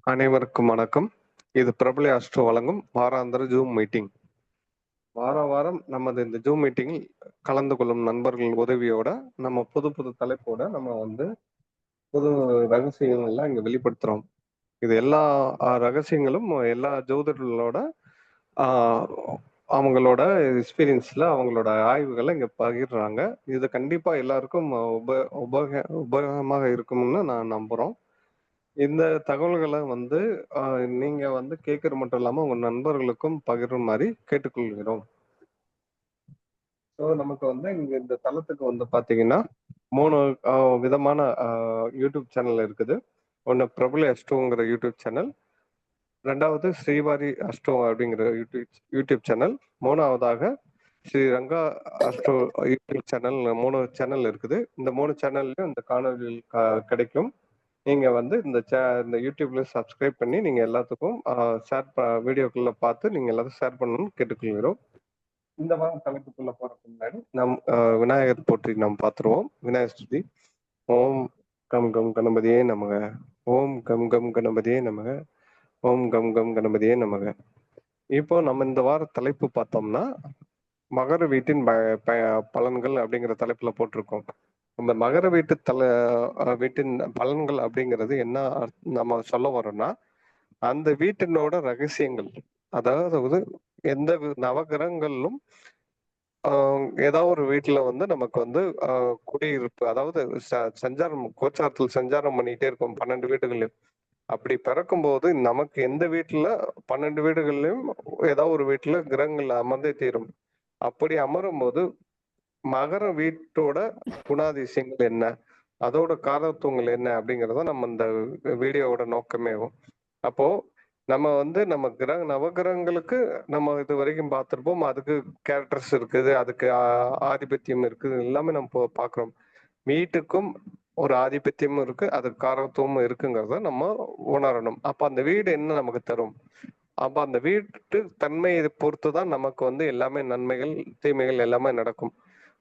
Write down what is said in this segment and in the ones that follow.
அனைவருக்கும் வணக்கம். இது பிரபல அஸ்ட்ரோ வழங்கும் வாராந்திர ஜூம் மீட்டிங். வாரம் நமது இந்த ஜூம் மீட்டிங்கில் கலந்து கொள்ளும் நண்பர்களின் உதவியோட நம்ம புது புது தலைப்போட நம்ம புது ரகசியங்கள் எல்லாம் இங்க வெளிப்படுத்துறோம். இது எல்லா ரகசியங்களும் எல்லா ஜோதிடர்களோட ஆஹ், அவங்களோட எக்ஸ்பீரியன்ஸ்ல அவங்களோட ஆய்வுகளை இங்க பகிர்றாங்க. இது கண்டிப்பா எல்லாருக்கும் உபயோகமாக இருக்கும்னு நான் நம்புறோம். இந்த தகவல்களை நீங்க கேட்கறது மட்டும் இல்லாம உங்க நண்பர்களுக்கும் பகிரும் மாதிரி கேட்டுக்கொள்கிறோம். ஸோ நமக்கு இங்க இந்த தளத்துக்கு பாத்தீங்கன்னா 3 விதமான யூடியூப் சேனல் இருக்குது. ஒன்று பிரபல அஸ்ட்ரோங்கிற யூடியூப் சேனல், ரெண்டாவது ஸ்ரீவாரி அஸ்ட்ரோ அப்படிங்கிற யூடியூப் சேனல், மூணாவதாக Sri Ranga Astro YouTube channel. 3 channel இருக்குது. இந்த 3 சேனல்லையும் இந்த காணொலியில் கிடைக்கும். நீங்க இந்த யூடியூப்ல சப்ஸ்கிரைப் பண்ணி நீங்க எல்லாத்துக்கும் ஷேர் வீடியோக்குள்ள பார்த்து நீங்க எல்லாத்தையும் ஷேர் பண்ணணும்னு கேட்டுக்கொள்கிறோம். இந்த வாரம் தலைப்புக்குள்ள போறதுக்கு முன்னாடி விநாயகர் போற்றி நாம் பார்த்துருவோம். விநாயகர் ஸ்துதி. ஓம் கம் கம் கணபதியே நமக. ஓம் கம் கம் கணபதியே நமக. ஓம் கம் கம் கணபதியே நமக. இப்போ நம்ம இந்த வார தலைப்பு பார்த்தோம்னா மகர வீட்டின் பலன்கள் அப்படிங்கிற தலைப்புல போட்டிருக்கோம். இந்த மகர வீட்டின் பலன்கள் அப்படிங்கிறது என்ன நம்ம சொல்ல வரோம்னா, அந்த வீட்டினோட ரகசியங்கள். அதாவது எந்த நவகிரகங்களிலும் ஏதாவது ஒரு வீட்டுல நமக்கு குடியிருப்பு, அதாவது சஞ்சாரம், கோச்சாரத்தில் சஞ்சாரம் பண்ணிட்டே இருக்கும் 12 வீடுகள்லயும். அப்படி பிறக்கும் போது நமக்கு எந்த வீட்டுல 12 வீடுகள்லயும் ஏதாவது ஒரு வீட்டுல கிரகங்கள் அமர்ந்தே தீரும். அப்படி அமரும் போது மகர வீட்டோட குணாதிசயங்கள் என்ன, அதோட காரத்துவங்கள் என்ன அப்படிங்கறத நம்ம இந்த வீடியோவோட நோக்கமே. அப்போ நம்ம நம்ம நவகிரகங்களுக்கு நம்ம இது வரைக்கும் பார்த்திருப்போம். அதுக்கு கேரக்டர்ஸ் இருக்குது, அதுக்கு ஆதிபத்தியம் இருக்குது, எல்லாமே நம்ம பாக்குறோம். வீட்டுக்கும் ஒரு ஆதிபத்தியமும் இருக்கு, அதுக்கு காரத்துவமும் இருக்குங்கிறத நம்ம உணரணும். அப்ப அந்த வீடு என்ன நமக்கு தரும், அப்ப அந்த வீட்டு தன்மையை பொறுத்துதான் நமக்கு எல்லாமே நன்மைகள் தீமைகள் எல்லாமே நடக்கும்.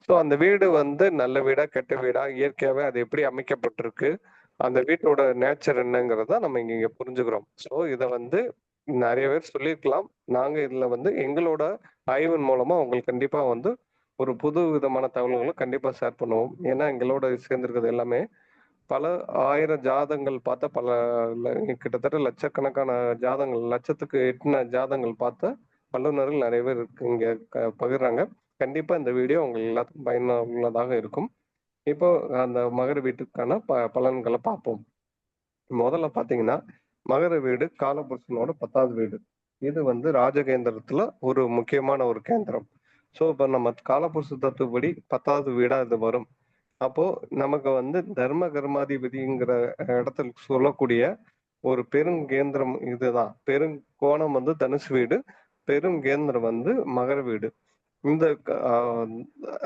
ஸோ அந்த வீடு நல்ல வீடா கெட்ட வீடா, இயற்கையாவே அது எப்படி அமைக்கப்பட்டிருக்கு, அந்த வீட்டோட நேச்சர் என்னங்கிறத நம்ம இங்க புரிஞ்சுக்கிறோம். ஸோ இதை நிறைய பேர் சொல்லியிருக்கலாம். நாங்க இதுல எங்களோட ஆய்வின் மூலமா உங்களுக்கு கண்டிப்பா ஒரு புது விதமான தகவல்களை கண்டிப்பா ஷேர் பண்ணுவோம். ஏன்னா எங்களோட சேர்ந்திருக்கிறது எல்லாமே பல ஆயிரம் ஜாதங்கள் பார்த்த கிட்டத்தட்ட லட்சக்கணக்கான ஜாதங்கள், லட்சத்துக்கு எட்டின ஜாதங்கள் பார்த்த வல்லுநர்கள் நிறைய பேர் இங்க பகிர்றாங்க. கண்டிப்பா இந்த வீடியோ உங்களுக்கு எல்லாத்துக்கும் பயனுள்ளதாக இருக்கும். இப்போ அந்த மகர வீட்டுக்கான பலன்களை பார்ப்போம். முதல்ல பாத்தீங்கன்னா, மகர வீடு காலபுருஷனோட 10வது வீடு. இது ராஜகேந்திரத்துல ஒரு முக்கியமான ஒரு கேந்திரம். ஸோ இப்ப நம்ம காலபுருஷ தத்துவப்படி 10வது வீடா இது வரும். அப்போ நமக்கு தர்ம கர்மாதிபதிங்கிற இடத்துல சொல்லக்கூடிய ஒரு பெருங்கேந்திரம் இதுதான். பெருங்கோணம் தனுசு வீடு, பெருங்கேந்திரம் மகர வீடு. இந்த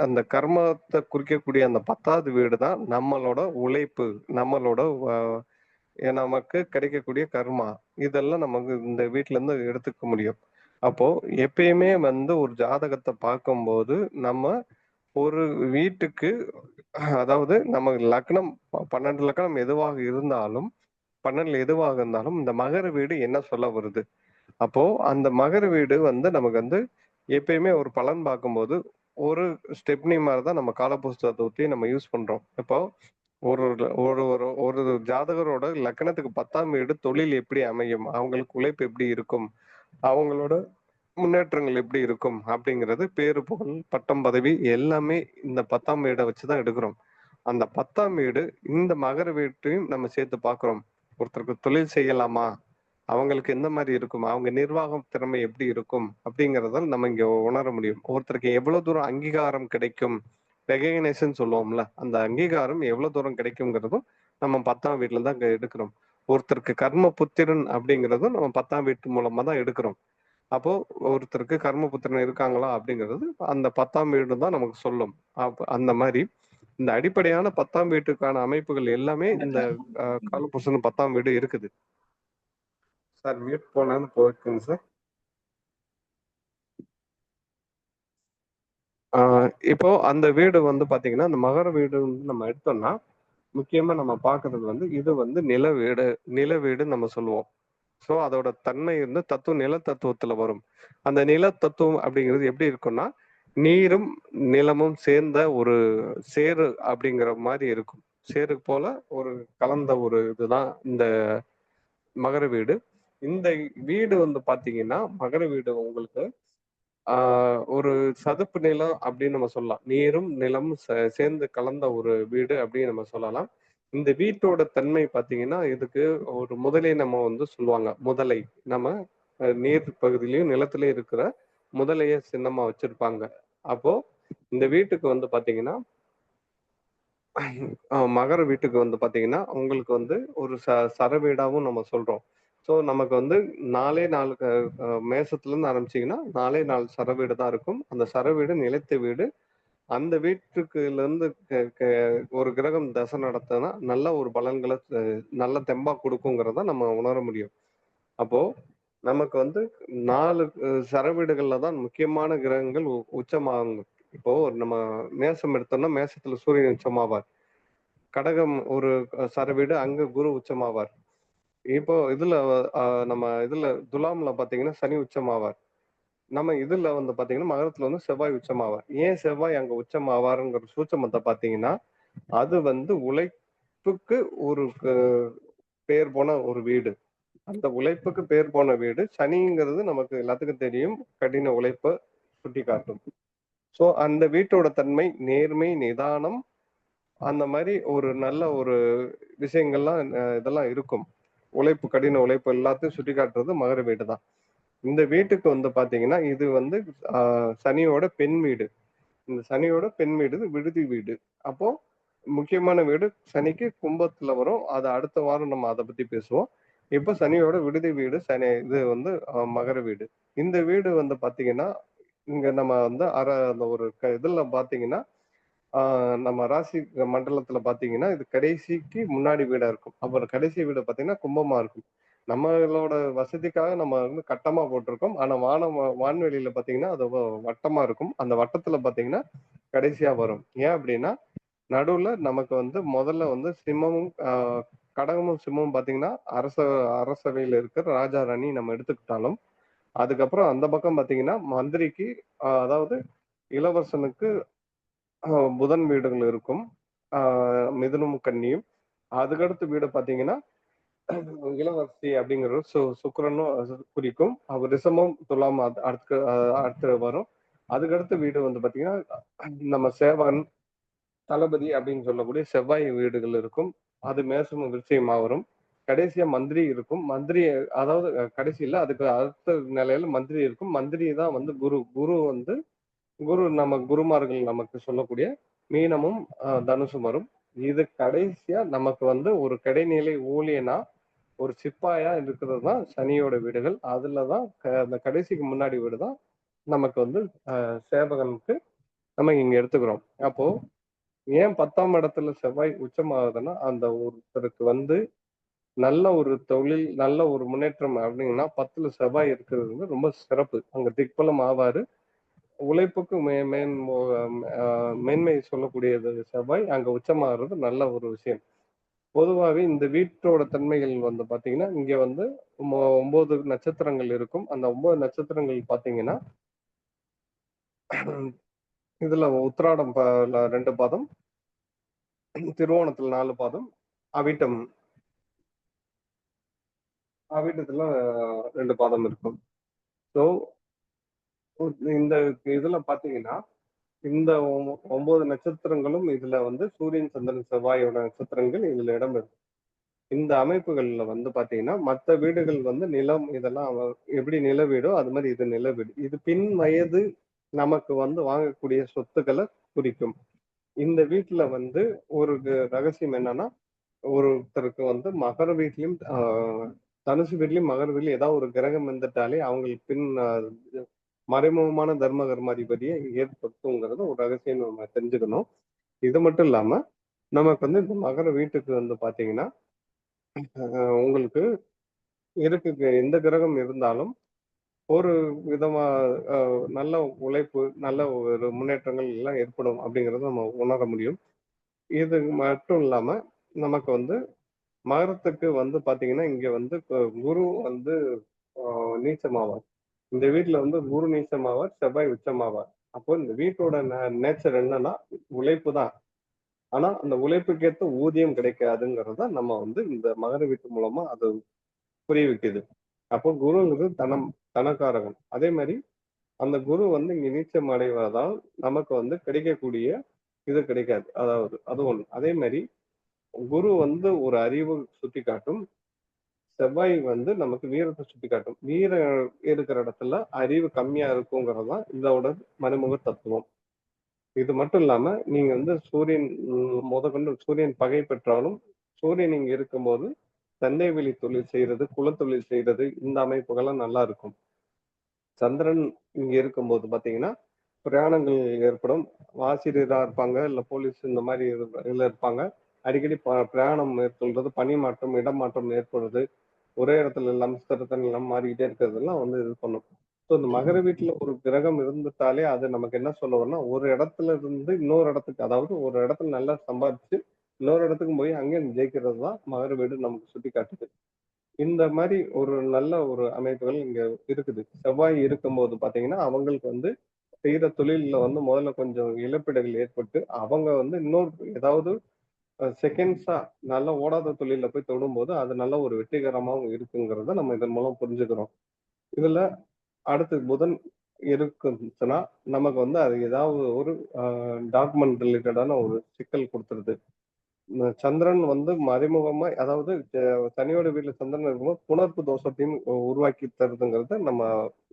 அந்த கர்மத்தை குறிக்கக்கூடிய அந்த 10வது வீடு தான் நம்மளோட உழைப்பு, நம்மளோட நமக்கு கிடைக்கக்கூடிய கர்மா. இதெல்லாம் நமக்கு இந்த வீட்டுல இருந்து எடுத்துக்க முடியும். அப்போ எப்பயுமே ஒரு ஜாதகத்தை பார்க்கும்போது நம்ம ஒரு வீட்டுக்கு, அதாவது நம்ம லக்னம் 12 லக்னம் எதுவாக இருந்தாலும், 12 எதுவாக இருந்தாலும் இந்த மகர வீடு என்ன சொல்ல வருது. அப்போ அந்த மகர வீடு நமக்கு எப்பயுமே ஒரு பலன் பார்க்கும்போது ஒரு ஸ்டெப்னி மாதிரிதான் நம்ம காலபுஸ்தகத்தை நம்ம யூஸ் பண்றோம். இப்போ ஒரு ஒரு ஒரு ஒரு ஜாதகரோட லக்னத்துக்கு 10ஆம் வீடு தொழில் எப்படி அமையும், அவங்களுக்கு உழைப்பு எப்படி இருக்கும், அவங்களோட முன்னேற்றங்கள் எப்படி இருக்கும் அப்படிங்கிறது, பேரு புகழ் பட்டம் பதவி எல்லாமே இந்த 10ஆம் வீடை வச்சுதான் எடுக்கிறோம். அந்த 10ஆம் வீடு இந்த மகர வீட்டையும் நம்ம சேர்த்து பார்க்கிறோம். ஒருத்தருக்கு தொழில் செய்யலாமா, அவங்களுக்கு எந்த மாதிரி இருக்கும், அவங்க நிர்வாகம் திறமை எப்படி இருக்கும் அப்படிங்கறத நம்ம இங்க உணர முடியும். ஒருத்தருக்கு எவ்வளவு தூரம் அங்கீகாரம் கிடைக்கும், ரெகக்னேஷன் சொல்லுவோம்ல, அந்த அங்கீகாரம் எவ்வளவு தூரம் கிடைக்குங்கிறதும் நம்ம 10ஆம் வீட்டுல தான் எடுக்கிறோம். ஒருத்தருக்கு கர்ம புத்திரன் அப்படிங்கிறதும் நம்ம 10ஆம் வீட்டு மூலமா தான் எடுக்கிறோம். அப்போ ஒருத்தருக்கு கர்மபுத்திரன் இருக்காங்களா அப்படிங்கிறது அந்த 10ஆம் வீடு தான் நமக்கு சொல்லும். அந்த மாதிரி இந்த அடிப்படையான 10ஆம் வீட்டுக்கான அமைப்புகள் எல்லாமே இந்த காலபுருஷன் 10ஆம் வீடு இருக்குது. சார் மியூட் போனான்னு போயிருக்குங்க சார். இப்போ அந்த வீடு பாத்தீங்கன்னா, அந்த மகர வீடு நம்ம எடுத்தோம்னா முக்கியமா நம்ம பாக்குறது இது நில வீடு. நில வீடு நம்ம சொல்லுவோம். ஸோ அதோட தன்மை வந்து தத்துவம் நில தத்துவத்துல வரும். அந்த நில தத்துவம் அப்படிங்கிறது எப்படி இருக்கும்னா, நீரும் நிலமும் சேர்ந்த ஒரு சேறு அப்படிங்கிற மாரி இருக்கும். சேறு போல ஒரு கலந்த ஒரு இதுதான் இந்த மகர வீடு. இந்த வீடு வந்து பார்த்தீங்கன்னா, மகர வீடு உங்களுக்கு ஆ ஒரு சதுப்பு நிலம் அப்படின்னு நம்ம சொல்லலாம். நீரும், நிலமும் சேர்ந்து கலந்த ஒரு வீடு அப்படின்னு நம்ம சொல்லலாம். இந்த வீட்டோட தன்மை பார்த்தீங்கன்னா, இதுக்கு ஒரு முதலை நம்ம வந்து சொல்லுவாங்க. முதலை. நம்ம நீர் பகுதியிலயும், நிலத்திலயும் இருக்கிற முதலைய சின்னமா வச்சிருப்பாங்க. அப்போ இந்த வீட்டுக்கு வந்து பார்த்தீங்கன்னா, மகர வீட்டுக்கு வந்து பார்த்தீங்கன்னா, உங்களுக்கு வந்து ஒரு சர வீடாவும் நம்ம சொல்றோம். ஸோ நமக்கு வந்து 4ஏ 4 மேசத்துலருந்து ஆரம்பிச்சீங்கன்னா, 4ஏ 4 சர வீடு தான் இருக்கும். அந்த சர வீடு நிலைத்த வீடு. அந்த வீட்டுக்குலருந்து க க ஒரு கிரகம் தசை நடத்துனா, நல்ல ஒரு பலன்கள நல்ல தெம்பா குடுக்குங்கிறத நம்ம உணர முடியும். அப்போ நமக்கு வந்து 4 சர வீடுகள்ல தான் முக்கியமான கிரகங்கள் உச்சமாகுங்க. இப்போ நம்ம மேசம் எடுத்தோம்னா, மேசத்துல சூரியன் உச்சமாவார். கடகம் ஒரு சரவீடு அங்க குரு உச்சமாவார். இப்போ இதுல நம்ம இதுல துலாம்ல பாத்தீங்கன்னா சனி உச்சமாவார். நம்ம இதுல வந்து பாத்தீங்கன்னா மகரத்துல வந்து செவ்வாய் உச்சமாவார். ஏன் செவ்வாய் அங்க உச்சமாவாருங்கிற சூட்சமத்தை பாத்தீங்கன்னா, அது வந்து உழைப்புக்கு ஒரு பேர் போன ஒரு வீடு. அந்த உழைப்புக்கு பேர் போன வீடு. சனிங்கிறது நமக்கு எல்லாத்துக்கும் தெரியும். கடின உழைப்ப சுட்டிக்காட்டும். சோ அந்த வீட்டோட தன்மை நேர்மை, நிதானம் அந்த மாரி ஒரு நல்ல ஒரு விஷயங்கள்லாம் இதெல்லாம் இருக்கும். உழைப்பு, கடின உழைப்பு எல்லாத்தையும் சுட்டிக்காட்டுறது மகர வீடு தான். இந்த வீட்டுக்கு வந்து பார்த்தீங்கன்னா, இது வந்து அ சனியோட பெண் வீடு. இந்த சனியோட பெண் வீடு விடுதி வீடு. அப்போ முக்கியமான வீடு சனிக்கு கும்பத்துல வரும். அது அடுத்த வாரம் நம்ம அத பத்தி பேசுவோம். இப்ப சனியோட விடுதி வீடு இது வந்து மகர வீடு. இந்த வீடு வந்து பார்த்தீங்கன்னா, இங்க நம்ம வந்து அந்த ஒரு இதுல பார்த்தீங்கன்னா நம்ம ராசி மண்டலத்துல பாத்தீங்கன்னா, இது கடைசிக்கு முன்னாடி வீடா இருக்கும். அப்புறம் கடைசி வீடு பாத்தீங்கன்னா, கும்பமா இருக்கும். நம்மளோட வசதிக்காக நம்ம வந்து கட்டமா போட்டிருக்கோம். ஆனா வான்வெளியில பாத்தீங்கன்னா, அது வட்டமா இருக்கும். அந்த வட்டத்துல பாத்தீங்கன்னா, கடைசியா வரும். ஏன் அப்படின்னா, நடுவுல நமக்கு வந்து முதல்ல வந்து சிம்மமும், கடகமும், சிம்மமும் பாத்தீங்கன்னா, அரசவையில இருக்கிற ராஜா, ராணி நம்ம எடுத்துக்கிட்டாலும், அதுக்கப்புறம் அந்த பக்கம் பாத்தீங்கன்னா, மந்திரிக்கு அதாவது இளவரசனுக்கு புதன் வீடுகள் இருக்கும். ஆ மிதுனம், கன்னியும். அதுக்கடுத்த வீடு பார்த்தீங்கன்னா, இளவரசி அப்படிங்கிறது சுக்கிரனும் குறிக்கும். ரிஷமம், துலாம் அடுத்து வரும். அதுக்கடுத்த வீடு வந்து பார்த்தீங்கன்னா, நம்ம சேவகன், தளபதி அப்படின்னு சொல்லக்கூடிய செவ்வாய் வீடுகள் இருக்கும். அது மேசமும் விருச்சிகமா வரும். கடைசியா மந்திரி இருக்கும். மந்திரி அதாவது கடைசியில அதுக்கு அடுத்த நிலையில மந்திரி இருக்கும். மந்திரி தான் வந்து குரு. குரு வந்து நம்ம குருமார்கள் நமக்கு சொல்லக்கூடிய மீனமும் தனுசும் வரும். இது கடைசியா நமக்கு வந்து ஒரு கடைநிலை ஊழியனா ஒரு சிப்பாயா இருக்கிறது தான் சனியோட வீடுகள். அதுலதான் அந்த கடைசிக்கு முன்னாடி வீடு தான் நமக்கு வந்து சேவகனுக்கு நம்ம இங்க எடுத்துக்கிறோம். அப்போ ஏன் 10ஆம் இடத்துல செவ்வாய் உச்சமாகுதுன்னா, அந்த ஒருத்தருக்கு வந்து நல்ல ஒரு தொழில், நல்ல ஒரு முன்னேற்றம் அப்படிங்கன்னா 10ல செவ்வாய் இருக்கிறது வந்து ரொம்ப சிறப்பு. அங்க திக்பலம் ஆவாரு. உழைப்புக்கு மேன்மை சொல்லக்கூடியது செவ்வாய் அங்க உச்சமாகிறது நல்ல ஒரு விஷயம். பொதுவாவே இந்த வீட்டோட தன்மைகள் வந்து பாத்தீங்கன்னா, இங்க வந்து 9 நட்சத்திரங்கள் இருக்கும். அந்த 9 நட்சத்திரங்கள் பாத்தீங்கன்னா, இதுல உத்திராடம் 2 பாதம், திருவோணத்துல 4 பாதம், அவிட்டம் அவிட்டத்துல 2 பாதம் இருக்கும். ஸோ இந்த இதுல பாத்தீங்கன்னா, இந்த 9 நட்சத்திரங்களும் இதுல வந்து சூரியன், சந்திரன், செவ்வாயோட நட்சத்திரங்கள் இதுல இடம் இந்த அமைப்புகள்ல வந்து பாத்தீங்கன்னா, மத்த வீடுகள் வந்து நிலம் இதெல்லாம் எப்படி நில வீடோ, அது மாரி இது நில வீடு. இது பின் வயது நமக்கு வந்து வாங்கக்கூடிய சொத்துக்கள குறிக்கும். இந்த வீட்ல வந்து ஒரு ரகசியம் என்னன்னா, ஒருத்தருக்கு வந்து மகர வீட்லயும், தனுசு வீட்லயும், மகர வீட்லயும் ஏதாவது ஒரு கிரகம் வந்துட்டாலே, அவங்களுக்கு பின் மறைமுகமான தர்ம கர்மாதிபதியை ஏற்படுத்துங்கிறது ஒரு ரகசியம் நம்ம தெரிஞ்சுக்கணும். இது மட்டும் இல்லாம, நமக்கு வந்து இந்த மகர வீட்டுக்கு வந்து பாத்தீங்கன்னா, உங்களுக்கு இருக்குங்க. எந்த கிரகம் இருந்தாலும், ஒரு விதமா நல்ல உழைப்பு, நல்ல ஒரு முன்னேற்றங்கள் எல்லாம் ஏற்படும் அப்படிங்கிறத நம்ம உணர முடியும். இது மட்டும் இல்லாம, நமக்கு வந்து மகரத்துக்கு வந்து பாத்தீங்கன்னா இங்க வந்து குரு வந்து நீச்சமாவார். இந்த வீட்டுல வந்து குரு நீச்சமாவார், செவ்வாய் உச்சமாவார். அப்போ இந்த வீட்டோட நேச்சர் என்னன்னா உழைப்பு தான். ஆனா அந்த உழைப்புக்கேத்த ஊதியம் கிடைக்காதுங்கிறத நம்ம வந்து இந்த மகர வீட்டு மூலமா அது புரிய வைக்குது. அப்போ குருங்கிறது தனக்காரகன். அதே மாதிரி அந்த குரு வந்து இங்க நீச்சம் அடைவதால் நமக்கு வந்து கிடைக்கக்கூடிய இது கிடைக்காது. அதாவது அது ஒண்ணு. அதே மாதிரி குரு வந்து ஒரு அறிவு சுட்டி காட்டும். செவ்வாய் வந்து நமக்கு வீரத்தை சுட்டி காட்டும். வீரம் இருக்கிற இடத்துல அறிவு கம்மியா இருக்குங்கிறது தான் இதோட மறைமுக தத்துவம். இது மட்டும் இல்லாம நீங்க வந்து சூரியன் முதற்கொண்டு சூரியன் பகை பெற்றாலும் சூரியன் இங்க இருக்கும்போது தந்தை வழி தொழில் செய்யறது, குலத்தொழில் செய்யறது, இந்த அமைப்புகள்லாம் நல்லா இருக்கும். சந்திரன் இங்க இருக்கும்போது பாத்தீங்கன்னா பிரயாணங்கள் ஏற்படும். ஆசிரியரா இருப்பாங்க, இல்ல போலீஸ் இந்த மாதிரி இதுல இருப்பாங்க. அடிக்கடி பிரயாணம் மேற்கொள்றது, பணி மாற்றம், இடம் மாற்றம் ஏற்படுறது, ஒரே இடத்துல இல்லாம ஸ்திரத்தன் இல்லாம மாறிக்கிட்டே இருக்கிறதெல்லாம் வந்து இது பண்ணும். ஸோ இந்த மகர வீட்டுல ஒரு கிரகம் இருந்துட்டாலே அது நமக்கு என்ன சொல்ல வரும்னா, ஒரு இடத்துல இருந்து இன்னொரு இடத்துக்கு, அதாவது ஒரு இடத்துல நல்லா சம்பாதிச்சு இன்னொரு இடத்துக்கும் போய் அங்கே ஜெயிக்கிறது தான் மகர வீடு நமக்கு சுட்டி காட்டுது. இந்த மாதிரி ஒரு நல்ல ஒரு அமைப்புகள் இங்க இருக்குது. செவ்வாய் இருக்கும்போது பாத்தீங்கன்னா அவங்களுக்கு வந்து செய்யற தொழில்ல வந்து முதல்ல கொஞ்சம் இழப்பீடுகள் ஏற்பட்டு அவங்க வந்து இன்னொரு ஏதாவது செகண்ட்ஸா நல்லா ஓடாத தொழில போய் தொடும்போது அது நல்ல ஒரு வெற்றிகரமாகவும் இருக்குங்கிறத நம்ம இதன் மூலம் புரிஞ்சுக்கிறோம். இதுல அடுத்து புதன் இருக்குச்சுன்னா நமக்கு வந்து அது ஏதாவது ஒரு டாக்குமெண்ட் ரிலேட்டடான ஒரு சிக்கல் கொடுத்துருது. சந்திரன் வந்து மறைமுகமா, அதாவது சனியோட வீட்டுல சந்திரன் இருக்கும்போது புணர்ப்பு தோஷத்தையும் உருவாக்கி தருதுங்கிறத நம்ம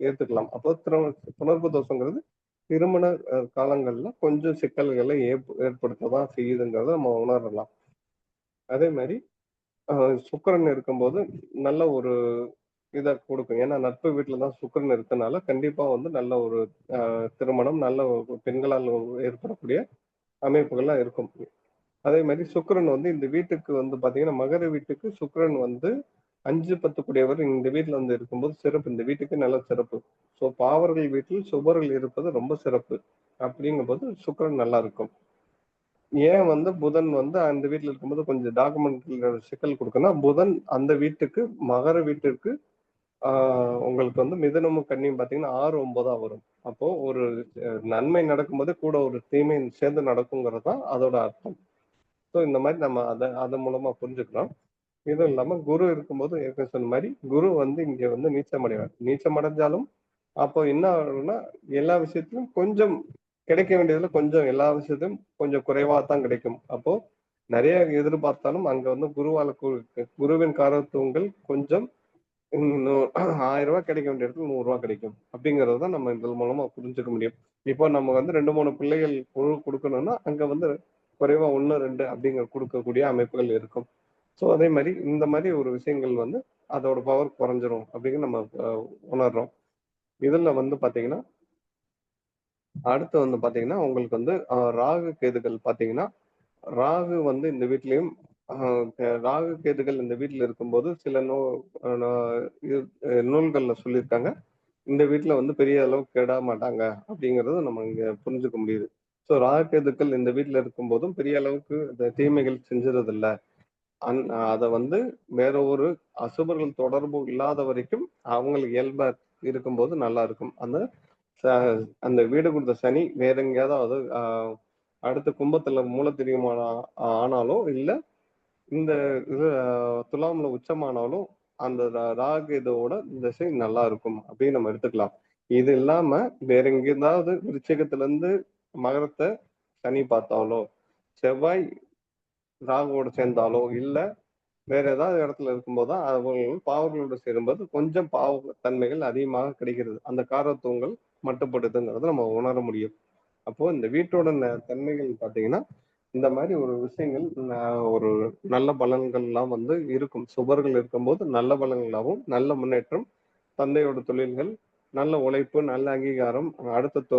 ஏத்துக்கலாம். அப்போ புணர்ப்பு தோஷங்கிறது திருமண காலங்கள்ல கொஞ்சம் சிக்கல்களை ஏற்படுத்ததான் செய்யுதுங்கிறத நம்ம உணரலாம். அதே மாதிரி சுக்கிரன் இருக்கும்போது நல்ல ஒரு இதை கொடுக்கும். ஏன்னா நட்பு வீட்டுல தான் சுக்கிரன் இருக்கனால கண்டிப்பா வந்து நல்ல ஒரு திருமணம், நல்ல ஒரு பெண்களால் ஏற்படக்கூடிய அமைப்புகள்லாம் இருக்கும். அதே மாதிரி சுக்கிரன் வந்து இந்த வீட்டுக்கு வந்து பாத்தீங்கன்னா மகர வீட்டுக்கு சுக்கிரன் வந்து 5, 10 கூடியவர் இந்த வீட்டுல வந்து இருக்கும்போது சிறப்பு. இந்த வீட்டுக்கு நல்ல சிறப்பு. ஸோ பாவர்கள் வீட்டில் சுபர்கள் இருப்பது ரொம்ப சிறப்பு. அப்படிங்கும்போது சுக்கிரன் நல்லா இருக்கும். ஏன் வந்து புதன் வந்து அந்த வீட்டுல இருக்கும்போது கொஞ்சம் டாக்குமெண்ட்ல சிக்கல் கொடுக்குன்னா, புதன் அந்த வீட்டுக்கு மகர வீட்டிற்கு உங்களுக்கு வந்து மிதுனமும் கன்னியும் பாத்தீங்கன்னா 6, 9ஆ வரும். அப்போ ஒரு நன்மை நடக்கும்போது கூட ஒரு தீமை சேர்ந்து நடக்குங்கிறது தான் அதோட அர்த்தம். ஸோ இந்த மாதிரி நம்ம அதன் மூலமா புரிஞ்சுக்கலாம். இதுவும் இல்லாம குரு இருக்கும்போது ஏற்கனவே சொன்ன மாதிரி குரு வந்து இங்க வந்து நீச்சம் அடைவார். நீச்சம் அடைஞ்சாலும் அப்போ என்ன ஆகும்னா எல்லா விஷயத்திலும் கொஞ்சம் கிடைக்க வேண்டியதுல கொஞ்சம் எல்லா விஷயத்தையும் கொஞ்சம் குறைவா தான் கிடைக்கும். அப்போ நிறைய எதிர்பார்த்தாலும் அங்க வந்து குருவின் காரத்துவங்கள் கொஞ்சம் 1000 ரூபாய் கிடைக்க வேண்டிய இடத்துல 100 ரூபாய் கிடைக்கும். அப்படிங்கறத தான் நம்ம இதன் மூலமா புரிஞ்சுக்க முடியும். இப்போ நம்ம வந்து 2, 3 பிள்ளைகள் கொடுக்கணும்னா அங்க வந்து குறைவா 1, 2 அப்படிங்கிற கொடுக்கக்கூடிய அமைப்புகள் இருக்கும். ஸோ அதே மாதிரி இந்த மாதிரி ஒரு விஷயங்கள் வந்து அதோட பவர் குறைஞ்சிரும் அப்படின்னு நம்ம உணர்றோம். இதுல வந்து பாத்தீங்கன்னா அடுத்து வந்து பாத்தீங்கன்னா உங்களுக்கு வந்து ராகு கேதுகள் பாத்தீங்கன்னா ராகு வந்து இந்த வீட்லயும் ராகு கேதுகள் இந்த வீட்டுல இருக்கும்போது சில நூல்கள்ல சொல்லியிருக்காங்க. இந்த வீட்டுல வந்து பெரிய அளவுக்கு கெட மாட்டாங்க அப்படிங்கறது நம்ம இங்க புரிஞ்சுக்க முடியுது. ஸோ ராகு கேதுக்கள் இந்த வீட்டுல இருக்கும்போதும் பெரிய அளவுக்கு இந்த தீமைகள் செஞ்சுறது இல்ல. அத வந்து வேற ஒரு அசுபர்கள் தொடர்பு இல்லாத வரைக்கும் அவங்களுக்கு இயல்பா இருக்கும்போது நல்லா இருக்கும். அந்த வீடு கொடுத்த சனி வேற எங்கேயாவது அடுத்த கும்பத்துல மூல தெரியுமான ஆனாலும் இல்ல இந்த இது துலாம்ல உச்சமானாலும் அந்த ராகு இதோட திசை நல்லா இருக்கும் அப்படின்னு நம்ம எடுத்துக்கலாம். இது இல்லாம வேற எங்கேயாவது விருச்சிகத்துல இருந்து மகரத்தை சனி பார்த்தாலோ, செவ்வாய் ராகுவோட சேர்ந்தாலோ, இல்ல வேற ஏதாவது இடத்துல இருக்கும்போது தான் அவர்கள் பாவங்களோட சேரும்போது கொஞ்சம் பாவ தன்மைகள் அதிகமாக கிடைக்கிறது. அந்த காரத்துவங்கள் மட்டுப்படுதுங்கிறத நம்ம உணர முடியும். அப்போ இந்த வீட்டோட தன்மைகள் பாத்தீங்கன்னா இந்த மாதிரி ஒரு விஷயங்கள் ஒரு நல்ல பலன்கள் எல்லாம் வந்து இருக்கும். சுபர்கள் இருக்கும்போது நல்ல பலன்களாகவும் நல்ல முன்னேற்றம், தந்தையோட தொழில்கள், நல்ல உழைப்பு, நல்ல அங்கீகாரம், அடுத்த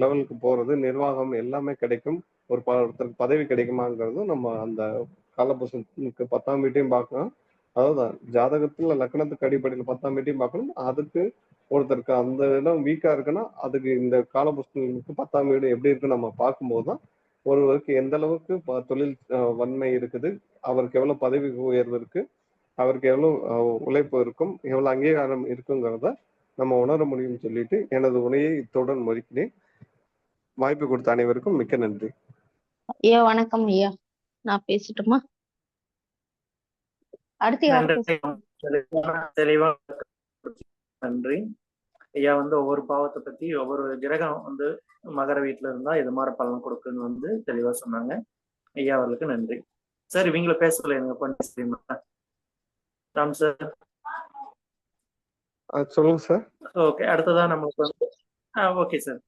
லெவலுக்கு போறது, நிர்வாகம் எல்லாமே கிடைக்கும். ஒருத்தருக்கு பதவி கிடைக்குமாங்கிறதும் நம்ம அந்த காலபுருஷனுக்கு 10ஆம் வீட்டையும் பார்க்கலாம். அதாவது ஜாதகத்துல லக்னத்துக்கு அடிப்படையில் 10ஆம் வீட்டையும் பார்க்கணும். அதுக்கு ஒருத்தருக்கு அந்த இடம் வீக்கா இருக்குன்னா அதுக்கு இந்த காலபுருஷனுக்கு 10ஆம் வீடு எப்படி இருக்குன்னு நம்ம பார்க்கும்போது தான் ஒருவருக்கு எந்த அளவுக்கு தொழில் வன்மை இருக்குது, அவருக்கு எவ்வளவு பதவி உயர்வு இருக்கு, அவருக்கு எவ்வளவு உழைப்பு இருக்கும், எவ்வளவு அங்கீகாரம் இருக்குங்கிறத நம்ம உணர முடியும்னு சொல்லிட்டு எனது உரையை இத்துடன் முடிக்கிறேன். வாய்ப்பு கொடுத்த அனைவருக்கும் மிக்க நன்றி. ஐயா வணக்கம் ஐயா, நான் பேசட்டுமா? அடுத்து யாரு தெளிவா நன்றி ஐயா. ஒவ்வொரு பாவத்தை பத்தி ஒவ்வொரு கிரகம் மகர வீட்டுல இருந்தா இது மாதிரி பலன் கொடுக்குன்னு தெளிவா சொன்னாங்க. ஐயா அவர்களுக்கு நன்றி. சார் இவங்கள பேசல எனக்கு பண்ணி ராம் சார் சொல்லுங்க சார். ஓகே, அடுத்ததான் நம்மளுக்கு ஓகே சார்,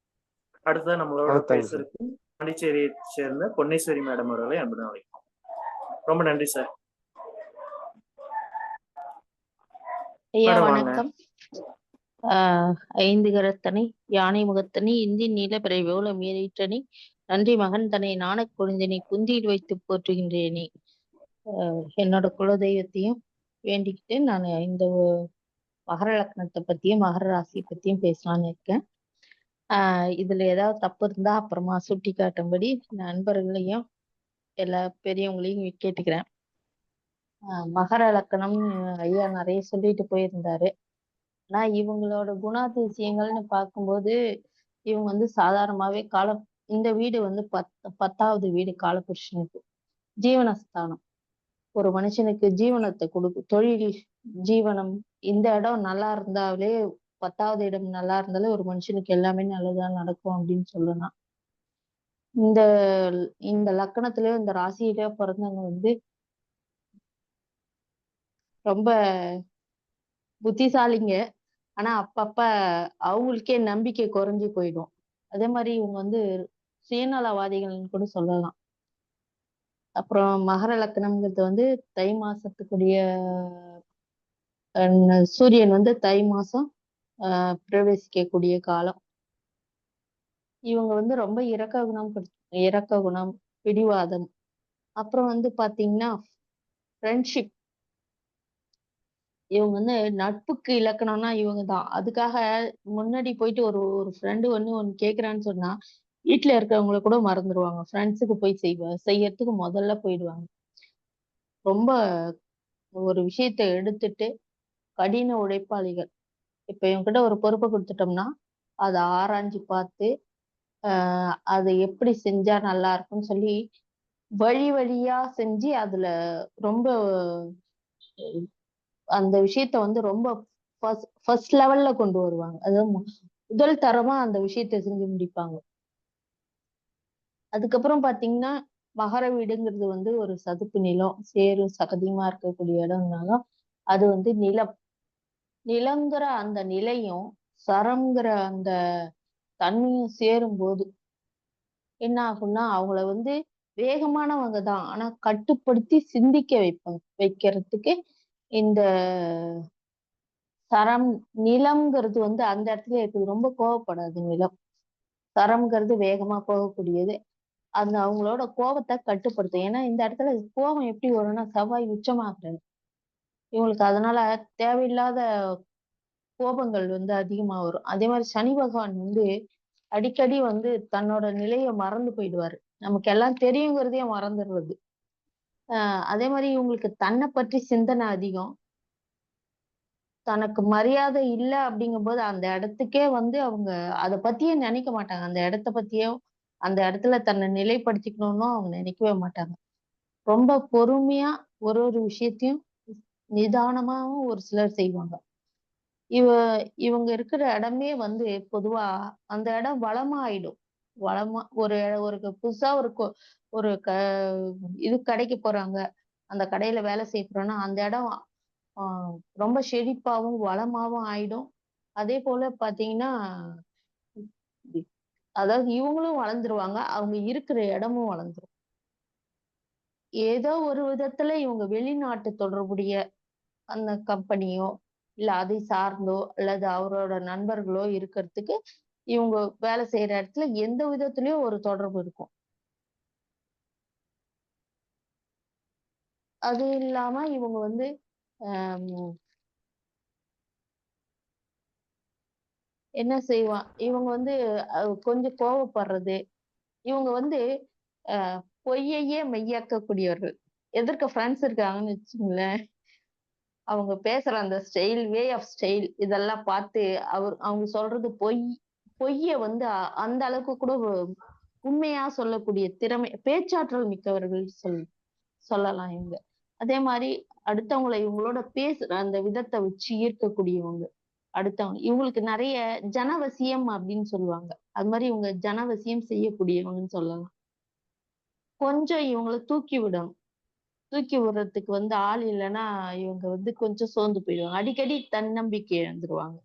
அடுத்ததான் நம்மளோட பேசுறதுக்கு பாண்டிச்சேரியை சேர்ந்த பொன்னேஸ்வரி மேடம் அவர்களை அன்புடன் அழைக்கும். ரொம்ப நன்றி சார். ஐயா வணக்கம். 5 கரத்தனை யானை முகத்தனை இந்தி நீலபிறை வேல மீறிட்டனை நன்றி மகன் தன்னை நாண கொழுந்தினை குந்தியில் வைத்து போற்றுகின்றேனே. என்னோட குலதெய்வத்தையும் வேண்டிக்கிட்டு நான் இந்த மகர லக்னத்தை பத்தியும் மகர ராசியை பத்தியும் பேசலான்னு இருக்கேன். இதுல ஏதாவது தப்பு இருந்தா அப்புறமா சுட்டி காட்டும்படி நண்பர்களையும் எல்லா பெரியவங்களையும் கேட்டுக்கிறேன். மகர லக்கணம் ஐயா நிறைய சொல்லிட்டு போயிருந்தாரு. ஆனா இவங்களோட குணாதிசயங்கள்னு பார்க்கும்போது இவங்க சாதாரணமாவே இந்த வீடு 10வது வீடு காலபுருஷனுக்கு ஜீவனஸ்தானம். ஒரு மனுஷனுக்கு ஜீவனத்தை கொடுக்கும், தொழில் ஜீவனம். இந்த இடம் நல்லா இருந்தாலே 10வது இடம் நல்லா இருந்தாலே ஒரு மனுஷனுக்கு எல்லாமே நல்லதா நடக்கும் அப்படின்னு சொல்லலாம். இந்த லக்கணத்திலயோ இந்த ராசியிலயோ பிறந்தவங்க ரொம்ப புத்திசாலிங்க. ஆனா அப்பப்ப அவங்களுக்கே நம்பிக்கை குறைஞ்சு போயிடும். அதே மாதிரி இவங்க சுயநலவாதிகள்னு கூட சொல்லலாம். அப்புறம் மகர லக்னம்ங்கிறது தை மாசத்துக்குரிய சூரியன் தை மாசம் பிரவேசிக்கக்கூடிய காலம். இவங்க ரொம்ப இரக்க குணம், பிடிவாதம். அப்புறம் பாத்தீங்கன்னா ஃப்ரெண்ட்ஷிப். இவங்க நட்புக்கு இலக்கணம்னா இவங்க தான். அதுக்காக முன்னாடி போயிட்டு ஒரு ஃப்ரெண்டு ஒண்ணு கேக்குறான்னு சொன்னா வீட்டுல இருக்கிறவங்கள கூட மறந்துடுவாங்க. ஃப்ரெண்ட்ஸுக்கு போய் செய்யறதுக்கு முதல்ல போயிடுவாங்க. ரொம்ப ஒரு விஷயத்த எடுத்துட்டு கடின உழைப்பாளிகள். இப்ப இவங்ககிட்ட ஒரு பொறுப்பை கொடுத்துட்டோம்னா அதை ஆராய்ஞ்சு பார்த்து அதை எப்படி செஞ்சா நல்லா இருக்கும்னு சொல்லி வழியா செஞ்சு அதுல ரொம்ப அந்த விஷயத்த ரொம்ப ஃபர்ஸ்ட் லெவல்ல கொண்டு வருவாங்க. அதாவது முதல் தரமா அந்த விஷயத்த செஞ்சு முடிப்பாங்க. அதுக்கப்புறம் பாத்தீங்கன்னா மகர வீடுங்கிறது ஒரு சதுப்பு நிலம், சேரும் சகதியுமா இருக்கக்கூடிய இடம்னாலும் அது நிலங்கிற அந்த நிலையும் சரம்ங்கிற அந்த தண்ணியும் சேரும் போது என்ன ஆகும்னா அவங்கள வேகமானவங்க தான், ஆனா கட்டுப்படுத்தி சிந்திக்க வைக்கிறதுக்கு இந்த சரம் நிலம்ங்கிறது அந்த இடத்துல இருக்குது. ரொம்ப கோவப்படாது நிலம். சரம்ங்கிறது வேகமா போகக்கூடியது. அந்த அவங்களோட கோபத்தை கட்டுப்படுத்தும். ஏன்னா இந்த இடத்துல கோபம் எப்படி வரும்னா செவ்வாய் உச்சமாகிறது இவங்களுக்கு. அதனால தேவையில்லாத கோபங்கள் அதிகமா வரும். அதே மாதிரி சனி பகவான் அடிக்கடி தன்னோட நிலையை மறந்து போயிடுவாரு. நமக்கு எல்லாம் தெரியுங்கிறதையே மறந்துடுறது. அதே மாதிரி இவங்களுக்கு தன்னை பற்றி சிந்தனை அதிகம். தனக்கு மரியாதை இல்லை அப்படிங்கும் போது அந்த இடத்துக்கே அவங்க அதை பத்தியே நினைக்க மாட்டாங்க. அந்த இடத்த பத்தியோ அந்த இடத்துல தன்னை நிலைப்படுத்திக்கணும்னு அவங்க நினைக்கவே மாட்டாங்க. ரொம்ப பொறுமையா ஒரு விஷயத்தையும் நிதானமாவும் ஒரு சிலர் செய்வாங்க. இவங்க இருக்கிற இடமே பொதுவா அந்த இடம் வளமா ஆயிடும். வளமா ஒரு புதுசா ஒரு இது கடைக்கு போறாங்க, அந்த கடையில வேலை செய்யறோம்னா அந்த இடம் ரொம்ப செழிப்பாவும் வளமாவும் ஆயிடும். அதே போல பாத்தீங்கன்னா அதாவது இவங்களும் வளர்ந்துருவாங்க, அவங்க இருக்கிற இடமும் வளர்ந்துரும். ஏதோ ஒரு விதத்துல இவங்க வெளிநாட்டு தொடர்புடைய அந்த கம்பெனியோ இல்ல அதை சார்ந்தோ அல்லது அவரோட நண்பர்களோ இருக்கிறதுக்கு இவங்க வேலை செய்யற இடத்துல எந்த விதத்திலயும் ஒரு தொடர்பு இருக்கும். அது இல்லாம இவங்க என்ன செய்வான் இவங்க கொஞ்சம் கோவப்படுறது. இவங்க பொய்யையே மெய்யாக்கக்கூடியவர்கள். எதிர்க்க ஃப்ரெண்ட்ஸ் இருக்காங்கன்னு வச்சுங்களேன், அவங்க பேசுற அந்த ஸ்டைல், வே ஆஃப் ஸ்டைல் இதெல்லாம் பார்த்து அவங்க சொல்றது பொய்ய வந்து அந்த அளவுக்கு கூட உண்மையா சொல்லக்கூடிய திறமை, பேச்சாற்றல் மிக்கவர்கள் சொல்லலாம் இவங்க. அதே மாதிரி அடுத்தவங்களை இவங்களோட பேசுற அந்த விதத்தை வச்சு ஈர்க்கக்கூடியவங்க. அடுத்தவங்க இவங்களுக்கு நிறைய ஜனவசியம் அப்படின்னு சொல்லுவாங்க. அது மாதிரி இவங்க ஜனவசியம் செய்யக்கூடியவங்கன்னு சொல்லலாம். கொஞ்சம் இவங்கள தூக்கி விடணும். தூக்கி விடுறதுக்கு வந்து ஆள் இல்லைன்னா இவங்க வந்து கொஞ்சம் சோர்ந்து போயிடுவாங்க. அடிக்கடி தன்னம்பிக்கை இழந்துருவாங்க.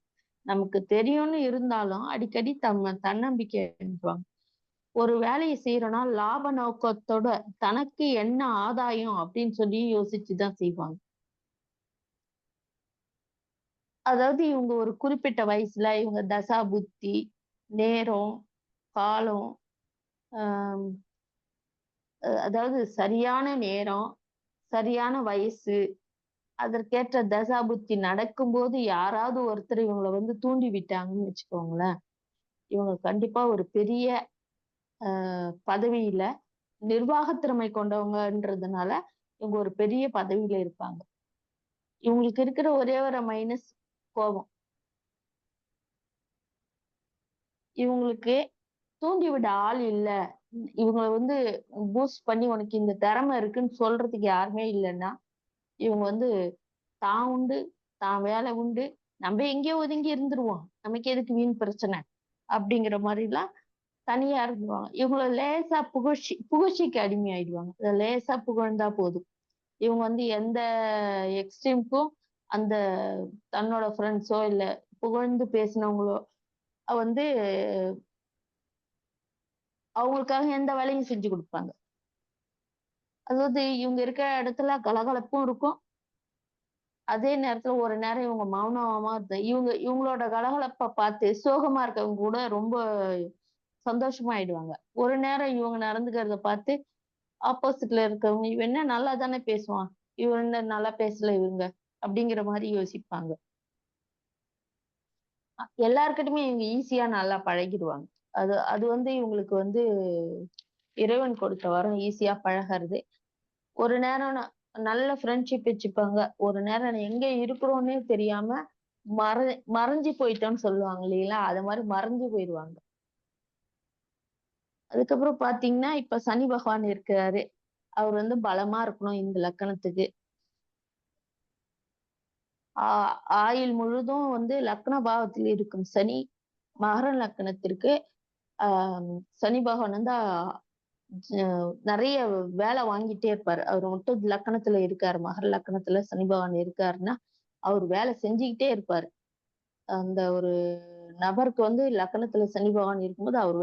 நமக்கு தெரியும்னு இருந்தாலும் அடிக்கடி தன்னம்பிக்கை இழந்துருவாங்க. ஒரு வேலையை செய்யறோம்னா லாப நோக்கத்தோட தனக்கு என்ன ஆதாயம் அப்படின்னு சொல்லி யோசிச்சுதான் செய்வாங்க. அதாவது இவங்க ஒரு குறிப்பிட்ட வயசுல இவங்க தசா புத்தி, நேரம், காலம், ஆஹ் அதாவது சரியான நேரம், சரியான வயசு, அதற்கேற்ற தசா புத்தி நடக்கும்போது யாராவது ஒருத்தர் இவங்களை வந்து தூண்டி விட்டாங்கன்னு வச்சுக்கோங்களேன், இவங்க கண்டிப்பா ஒரு பெரிய பதவியில நிர்வாகத் திறமை கொண்டவங்கன்றதுனால இவங்க ஒரு பெரிய பதவியில இருப்பாங்க. இவங்களுக்கு இருக்கிற ஒரே ஒரு மைனஸ் கோபம். இவங்களுக்கு தூண்டி விட ஆள் இல்ல. இவங்களை வந்து பூஸ்ட் பண்ணி உனக்கு இந்த திறமை இருக்குன்னு சொல்றதுக்கு யாருமே இல்லைன்னா இவங்க வந்து தான் உண்டு, தான் வேலை உண்டு, நம்ம எங்கேயோ ஒதுங்கி இருந்துருவோம், நமக்கு எதுக்கு வீண் பிரச்சனை அப்படிங்கிற மாதிரிலாம் தனியா இருந்துருவாங்க. இவங்கள லேசா புகழ்ச்சிக்கு அடிமை ஆயிடுவாங்க. இதை லேசா புகழ்ந்தா போதும். இவங்க வந்து எந்த எக்ஸ்ட்ரீமுக்கும் அந்த தன்னோட ஃப்ரெண்ட்ஸோ இல்ல புகழ்ந்து பேசினவங்களோ வந்து அவங்களுக்காக எந்த வேலையும் செஞ்சு கொடுப்பாங்க. அதாவது இவங்க இருக்கிற இடத்துல கலகலப்பும் இருக்கும். அதே நேரத்துல ஒரு நேரம் இவங்க மௌனமா இவங்களோட கலகலப்பை பார்த்து சோகமா இருக்கவங்க கூட ரொம்ப சந்தோஷமா ஆயிடுவாங்க. ஒரு நேரம் இவங்க நடந்துக்கிறத பார்த்து ஆப்போசிட்ல இருக்கவங்க இவன் என்ன நல்லா தானே பேசுவான், இவன் என்ன நல்லா பேசல இவங்க அப்படிங்கிற மாதிரி யோசிப்பாங்க. எல்லாருக்கிட்டுமே இவங்க ஈஸியா நல்லா பழகிடுவாங்க. அது அது வந்து இவங்களுக்கு வந்து இறைவன் கொடுத்த வரம், ஈஸியா பழகிறது. ஒரு நேரம் நல்ல ஃப்ரெண்ட்ஷிப் வச்சுப்பாங்க. ஒரு நேரம் எங்க இருக்கிறோன்னே தெரியாம மறைஞ்சு போயிட்டோம்னு சொல்லுவாங்க இல்லைங்களா, அது மாதிரி மறைஞ்சு போயிடுவாங்க. அதுக்கப்புறம் பாத்தீங்கன்னா இப்ப சனி பகவான் இருக்கிறாரு. அவர் வந்து பலமா இருக்கணும் இந்த லக்கணத்துக்கு. ஆயுள் முழுதும் வந்து லக்ன பாவத்தில் இருக்கும் சனி மகர லக்கணத்திற்கு சனி பகவான் வந்து நிறைய வேலை வாங்கிட்டே இருப்பாரு. அவர் மட்டும் லக்கணத்துல இருக்காரு, மகர லக்கணத்துல சனி பகவான் இருக்காருன்னா அவர் வேலை செஞ்சுக்கிட்டே இருப்பாரு. அந்த ஒரு நபருக்கு வந்து லக்கணத்துல சனி பகவான் இருக்கும்போது அவர்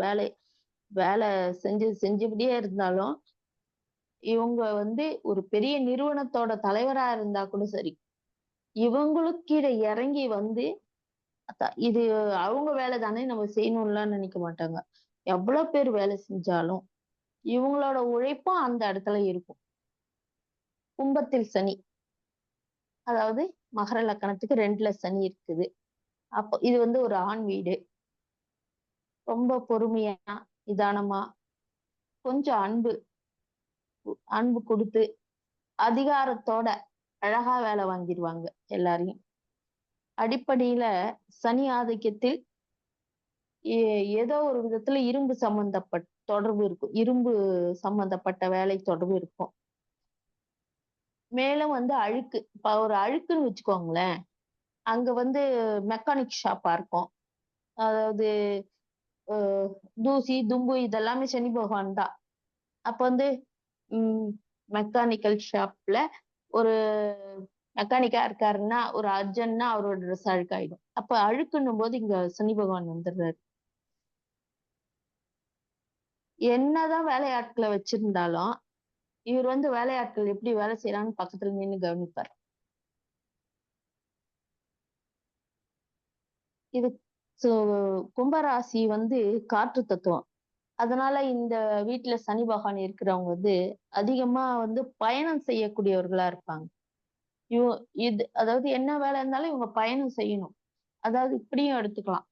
வேலை செஞ்சுக்கிட்டே இருந்தாலும் இவங்க வந்து ஒரு பெரிய நிறுவனத்தோட தலைவரா இருந்தா கூட சரி, இவங்களுக்கு இறங்கி வந்து இது அவங்க வேலை தானே நம்ம செய்யணும்லாம் நினைக்க மாட்டாங்க. எவ்வளவு பேர் வேலை செஞ்சாலும் இவங்களோட உழைப்பும் அந்த இடத்துல இருக்கும். கும்பத்தில் சனி, அதாவது மகர லக்கணத்துக்கு 2ல சனி இருக்குது. அப்போ இது வந்து ஒரு ஆண் வீடு. ரொம்ப பொறுமையா, நிதானமா, கொஞ்சம் அன்பு கொடுத்து அதிகாரத்தோட அழகா வேலை வாங்கிடுவாங்க எல்லாரையும். அடிப்படையில சனி ஆதிக்கத்தில் ஏதோ ஒரு விதத்துல இரும்பு சம்பந்தப்பட்ட தொடர்பு இருக்கும். இரும்பு சம்பந்தப்பட்ட வேலை தொடர்பு இருக்கும். மேலும் வந்து அழுக்கு, இப்ப ஒரு அழுக்குன்னு வச்சுக்கோங்களேன், அங்க வந்து மெக்கானிக் ஷாப்பா இருக்கும். அதாவது தூசி தும்பு இதெல்லாமே சனி பகவான் தான். அப்ப வந்து மெக்கானிக்கல் ஷாப்ல ஒரு மெக்கானிக்கா இருக்காருன்னா, ஒரு அர்ஜென்ட்னா அவரோட ட்ரெஸ் அழுக்காயிடும். அப்ப அழுக்குன்னும் போது இங்க சனி பகவான் வந்துடுறாரு. என்னதான் வேலையாட்களை வச்சிருந்தாலும் இவர் வந்து வேலையாட்கள் எப்படி வேலை செய்யறான்னு பக்கத்துல நின்று கவனிப்பார். இது கும்பராசி வந்து காற்று தத்துவம். அதனால இந்த வீட்டுல சனி பகவான் இருக்கிறவங்க வந்து அதிகமா வந்து பயணம் செய்யக்கூடியவர்களா இருப்பாங்க. இது அதாவது என்ன வேலை இருந்தாலும் இவங்க பயணம் செய்யணும். அதாவது இப்படியும் எடுத்துக்கலாம்.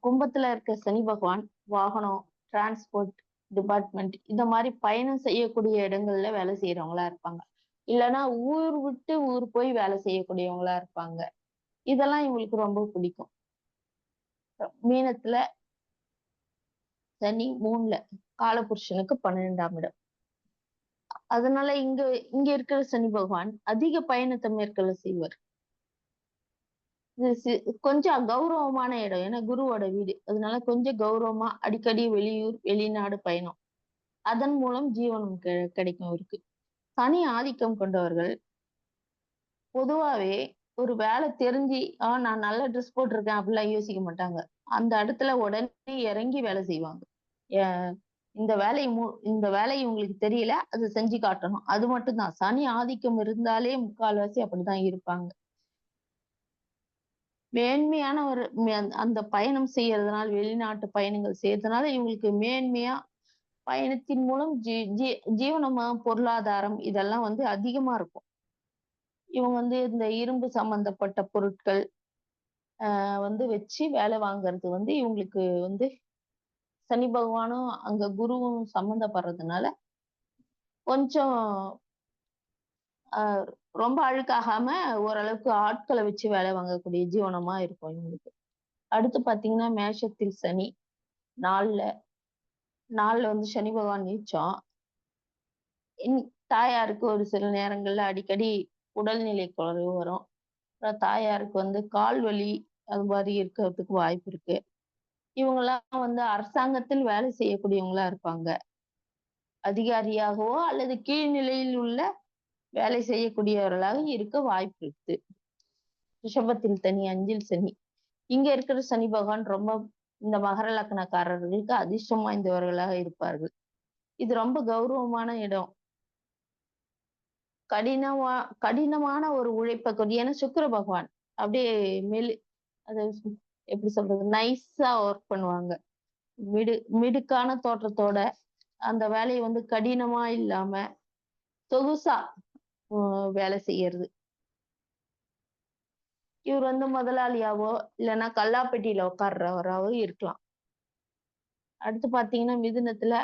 கும்பத்துல இருக்க சனி பகவான் வாகனம், டிரான்ஸ்போர்ட் டிபார்ட்மெண்ட் இந்த மாதிரி பயணம் செய்யக்கூடிய இடங்கள்ல வேலை செய்யறவங்களா இருப்பாங்க. இல்லைன்னா ஊர் விட்டு ஊர் போய் வேலை செய்யக்கூடியவங்களா இருப்பாங்க. இதெல்லாம் இவங்களுக்கு ரொம்ப பிடிக்கும். மீனத்துல சனி 3ல காலபுருஷனுக்கு 12ஆம் இடம். அதனால இங்க இங்க இருக்கிற சனி பகவான் அதிக பயணத்தை மேற்கொள்ள செய்வார். கொஞ்சம் கௌரவமான இடம். ஏன்னா குருவோட வீடு. அதனால கொஞ்சம் கௌரவமா அடிக்கடி வெளியூர், வெளிநாடு பயணம். அதன் மூலம் ஜீவனம் கிடைக்கும் அவருக்கு. சனி ஆதிக்கம் கொண்டவர்கள் பொதுவாவே ஒரு வேலை தெரிஞ்சு நான் நல்ல ட்ரெஸ் போட்டிருக்கேன் அப்படிலாம் யோசிக்க மாட்டாங்க. அந்த இடத்துல உடனே இறங்கி வேலை செய்வாங்க. இந்த இந்த வேலை உங்களுக்கு தெரியல, அது செஞ்சு காட்டணும். அது மட்டும்தான். சனி ஆதிக்கம் இருந்தாலே முக்கால்வாசி அப்படிதான் இருப்பாங்க. மேன்மையான ஒரு அந்த பயணம் செய்யறதுனால, வெளிநாட்டு பயணங்கள் செய்யறதுனால இவங்களுக்கு மேன்மையா பயணத்தின் மூலம் ஜீவனமா பொருளாதாரம் இதெல்லாம் வந்து அதிகமா இருக்கும். இவங்க வந்து இந்த இரும்பு சம்பந்தப்பட்ட பொருட்கள் வந்து வச்சு வேலை வாங்குறது வந்து இவங்களுக்கு வந்து சனி பகவானும் அங்க குருவும் சம்மந்தப்படுறதுனால கொஞ்சம் ரொம்ப அழுக்காகாம ஓரளவுக்கு ஆட்களை வச்சு வேலை வாங்கக்கூடிய ஜீவனமா இருக்கும் இவங்களுக்கு. அடுத்து பாத்தீங்கன்னா மேஷத்தில் சனி 4ல வந்து சனி பகவான் நீச்சம். தாயாருக்கு ஒரு சில நேரங்கள்ல அடிக்கடி உடல்நிலை குறைவு வரும். தாயாருக்கு வந்து கால் வலி அது மாதிரி இருக்கிறதுக்கு வாய்ப்பு இருக்கு. இவங்கெல்லாம் வந்து அரசாங்கத்தில் வேலை செய்யக்கூடியவங்களா இருப்பாங்க. அதிகாரியாகவோ அல்லது கீழ்நிலையில் உள்ள வேலை செய்யக்கூடியவர்களாக இருக்க வாய்ப்பு இருக்கு. ரிஷபத்தில் சனி 5ல் சனி. இங்க இருக்கிற சனி பகவான் ரொம்ப இந்த மகர லக்னக்காரர்களுக்கு அதிர்ஷ்டம் வாய்ந்தவர்களாக இருப்பார்கள். இது ரொம்ப கௌரவமான இடம். கடினமான ஒரு உழைப்பக்கூடிய ஏன்னா சுக்கிர பகவான் அப்படியே அது எப்படி சொல்றது நைஸா ஒர்க் பண்ணுவாங்க. மிடுக்கான தோற்றத்தோட அந்த வேலையை வந்து கடினமா இல்லாம சொகுசா வேலை செய்யறது. இவர் வந்து முதலாளியாவோ இல்லைன்னா கல்லாப்பெட்டியில உட்கார்றவராவோ இருக்கலாம். அடுத்து பாத்தீங்கன்னா மிதுனத்துல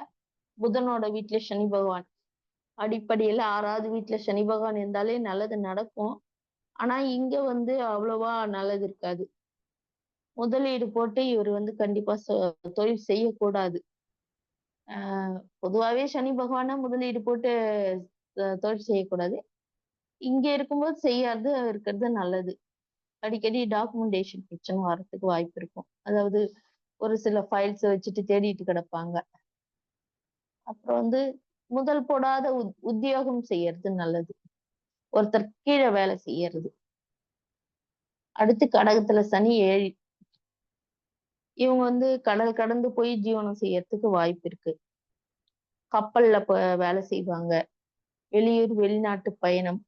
புதனோட வீட்டுல சனி பகவான். அடிப்படையில 6வது வீட்டுல சனி பகவான் இருந்தாலே நல்லது நடக்கும். ஆனா இங்க வந்து அவ்வளவா நல்லது இருக்காது. முதலீடு போட்டு இவர் வந்து கண்டிப்பா தொழில் செய்யக்கூடாது. பொதுவாவே சனி பகவானா முதலீடு போட்டு தொழில் செய்யக்கூடாது. இங்க இருக்கும்போது செய்யாது இருக்கிறது நல்லது. அடிக்கடி டாக்குமெண்டேஷன் பிரச்சனை வர்றதுக்கு வாய்ப்பு இருக்கும். அதாவது ஒரு சில ஃபைல்ஸ் வச்சுட்டு தேடிட்டு கிடப்பாங்க. அப்புறம் வந்து முதல் போடாத உத்தியோகம் செய்யறது நல்லது. ஒருத்தர் கீழே வேலை செய்யறது. அடுத்து கடகத்துல சனி 7. இவங்க வந்து கடல் கடந்து போய் ஜீவனம் செய்யறதுக்கு வாய்ப்பு இருக்கு. கப்பல்ல வேலை செய்வாங்க. வெளியூர், வெளிநாட்டு பயணம்.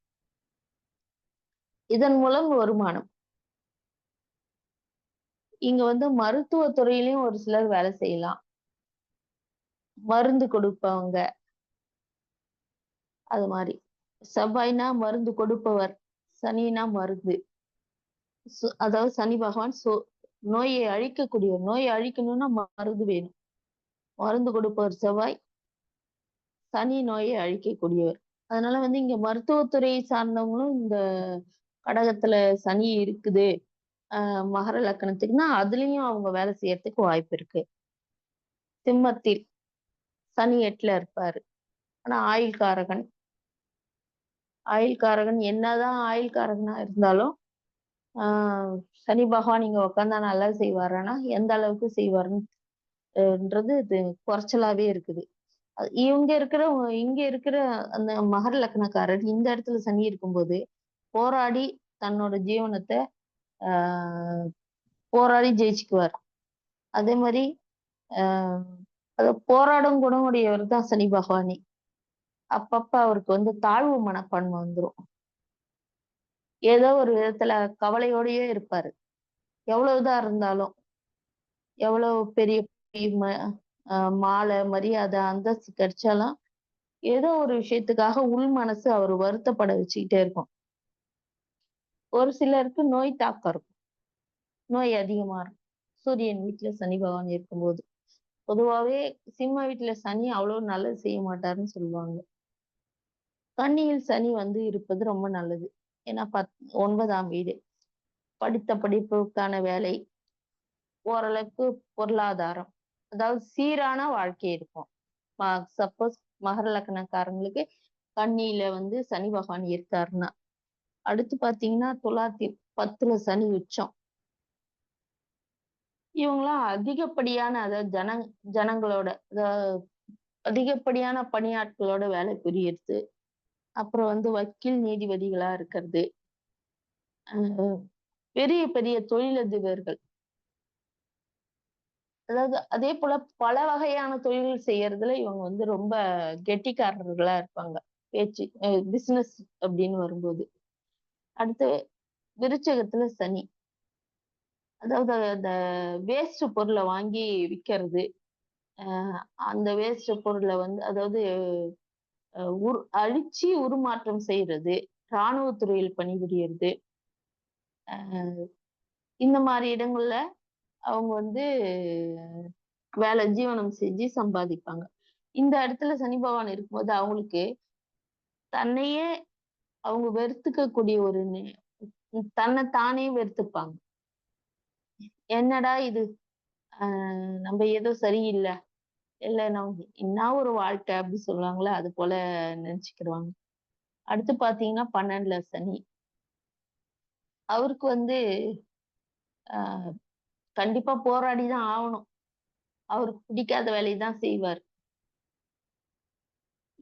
இதன் மூலம் வருமானம். இங்க வந்து மருத்துவ துறையிலயும் ஒரு சிலர் வேலை செய்யலாம். மருந்து கொடுப்பவங்க அது மாதிரி. செவ்வாய்னா மருந்து கொடுப்பவர், சனினா மருந்து. அதாவது சனி பகவான் நோயை அழிக்கக்கூடியவர். நோயை அழிக்கணும்னா மருந்து வேணும். மருந்து கொடுப்பவர் செவ்வாய், சனி நோயை அழிக்கக்கூடியவர். அதனால வந்து இங்க மருத்துவத்துறையை சார்ந்தவங்களும் இந்த கடகத்துல சனி இருக்குது மகர லக்னத்துக்குன்னா அதுலயும் அவங்க வேலை செய்யறதுக்கு வாய்ப்பு இருக்கு. சிம்மத்தில் சனி 8ல இருப்பாரு. ஆனா ஆயுள்காரகன் என்னதான் ஆயுள்காரகனா இருந்தாலும் சனி பகவான் இங்க உட்காந்தா நல்லா செய்வாருன்னா எந்த அளவுக்கு செய்வாருன்றது இது குறைச்சலாவே இருக்குது. இங்க இருக்கிற அந்த மகர லக்னக்காரர் இந்த இடத்துல சனி இருக்கும்போது போராடி தன்னோட ஜீவனத்தை போராடி ஜெயிச்சுக்குவார். அதே மாதிரி போராடும் குணமுடையவர் தான் சனி பகவானே. அப்பப்ப அவருக்கு வந்து தாழ்வு மனப்பான்மை வந்துடும். ஏதோ ஒரு விதத்துல கவலையோடயே இருப்பாரு. எவ்வளவுதான் இருந்தாலும் எவ்வளவு பெரிய மாலை மரியாதை அந்தஸ்து கிடைச்சாலும் ஏதோ ஒரு விஷயத்துக்காக உள் மனசு அவர் வருத்தப்பட வச்சுக்கிட்டே இருக்கும். ஒரு சிலருக்கு நோய் தாக்கம் இருக்கும். நோய் அதிகமா இருக்கும். சூரியன் வீட்டுல சனி பகவான் இருக்கும்போது பொதுவாவே சிம்ம வீட்டுல சனி அவ்வளவு நல்லது செய்ய மாட்டாருன்னு சொல்லுவாங்க. கன்னியில் சனி வந்து இருப்பது ரொம்ப நல்லது. ஏன்னா 9ஆம் வீடு. படித்த படிப்புக்கான வேலை, ஓரளவுக்கு பொருளாதாரம், அதாவது சீரான வாழ்க்கை இருக்கும். சப்போஸ் மகர லக்னக்காரங்களுக்கு கன்னியில வந்து சனி பகவான் இருக்காருன்னா. அடுத்து பாத்தீங்கன்னா துலாத்தி 10ல சனி உச்சம். இவங்கெல்லாம் அதிகப்படியான அதாவது ஜனங்களோட அதாவது அதிகப்படியான பணியாட்களோட வேலை புரியுறது. அப்புறம் வந்து வக்கீல் நீதிபதிகளா இருக்கிறது. அஹ் பெரிய பெரிய தொழிலதிபர்கள், அதாவது அதே போல பல வகையான தொழில்கள் செய்யறதுல இவங்க வந்து ரொம்ப கெட்டிக்காரர்களா இருப்பாங்க. பேச்சு பிசினஸ் அப்படின்னு வரும்போது. அடுத்து விருச்சகத்துல சனி, அதாவது அந்த வேஸ்ட் பொருளை வாங்கி விற்கிறது. அந்த வேஸ்ட் பொருளை வந்து அதாவது அழிச்சு உருமாற்றம் செய்யறது, இராணுவத்துறையில் பணிபுரியறது, இந்த மாதிரி இடங்கள்ல அவங்க வந்து வேலை ஜீவனம் செஞ்சு சம்பாதிப்பாங்க. இந்த இடத்துல சனி பகவான் இருக்கும்போது அவங்களுக்கு தன்னையே அவங்க வெறுத்துக்கக்கூடிய ஒரு தன்னை தானே வெறுத்துப்பாங்க. என்னடா இது, நம்ம ஏதோ சரியில்லை, இல்ல நம்ம என்ன ஒரு வாழ்க்கை அப்படி சொல்லுவாங்களே, அது போல நினைச்சுக்கிடுவாங்க. அடுத்து பாத்தீங்கன்னா 12ல சனி. அவருக்கு வந்து ஆஹ் கண்டிப்பா போராடிதான் ஆகணும். அவருக்கு பிடிக்காத வேலையை தான் செய்வார்.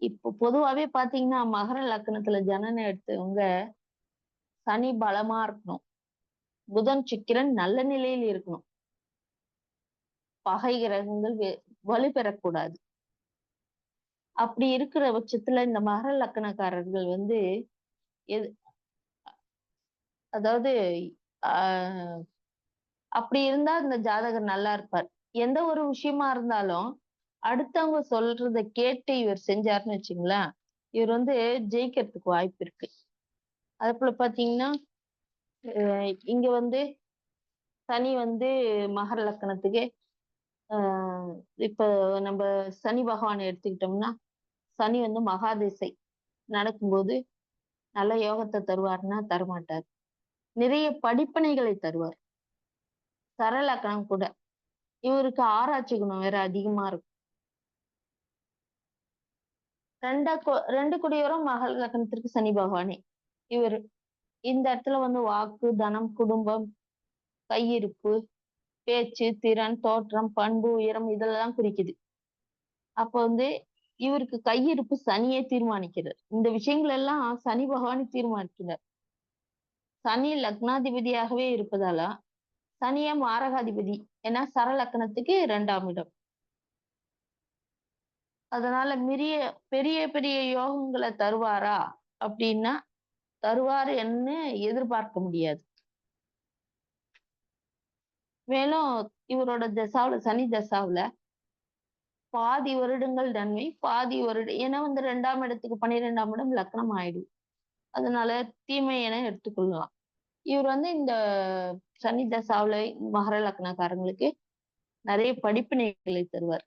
இப்போ பொதுவாவே பாத்தீங்கன்னா மகர லக்னத்துல ஜனனம் எடுத்தவங்க சனி பலமா இருக்கணும், புதன் சுக்கிரன் நல்ல நிலையில் இருக்கணும், பகை கிரகங்கள் வலுப்பெறக்கூடாது. அப்படி இருக்கிற பட்சத்துல இந்த மகர லக்னக்காரர்கள் வந்து எது அதாவது ஆஹ் அப்படி இருந்தா இந்த ஜாதகர் நல்லா இருப்பார். எந்த ஒரு விஷயமா இருந்தாலும் அடுத்தவங்க சொல்றத கேட்டு இவர் செஞ்சாருன்னு வச்சுங்களேன், இவர் வந்து ஜெயிக்கிறதுக்கு வாய்ப்பு இருக்கு. அதே போல பாத்தீங்கன்னா இங்க வந்து சனி வந்து மகர லக்னத்துக்கு இப்ப நம்ம சனி பகவானை எடுத்துக்கிட்டோம்னா, சனி வந்து மகாதிசை நடக்கும்போது நல்ல யோகத்தை தருவார்னா தரமாட்டார். நிறைய படிப்பினைகளை தருவார். சரலக்கணம் கூட. இவருக்கு ஆராய்ச்சி குணம் வேற அதிகமா இருக்கும். ரெண்டு குடியோரும் மகள் லக்னத்திற்கு சனி பகவானே. இவர் இந்த இடத்துல வந்து வாக்கு, தனம், குடும்பம், கையிருப்பு, பேச்சு, திறன், தோற்றம், பண்பு, உயரம் இதெல்லாம் குறிக்குது. அப்ப வந்து இவருக்கு கையிருப்பு சனியே தீர்மானிக்கிறார். இந்த விஷயங்கள் எல்லாம் சனி பகவான் தீர்மானிக்கிறார். சனி லக்னாதிபதியாகவே இருப்பதால சனியே மாரகாதிபதி. ஏன்னா சரலக்கணத்துக்கு 2ஆம் இடம். அதனால பெரிய பெரிய யோகங்களை தருவாரா அப்படின்னா தருவாரு என்ன எதிர்பார்க்க முடியாது. மேலும் இவரோட தசாவுல சனி தசாவுல பாதி வருடங்கள் நன்மை, பாதி வருடம் ஏன்னா வந்து 2ஆம் இடத்துக்கு 12ஆம் இடம் லக்னம் ஆயிடும். அதனால தீமை என எடுத்துக்கொள்ளலாம். இவர் வந்து இந்த சனி தசாவுல மகர லக்னக்காரங்களுக்கு நிறைய படிப்பினைகளை தருவார்.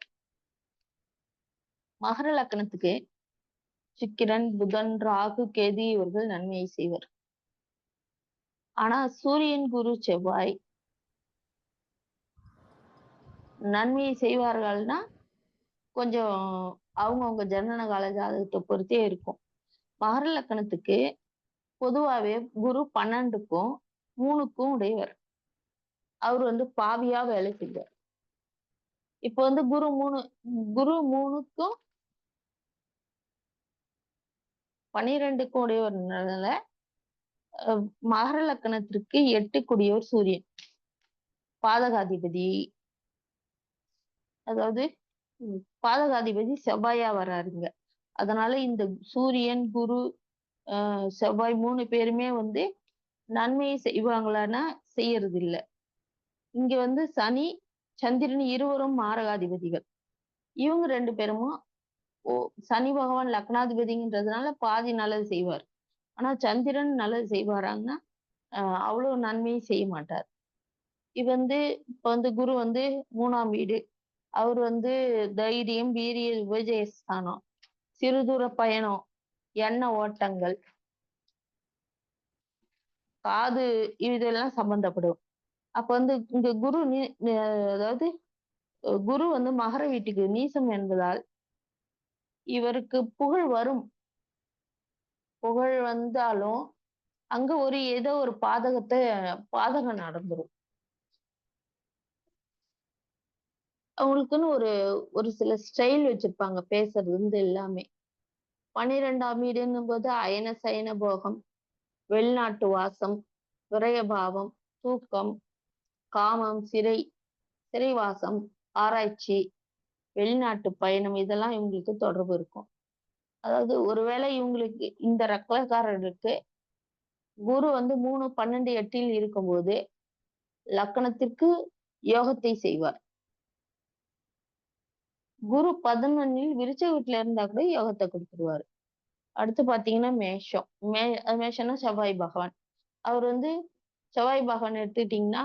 மகர லக்னத்துக்கு சுக்கிரன், புதன், ராகு, கேது இவர்கள் நன்மையை செய்வர். ஆனா சூரியன், குரு, செவ்வாய் நன்மையை செய்வார்கள்னா கொஞ்சம் அவங்கவுங்க ஜனன கால ஜாதகத்தை பொறுத்தே இருக்கும். மகர லக்னத்துக்கு பொதுவாவே குரு 12க்கும் 3க்கும் உடையவர். அவர் வந்து பாவியா வேலை செய்வார். இப்ப வந்து குரு 3க்கும் 12க்கும் உடையவர்னால மகர லக்னத்திற்கு 8 சூரியன் பாதகாதிபதி. அதாவது பாதகாதிபதி செவ்வாயா வர்றாருங்க. அதனால இந்த சூரியன், குரு, செவ்வாய் 3 பேருமே வந்து நன்மையை செய்வாங்களான்னா செய்யறது இல்ல. இங்க வந்து சனி, சந்திரன் இருவரும் மாரகாதிபதிகள். இவங்க 2 பேரும் சனி பகவான் லக்னாதிபதிங்கிறதுனால பாதி நல்லது செய்வார். ஆனா சந்திரன் நல்லது செய்வாராங்கன்னா அவ்வளவு நன்மையை செய்ய மாட்டார். இது வந்து இப்ப வந்து குரு வந்து 3ஆம் வீடு, அவர் வந்து தைரியம், வீரிய, உபஜயஸ்தானம், சிறுதூர பயணம், எண்ண ஓட்டங்கள், காது இதெல்லாம் சம்பந்தப்படும். அப்ப வந்து இங்க குரு அதாவது குரு வந்து மகர வீட்டுக்கு நீசம் என்பதால் இவருக்கு புகழ் வரும். புகழ் வந்தாலும் அங்க ஏதோ ஒரு பாதகம் நடந்துரும். அவங்களுக்குன்னு ஒரு சில ஸ்டைல் வச்சிருப்பாங்க பேசுறது எல்லாமே. 12ஆம் வீடுன்னும் போது அயன சயன போகம், வெளிநாட்டு வாசம், விரயபாவம், தூக்கம், காமம், சிறைவாசம், ஆராய்ச்சி, வெளிநாட்டு பயணம் இதெல்லாம் இவங்களுக்கு தொடர்பு இருக்கும். அதாவது ஒருவேளை இவங்களுக்கு இந்த ரக்லக்காரருக்கு குரு வந்து 3, 12, 8 இருக்கும்போது லக்னத்திற்கு யோகத்தை செய்வார். குரு 11 விருச்ச வீட்டுல இருந்தா கூட யோகத்தை கொடுத்துருவாரு. அடுத்து பாத்தீங்கன்னா மேஷம். மேஷம்னா செவ்வாய் பகவான். அவர் வந்து செவ்வாய் பகவான் எடுத்துக்கிட்டீங்கன்னா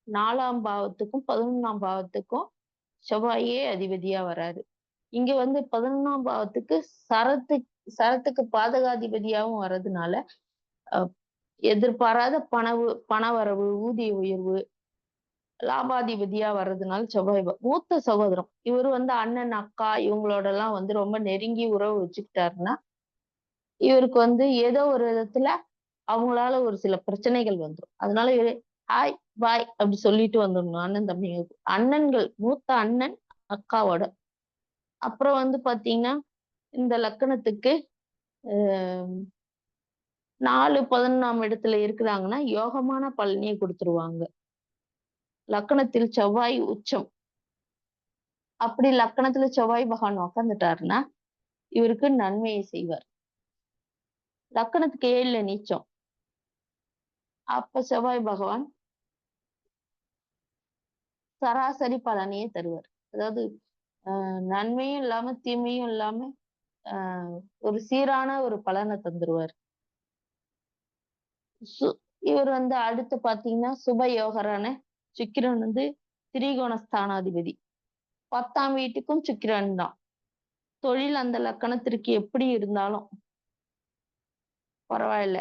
4ஆம் பாவத்துக்கும் 11ஆம் பாவத்துக்கும் செவ்வாயே அதிபதியா வராரு. இங்க வந்து 11ஆம் பாவத்துக்கு சரத்துக்கு பாதகாதிபதியாவும் வர்றதுனால எதிர்பாராத பணவரவு, ஊதிய உயர்வு, லாபாதிபதியா வர்றதுனால செவ்வாய் மூத்த சகோதரம் இவரு வந்து அண்ணன், அக்கா இவங்களோட எல்லாம் வந்து ரொம்ப நெருங்கி உறவு வச்சுக்கிட்டாருன்னா இவருக்கு வந்து ஏதோ ஒரு விதத்துல அவங்களால ஒரு சில பிரச்சனைகள் வந்துடும். அதனால இவரு ஹாய் பாய் அப்படி சொல்லிட்டு வந்துடணும் அண்ணன் தம்பிங்களுக்கு. அண்ணன்கள், மூத்த அண்ணன் அக்காவோட. அப்புறம் வந்து பாத்தீங்கன்னா இந்த லக்கணத்துக்கு 4, 11ஆம் இடத்துல இருக்கிறாங்கன்னா யோகமான பலனையை கொடுத்துருவாங்க. லக்கணத்தில் செவ்வாய் உச்சம். அப்படி லக்கணத்துல செவ்வாய் பகவான் உட்காந்துட்டாருன்னா இவருக்கு நன்மையை செய்வார். லக்கணத்துக்கு 7ல நீச்சம். அப்ப செவ்வாய் பகவான் சராசரி பலனையே தருவார். அதாவது நன்மையும் இல்லாம தீமையும் இல்லாம ஒரு சீரான ஒரு பலனை தந்துருவார். இவர் வந்து அடுத்து பாத்தீங்கன்னா சுப யோகரான சுக்கிரன் வந்து திரிகோண ஸ்தானாதிபதி. 10ஆம் வீட்டுக்கும் சுக்கிரன் தான். தொழில் அந்த லக்கணத்திற்கு எப்படி இருந்தாலும் பரவாயில்ல.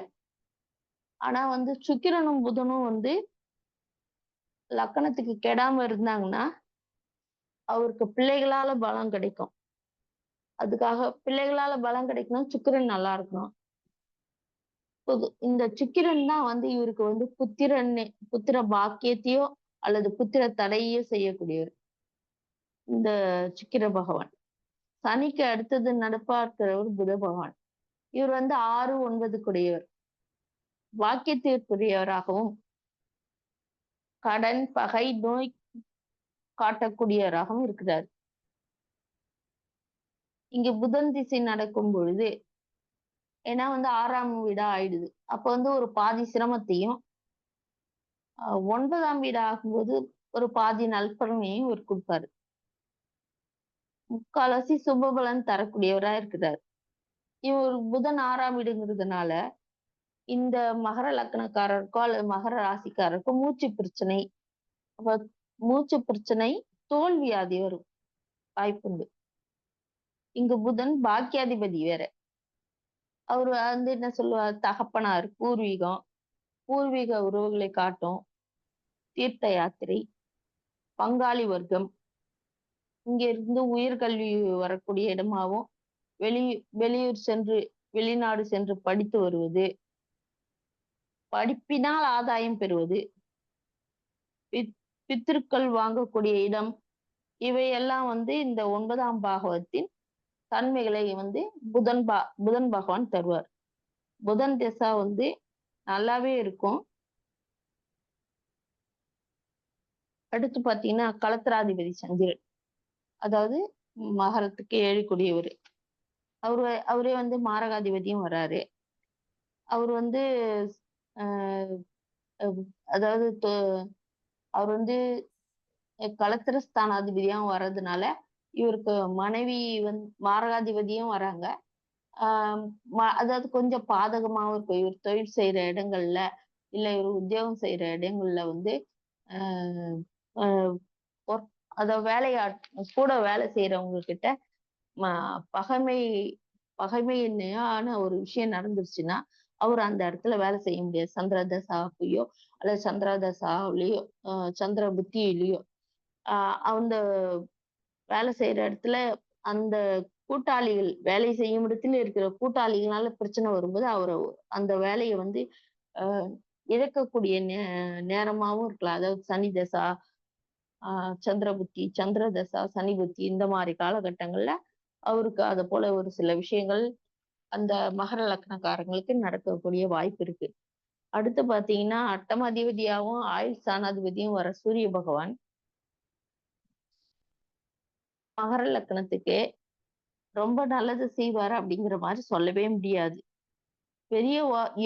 ஆனா வந்து சுக்கிரனும் புதனும் வந்து லக்கணத்துக்கு கெடாம இருந்தாங்கன்னா அவருக்கு பிள்ளைகளால பலம் கிடைக்கும். அதுக்காக பிள்ளைகளால பலம் கிடைக்கணும், சுக்கிரன் நல்லா இருக்கணும். இந்த சுக்கிரன் தான் வந்து இவருக்கு வந்து புத்திர பாக்கியத்தையோ அல்லது புத்திர தடையோ செய்யக்கூடியவர் இந்த சுக்கிர பகவான். சனிக்கு அடுத்தது நடப்பார்க்கிறவர் புத பகவான். இவர் வந்து 6, 9 கூடியவர். வாக்கியத்திற்குரியவராகவும் கடன், பகை, நோய் காட்டக்கூடியவராகவும் இருக்கிறார். இங்க புதன் திசை நடக்கும் பொழுது ஏன்னா வந்து 6ஆம் வீடா ஆயிடுது. அப்ப வந்து ஒரு பாதி சிரமத்தையும் 9ஆம் வீடு ஆகும்போது ஒரு பாதி நல்பலனையும் இவர் கொடுப்பாரு. முக்கால்வாசி சுபபலன் தரக்கூடியவரா இருக்கிறார். இவர் புதன் 6ஆம் வீடுங்கிறதுனால இந்த மகர லக்னக்காரருக்கோ அல்லது மகர ராசிக்காரருக்கோ மூச்சு பிரச்சனை, அப்ப மூச்சு பிரச்சனை, தோல் வியாதி வரும் வாய்ப்புண்டு. இங்க புதன் பாக்கியாதிபதி வேற. அவரு வந்து என்ன சொல்லுவார், தகப்பனார், பூர்வீக உறவுகளை காட்டும், தீர்த்த யாத்திரை, பங்காளி வர்க்கம், இங்க இருந்து உயர்கல்வி வரக்கூடிய இடமாவும், வெளிநாடு சென்று படித்து வருவது, படிப்பினால் ஆதாயம் பெறுவது, பித்திருக்கள் வாங்கக்கூடிய இடம், இவையெல்லாம் வந்து இந்த 9ஆம் பாகவத்தின் தன்மைகளை வந்து புதன் பகவான் தருவார். புதன் திசா வந்து நல்லாவே இருக்கும். அடுத்து பாத்தீங்கன்னா களத்திராதிபதி சந்திரன், அதாவது மகரத்துக்கு 7 கூடியவர். அவரே வந்து மாரகாதிபதியும் வராரு. அவர் வந்து அதாவது அவர் வந்து களத்திரஸ்தானாதிபதியாகவும் வர்றதுனால இவருக்கு மனைவி வந்து மாரகாதிபதியும் வராங்க. அதாவது கொஞ்சம் பாதகமாகவும் இருக்கும். இவர் தொழில் செய்யற இடங்கள்ல இல்ல இவர் உத்தியோகம் செய்யற இடங்கள்ல வந்து அத கூட வேலை செய்யறவங்க கிட்ட பகைமை பகைமையான ஒரு விஷயம் நடந்துருச்சுன்னா அவர் அந்த இடத்துல வேலை செய்ய முடியாது. சந்திர தசாவுலயோ அல்லது சந்திர தசாவிலயோ சந்திர புத்தியிலயோ அந்த வேலை செய்யற இடத்துல அந்த கூட்டாளிகள் வேலை செய்யும் இடத்துல இருக்கிற கூட்டாளிகளால பிரச்சனை வரும்போது அவரை அந்த வேலையை வந்து இழக்கக்கூடிய நேரமாவும் இருக்கலாம். அதாவது சனி தசா, சந்திர புத்தி, சந்திர தசா, சனி புத்தி இந்த மாதிரி காலகட்டங்கள்ல அவருக்கு அது போல ஒரு சில விஷயங்கள் அந்த மகர லக்னக்காரங்களுக்கு நடக்கக்கூடிய வாய்ப்பு இருக்கு. அடுத்து பாத்தீங்கன்னா அட்டமாதிபதியாவும் ஆயுள் ஸ்தானாதிபதியும் வர சூரிய பகவான் மகர லக்னத்துக்கு ரொம்ப நல்லது செய்வாரு அப்படிங்கிற மாதிரி சொல்லவே முடியாது. பெரிய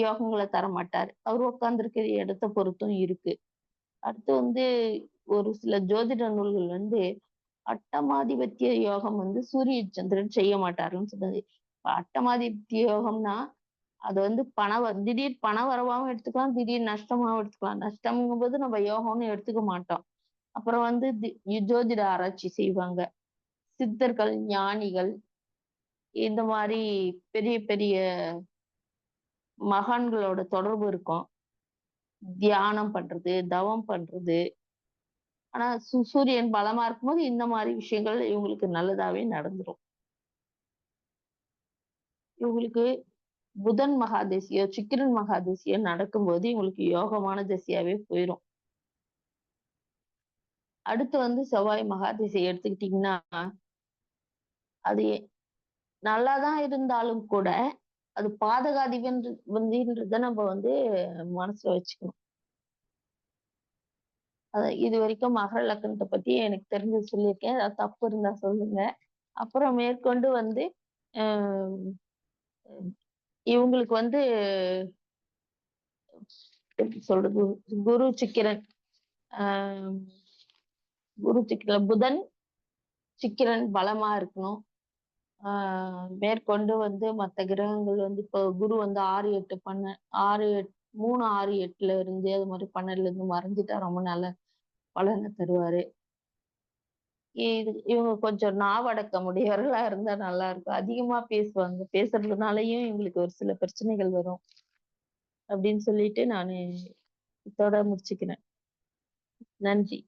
யோகங்களை தர மாட்டாரு. அவர் உட்கார்ந்துருக்கிற இடத்த பொறுத்தும் இருக்கு. அடுத்து வந்து ஒரு சில ஜோதிட நூல்கள் வந்து அட்டமாதிபத்திய யோகம் வந்து சூரிய சந்திரன் செய்ய மாட்டாருன்னு சொன்னது. அட்டமாதிபத்திய யோகம்னா அது வந்து திடீர் பண வரவாவும் எடுத்துக்கலாம், திடீர் நஷ்டமாவும் எடுத்துக்கலாம். நஷ்டம்ங்கும் போது நம்ம யோகம்னு எடுத்துக்க மாட்டோம். அப்புறம் வந்து ஜோதிட ஆராய்ச்சி செய்வாங்க. சித்தர்கள், ஞானிகள் இந்த மாதிரி பெரிய பெரிய மகான்களோட தொடர்பு இருக்கும். தியானம் பண்றது, தவம் பண்றது. ஆனா சூரியன் பலமா இருக்கும்போது இந்த மாதிரி விஷயங்கள் இவங்களுக்கு நல்லதாவே நடந்துரும். இவங்களுக்கு புதன் மகாதசியோ சுக்கிரன் மகாதசியோ நடக்கும்போது இவங்களுக்கு யோகமான திசையாவே போயிரும். அடுத்து வந்து செவ்வாய் மகாதிசை எடுத்துக்கிட்டீங்கன்னா அது நல்லாதான் இருந்தாலும் கூட அது பாதகாதிபதின்றத நம்ம வந்து மனசுல வச்சுக்கணும். இது வரைக்கும் மகர லக்னத்தை பத்தி எனக்கு தெரிஞ்சது சொல்லியிருக்கேன். ஏதாவது தப்பு இருந்தா சொல்லுங்க. அப்புறம் மேற்கொண்டு வந்து இவங்களுக்கு வந்து எப்படி சொல்றது, குரு சுக்கிரன் புதன் சுக்கிரன் பலமா இருக்கணும். மேற்கொண்டு வந்து மற்ற கிரகங்கள் வந்து இப்போ குரு வந்து 6, 8 3, 6, 8ல இருந்து அது மாதிரி 12ல இருந்து மறைஞ்சிட்டா ரொம்ப நல்ல பலனை தருவாரு. இவங்க கொஞ்சம் நாவடக்க முடியவர்களா இருந்தா நல்லா இருக்கும். அதிகமா பேசுவாங்க. பேசுறதுனாலயும் இவங்களுக்கு ஒரு சில பிரச்சனைகள் வரும் அப்படின்னு சொல்லிட்டு நானு இதோட முடிச்சுக்கிறேன். நன்றி.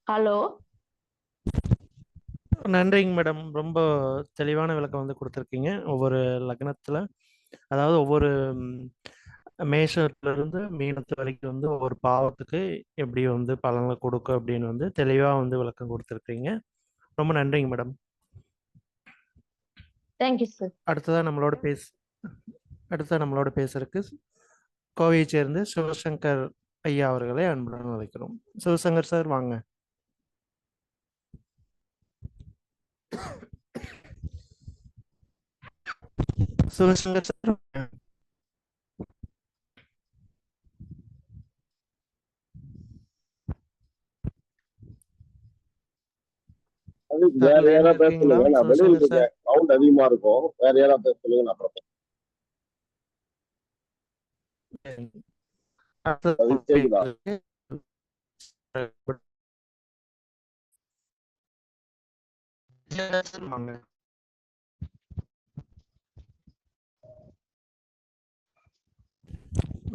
ஹலோ. நன்றிங்க மேடம். ரொம்ப தெளிவான விளக்கம் வந்து கொடுத்துருக்கீங்க. ஒவ்வொரு லக்னத்துல, அதாவது ஒவ்வொரு மேஷத்துல இருந்து மீனத்து வரைக்கும் வந்து ஒவ்வொரு பாவத்துக்கு எப்படி வந்து பலன்களை கொடுக்கும் அப்படின்னு வந்து தெளிவா வந்து விளக்கம் கொடுத்துருக்கீங்க. ரொம்ப நன்றிங்க மேடம். Thank you sir. அடுத்ததா நம்மளோட பேசுறதுக்கு கோவையை சேர்ந்து சிவசங்கர் ஐயா அவர்களை அன்புடன் அழைக்கிறோம். சிவசங்கர் சார் வாங்க. சிவசங்கர் சார் அது வேற யாராவது பேச சொல்லுங்க. நான் வெளியில இருக்கேன், சவுண்ட் அதிகமா இருக்கும். வேற யாராவது பேச சொல்லுங்க, நான் அப்புறம் கேக்குதா?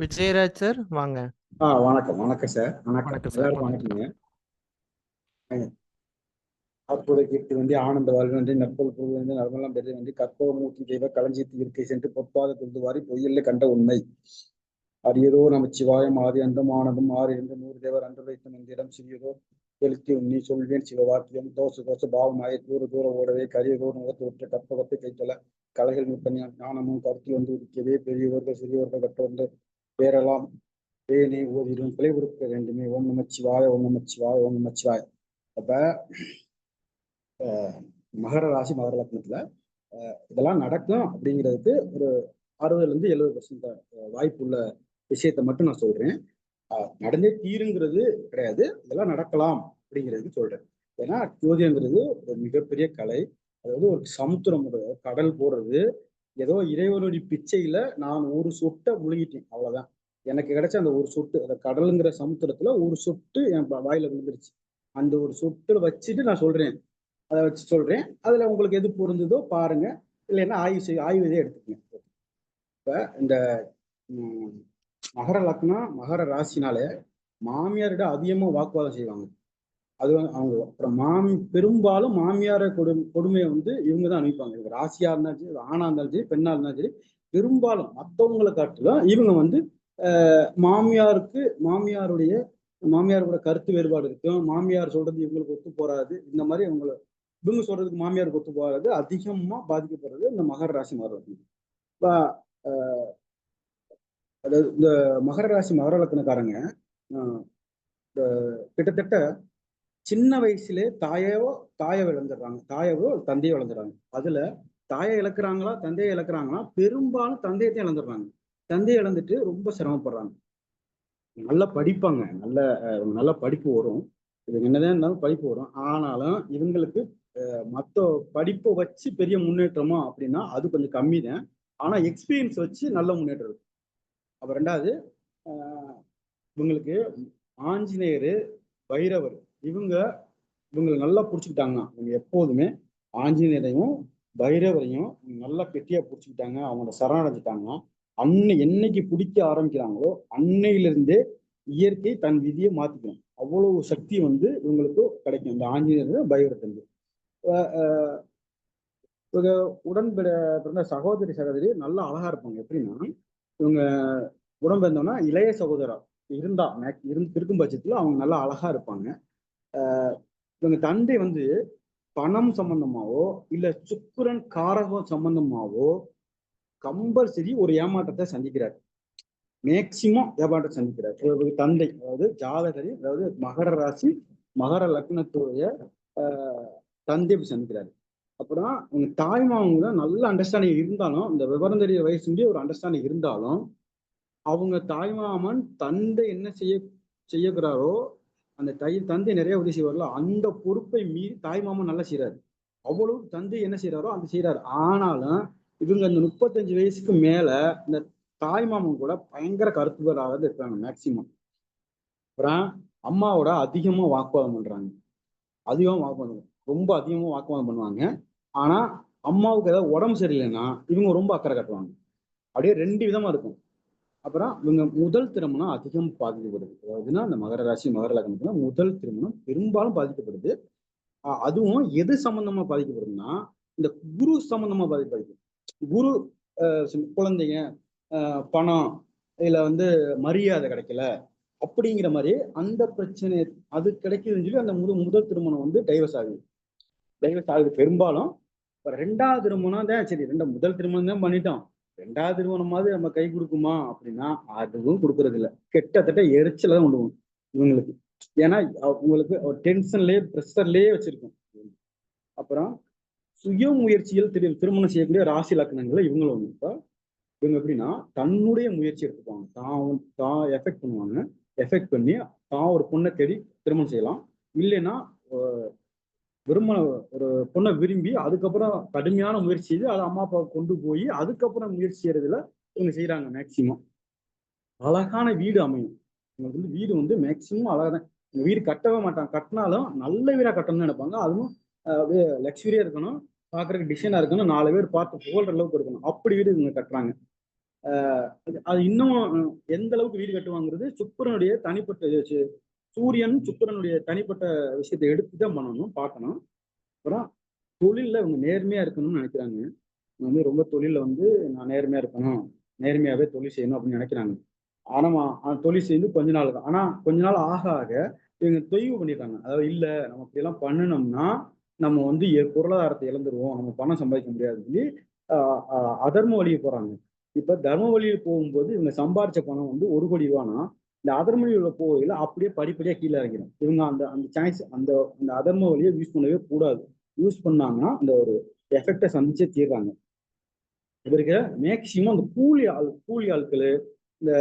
விஜயராஜ் சார் வாங்க. வணக்கம் சார். வணக்கம் சார். வணக்கங்க. அற்புத கீர்த்தி வந்து ஆனந்த வாழ்வு வந்து நற்பொல் பொருள் வந்து நர்மலாம் பெரிய வந்து கற்பக மூர்த்தி தெய்வ களஞ்சியத்து இருக்கை சென்று பொற்பாத கொண்டுவாரி பொய்யில்லை கண்ட உண்மை அரியதோ நமச்சிவாயம் ஆதி அந்தமானதும் 6 2 100 தேவர் அன்று வைத்த மந்திரம் சிறியதோ எழுத்தி உண்ணி சொல்வேன் சிவவாக்கியம் தோச பாவமாய தூர ஓடவே கரியதோ முகத்தொற்ற கற்பகத்தை கைத்தொல கலைகள் மிக்க ஞானமும் கருத்தில் வந்து இருக்கவே பெரியவர்கள் சிறியவர்கள் கற்று பேரெல்லாம் பேனே ஓதிடும் பிழை கொடுக்க வேண்டுமே. ஓம் நமச்சிவாய ஓம் நமச்சிவாய ஓம் நமச்சிவாய. அப்ப மகர ராசி மகர லக்னத்துல இதெல்லாம் நடக்கும் அப்படிங்கிறதுக்கு ஒரு 60-70% வாய்ப்புள்ள விஷயத்த மட்டும் நான் சொல்றேன். நடந்தே தீருங்கிறது கிடையாது, இதெல்லாம் நடக்கலாம் அப்படிங்கிறதுக்கு சொல்றேன். ஏன்னா ஜோதிடங்கிறது ஒரு மிகப்பெரிய கலை. அதாவது ஒரு சமுத்திரம், கடல் போடுறது ஏதோ இறைவனுடைய பிச்சையில நான் ஒரு சொட்டை முழுகிட்டேன், அவ்வளவுதான். எனக்கு கிடைச்ச அந்த ஒரு சொட்டு, அந்த கடலுங்கிற சமுத்திரத்துல ஒரு சொட்டு என் வாயில விழுந்துருச்சு. அந்த ஒரு சொட்டு வச்சுட்டு நான் சொல்றேன், அதை வச்சு சொல்றேன். அதுல உங்களுக்கு எது பொருந்ததோ பாருங்க, இல்லைன்னா ஆய்வு இதை எடுத்துக்கங்க. இப்ப இந்த மகர லக்னம் மகர ராசினாலே மாமியாரிட அதிகமா வாக்குவாதம் செய்வாங்க. அது அவங்க அப்புறம் பெரும்பாலும் மாமியார கொடுமையை வந்து இவங்க தான் அனுப்பிப்பாங்க. இவங்க ராசியா இருந்தாலும் சரி, ஆணா இருந்தாலும் சரி, பெண்ணா இருந்தாலும் சரி, பெரும்பாலும் மற்றவங்களை காட்டிலும் இவங்க வந்து மாமியாரோட கருத்து வேறுபாடு இருக்கும். மாமியார் சொல்றது இவங்களுக்கு ஒத்து போறாது. இந்த மாதிரி இவங்க சொல்றதுக்கு மாமியாருக்கு ஒத்து போறாது. அதிகமா பாதிக்கப்படுறது இந்த மகர ராசி மாறுறது. அதாவது இந்த மகர ராசி மகர லக்னக்காரங்க கிட்டத்தட்ட சின்ன வயசுல தாயை இழந்துடுறாங்க, தாயவோ தந்தையை இழந்துடுறாங்க. அதுல தாயை இழக்கிறாங்களா தந்தையை இழக்கிறாங்களா, பெரும்பாலும் தந்தையத்தையும் இழந்துடுறாங்க. தந்தையை இழந்துட்டு ரொம்ப சிரமப்படுறாங்க. நல்லா படிப்பாங்க, நல்ல படிப்பு வரும், இது என்னதான் இருந்தாலும் படிப்பு வரும். ஆனாலும் இவங்களுக்கு மற்ற படிப்பை வச்சு பெரிய முன்னேற்றமா அப்படின்னா அது கொஞ்சம் கம்மி தான். ஆனா எக்ஸ்பீரியன்ஸ் வச்சு நல்ல முன்னேற்றம் இருக்கு. அப்ப ரெண்டாவது இவங்களுக்கு ஆஞ்சநேயர், பைரவர் இவங்களை நல்லா புடிச்சுக்கிட்டாங்கன்னா, இவங்க எப்போதுமே ஆஞ்சநேயரையும் பைரவரையும் நல்லா கெட்டியா புடிச்சுக்கிட்டாங்க, அவங்களோட சரணடைஞ்சிட்டாங்கன்னா, என்னைக்கு பிடிக்க ஆரம்பிக்கிறாங்களோ அன்னையிலிருந்தே இயற்கை தன் விதியை மாத்திக்கணும். அவ்வளவு சக்தி வந்து இவங்களுக்கு கிடைக்கும் இந்த ஆஞ்சநேயர் பைரவத்திலிருந்து. உடன் பிறந்த சகோதரி நல்லா அழகா இருப்பாங்க. எப்படின்னா, இவங்க உடன் பிறந்தோம்னா இளைய சகோதரா இருக்கும் பட்சத்துல அவங்க நல்லா அழகா இருப்பாங்க. இவங்க தந்தை வந்து பணம் சம்பந்தமாவோ இல்ல சுக்கிரன் காரகம் சம்பந்தமாவோ கம்பல்சரி ஒரு ஏமாற்றத்தை சந்திக்கிறார். மேக்சிமம் ஏமாற்றத்தை சந்திக்கிறார் இவருக்கு தந்தை. அதாவது ஜாதகரி, அதாவது மகர ராசி மகர லக்னத்துடைய தந்தை சந்திக்கிறாரு. அப்புறம் அவங்க தாய்மாவங்க நல்ல அண்டர்ஸ்டாண்டிங் இருந்தாலும், இந்த விவரம் தெரிய வயசுலேயே ஒரு அண்டர்ஸ்டாண்டிங் இருந்தாலும், அவங்க தாய்மாமன் தந்தை என்ன செய்யக்கிறாரோ அந்த தந்தை நிறைய உதவி செய்வார்ல, அந்த பொறுப்பை மீறி தாய்மாமன் நல்லா செய்யறாரு. அவ்வளவு தந்தை என்ன செய்யறாரோ அந்த செய்யறாரு. ஆனாலும் இவங்க அந்த 35 வயசுக்கு மேல இந்த தாய்மாமன் கூட பயங்கர கருத்துக்களாக இருக்காங்க மேக்சிமம். அப்புறம் அம்மாவோட அதிகமா வாக்குவாதம் பண்றாங்க, ரொம்ப அதிகமா வாக்குவாதம் பண்ணுவாங்க. ஆனா அம்மாவுக்கு ஏதாவது உடம்பு சரியில்லைன்னா இவங்க ரொம்ப அக்கறை கட்டுவாங்க. அப்படியே 2 விதமா இருக்கும். அப்புறம் இவங்க முதல் திருமணம் அதிகம் பாதிக்கப்படுது. அதாவதுன்னா இந்த மகர ராசி மகர லக்னத்துல முதல் திருமணம் பெரும்பாலும் பாதிக்கப்படுது. அதுவும் எது சம்பந்தமா பாதிக்கப்படுதுன்னா, இந்த குரு சம்பந்தமா பாதிக்கப்படுது. குரு குழந்தைங்க, பணம், இதுல வந்து மரியாதை கிடைக்கல அப்படிங்கிற மாதிரி அந்த பிரச்சனை அது கிடைக்குதுன்னு சொல்லி அந்த முதல் திருமணம் வந்து டைவர்ஸ் ஆகுது பெரும்பாலும். இப்ப 2வது திருமணம் தான் சரி, முதல் திருமணம் தான் பண்ணிட்டோம், 2வது திருமணமாவது நம்ம கை கொடுக்குமா அப்படின்னா அதுவும் கொடுக்கறது இல்லை. கிட்டத்தட்ட எரிச்சல தான் கொண்டு இவங்களுக்கு. ஏன்னா உங்களுக்கு டென்ஷன்லயே ப்ரெஷர்லயே வச்சிருக்கும். அப்புறம் சுய முயற்சியில் திருமணம் செய்யக்கூடிய ராசி லக்னங்களை இவங்களும் ஒண்ணு. இப்ப இவங்க எப்படின்னா தன்னுடைய முயற்சி எடுத்துப்பாங்க, தான் எஃபெக்ட் பண்ணுவாங்க. எஃபெக்ட் பண்ணி தான் ஒரு பொண்ணை தேடி திருமணம் செய்யலாம். இல்லைன்னா ஒரு பொண்ணை விரும்பி அதுக்கப்புறம் கடுமையான முயற்சி செய்து அதை அம்மா அப்பா கொண்டு போய் அதுக்கப்புறம் முயற்சி செய்யறதுல இவங்க செய்யறாங்க. மேக்சிமம் அழகான வீடு அமையும். இவங்களுக்கு வந்து வீடு வந்து மேக்சிமம் அழகாதான். வீடு கட்டவே மாட்டாங்க, கட்டினாலும் நல்ல வீடா கட்டணும்னு நினைப்பாங்க. அதுவும் லக்ஸுரியா இருக்கணும், பாக்குறதுக்கு டிசைனா இருக்கணும், 4 பேர் பார்த்து புகழ்ற அளவுக்கு இருக்கணும், அப்படி வீடு இவங்க கட்டுறாங்க. அது இன்னும் எந்த அளவுக்கு வீடு கட்டுவாங்கிறது சுக்கிரனுடைய தனிப்பட்ட சூரியன் சுக்கிரனுடைய தனிப்பட்ட விஷயத்தை எடுத்துதான் பண்ணணும், பார்க்கணும். அப்புறம் தொழில்ல இவங்க நேர்மையா இருக்கணும்னு நினைக்கிறாங்க. வந்து ரொம்ப தொழில வந்து நான் நேர்மையா இருக்கணும், நேர்மையாவே தொழில் செய்யணும் அப்படின்னு நினைக்கிறாங்க. ஆனா தொழில் செய்து கொஞ்ச நாள் தான். ஆனா கொஞ்ச நாள் ஆக ஆக இவங்க தொய்வு பண்ணிடுறாங்க. அதாவது இல்ல நம்ம இப்படி எல்லாம் பண்ணணும்னா நம்ம வந்து பொருளாதாரத்தை இழந்துருவோம், நம்ம பணம் சம்பாதிக்க முடியாதுன்னு சொல்லி அதர்ம வழியை போறாங்க. இப்ப தர்ம வழியில் போகும்போது இவங்க சம்பாதிச்ச பணம் வந்து 1 கோடி ரூபானா இந்த அதர்ம வழியில போகையில அப்படியே படிப்படியா கீழே இறங்கிடும். இவங்க அந்த சாய்ஸ் அந்த அதர்ம வழியை யூஸ் பண்ணவே கூடாது. யூஸ் பண்ணாங்கன்னா அந்த ஒரு எஃபெக்டை சந்திச்சே தீர்றாங்க. இவருக்கு மேக்சிமம் அந்த கூலி ஆட்கள், இந்த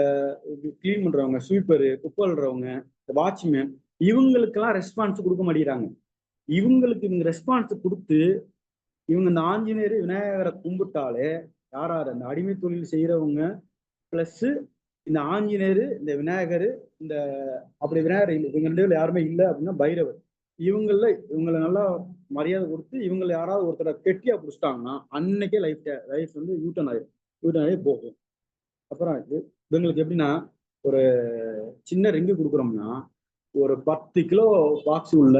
கிளீன் பண்றவங்க, ஸ்வீப்பரு, குப்பை அள்ளுறவங்க, இந்த வாட்ச்மேன், இவங்களுக்கெல்லாம் ரெஸ்பான்ஸ் கொடுக்க மாட்டேங்கிறாங்க. இவங்க ரெஸ்பான்ஸ் கொடுத்து இவங்க இந்த ஆஞ்சநேயர் விநாயகரை கும்பிட்டாலே யாராரு அந்த அடிமை தொழில் செய்யறவங்க பிளஸ் இந்த ஆஞ்சநேயர், இந்த விநாயகர், இந்த அப்படி விநாயகர் இவங்க 2 பேர்ல யாருமே இல்லை அப்படின்னா பைரவர். இவங்களை நல்லா மரியாதை கொடுத்து இவங்களை யாராவது ஒருத்தரை கெட்டியா பிடிச்சிட்டாங்கன்னா அன்னைக்கே லைஃப் வந்து யூட்டன் ஆகி போகும். அப்புறம் இவங்களுக்கு எப்படின்னா ஒரு சின்ன ரிங்கு கொடுக்குறோம்னா ஒரு 10 கிலோ பாக்ஸ் உள்ள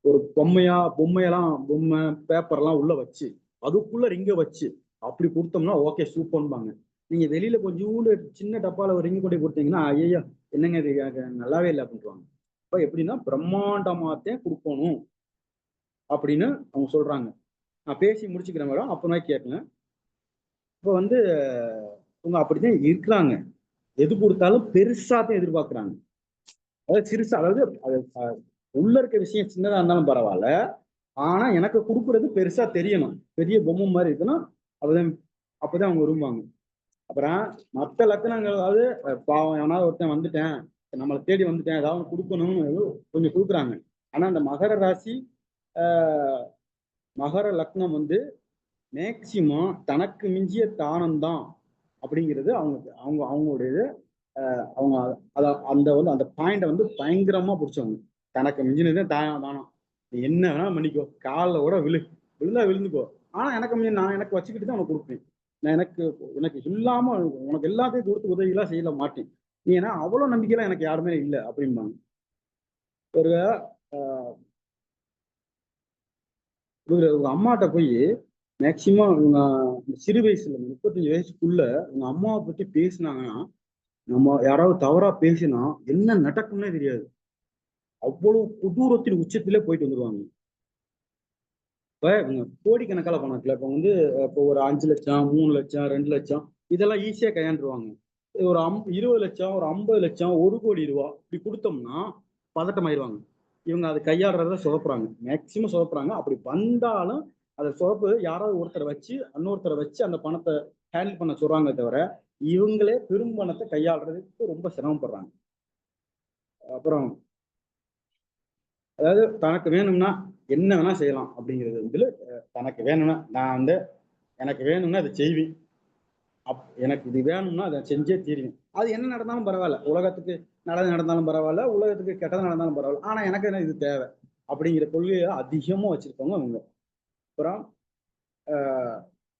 ஒரு பொம்மை பேப்பர்லாம் உள்ள வச்சு அதுக்குள்ள ரிங்கை வச்சு அப்படி கொடுத்தோம்னா ஓகே சூப்பர்பாங்க. நீங்க வெளியில கொஞ்சோண்டு சின்ன டப்பால ஒரு ரிங்கு கொண்டு கொடுத்தீங்கன்னா ஐயா என்னங்க இது நல்லாவே இல்லை அப்படின்றாங்க. அப்ப எப்படின்னா பிரம்மாண்டமாத்தே கொடுக்கணும் அப்படின்னு அவங்க சொல்றாங்க. நான் பேசி முடிச்சுக்கிறேன் மேடம், அப்புறமா கேட்குங்க. இப்போ வந்து அவங்க அப்படிதான் இருக்கிறாங்க. எது கொடுத்தாலும் பெருசாத்தான் எதிர்பார்க்குறாங்க. அதாவது சிறுசா, அதாவது உள்ள இருக்க விஷயம் சின்னதா இருந்தாலும் பரவாயில்ல, ஆனா எனக்கு கொடுக்குறது பெருசா தெரியணும், பெரிய பொம்மை மாதிரி இருக்கணும். அப்பதான் அவங்க விரும்புவாங்க. அப்புறம் மற்ற லக்கணங்கள், அதாவது பாவம் எவனாவது ஒருத்தன் வந்துட்டேன், நம்மளை தேடி வந்துட்டேன், ஏதாவது கொடுக்கணும்னு கொஞ்சம் கொடுக்குறாங்க. ஆனா அந்த மகர ராசி மகர லக்னம் வந்து மேக்சிமம் தனக்கு மிஞ்சிய தானம்தான் அப்படிங்கிறது அவங்களுடைய அவங்க அந்த பாயிண்ட வந்து பயங்கரமா பிடிச்சவங்க. தனக்கு மிஞ்சினதே தானம். நீ என்ன வேணா பண்ணிக்கோ, காலில் கூட விழுந்தா விழுந்துக்கோ, ஆனா எனக்கு வச்சுக்கிட்டு தான் உனக்கு கொடுப்பேன். நான் எனக்கு இல்லாம உனக்கு எல்லாத்தையும் கொடுத்து உதவியெல்லாம் செய்யல மாட்டேன். நீ ஏன்னா அவ்வளவு நம்பிக்கையெல்லாம் எனக்கு யாருமே இல்லை அப்படிம்பாங்க. உங்க அம்மாட்ட போய் மேக்சிமம் இவங்க சிறு வயசுல 35 வயசுக்குள்ள உங்க அம்மாவை பத்தி பேசினாங்கன்னா, நம்ம யாராவது தவறா பேசினா என்ன நடக்கும்னே தெரியாது. அவ்வளவு கொடூரத்தின் உச்சத்திலே போயிட்டு வந்துருவாங்க. இப்ப இவங்க கோடிக்கணக்கால பணம் இருக்குல்ல, இப்ப வந்து இப்போ ஒரு 5 லட்சம் 3 லட்சம் 2 லட்சம் இதெல்லாம் ஈஸியா கையாண்டுருவாங்க. ஒரு 20 லட்சம் ஒரு 50 லட்சம் 1 கோடி ரூபா இப்படி கொடுத்தோம்னா பதட்டமாயிருவாங்க. இவங்க அதை கையாடுறத சொதப்புறாங்க, மேக்சிமம் சொதப்புறாங்க. அப்படி வந்தாலும் அதை சொதப்பு யாராவது இன்னொருத்தரை வச்சு அந்த பணத்தை ஹேண்டில் பண்ண சொல்றாங்க தவிர இவங்களே பெரும் பணத்தை கையாளுறதுக்கு ரொம்ப சிரமப்படுறாங்க. அப்புறம் அதாவது தனக்கு வேணும்னா என்ன வேணா செய்யலாம் அப்படிங்கிறது வந்து தனக்கு வேணும்னா எனக்கு வேணும்னா அதை செய்வேன், எனக்கு இது வேணும்னா அதை செஞ்சே தீருவேன். அது என்ன நடந்தாலும் பரவாயில்ல, உலகத்துக்கு நல்லது நடந்தாலும் பரவாயில்ல, உலகத்துக்கு கெட்டது நடந்தாலும் பரவாயில்ல, ஆனா எனக்கு என்ன இது தேவை அப்படிங்கிற கொள்கையை அதிகமா வச்சிருக்கவங்க அவங்க. அப்புறம்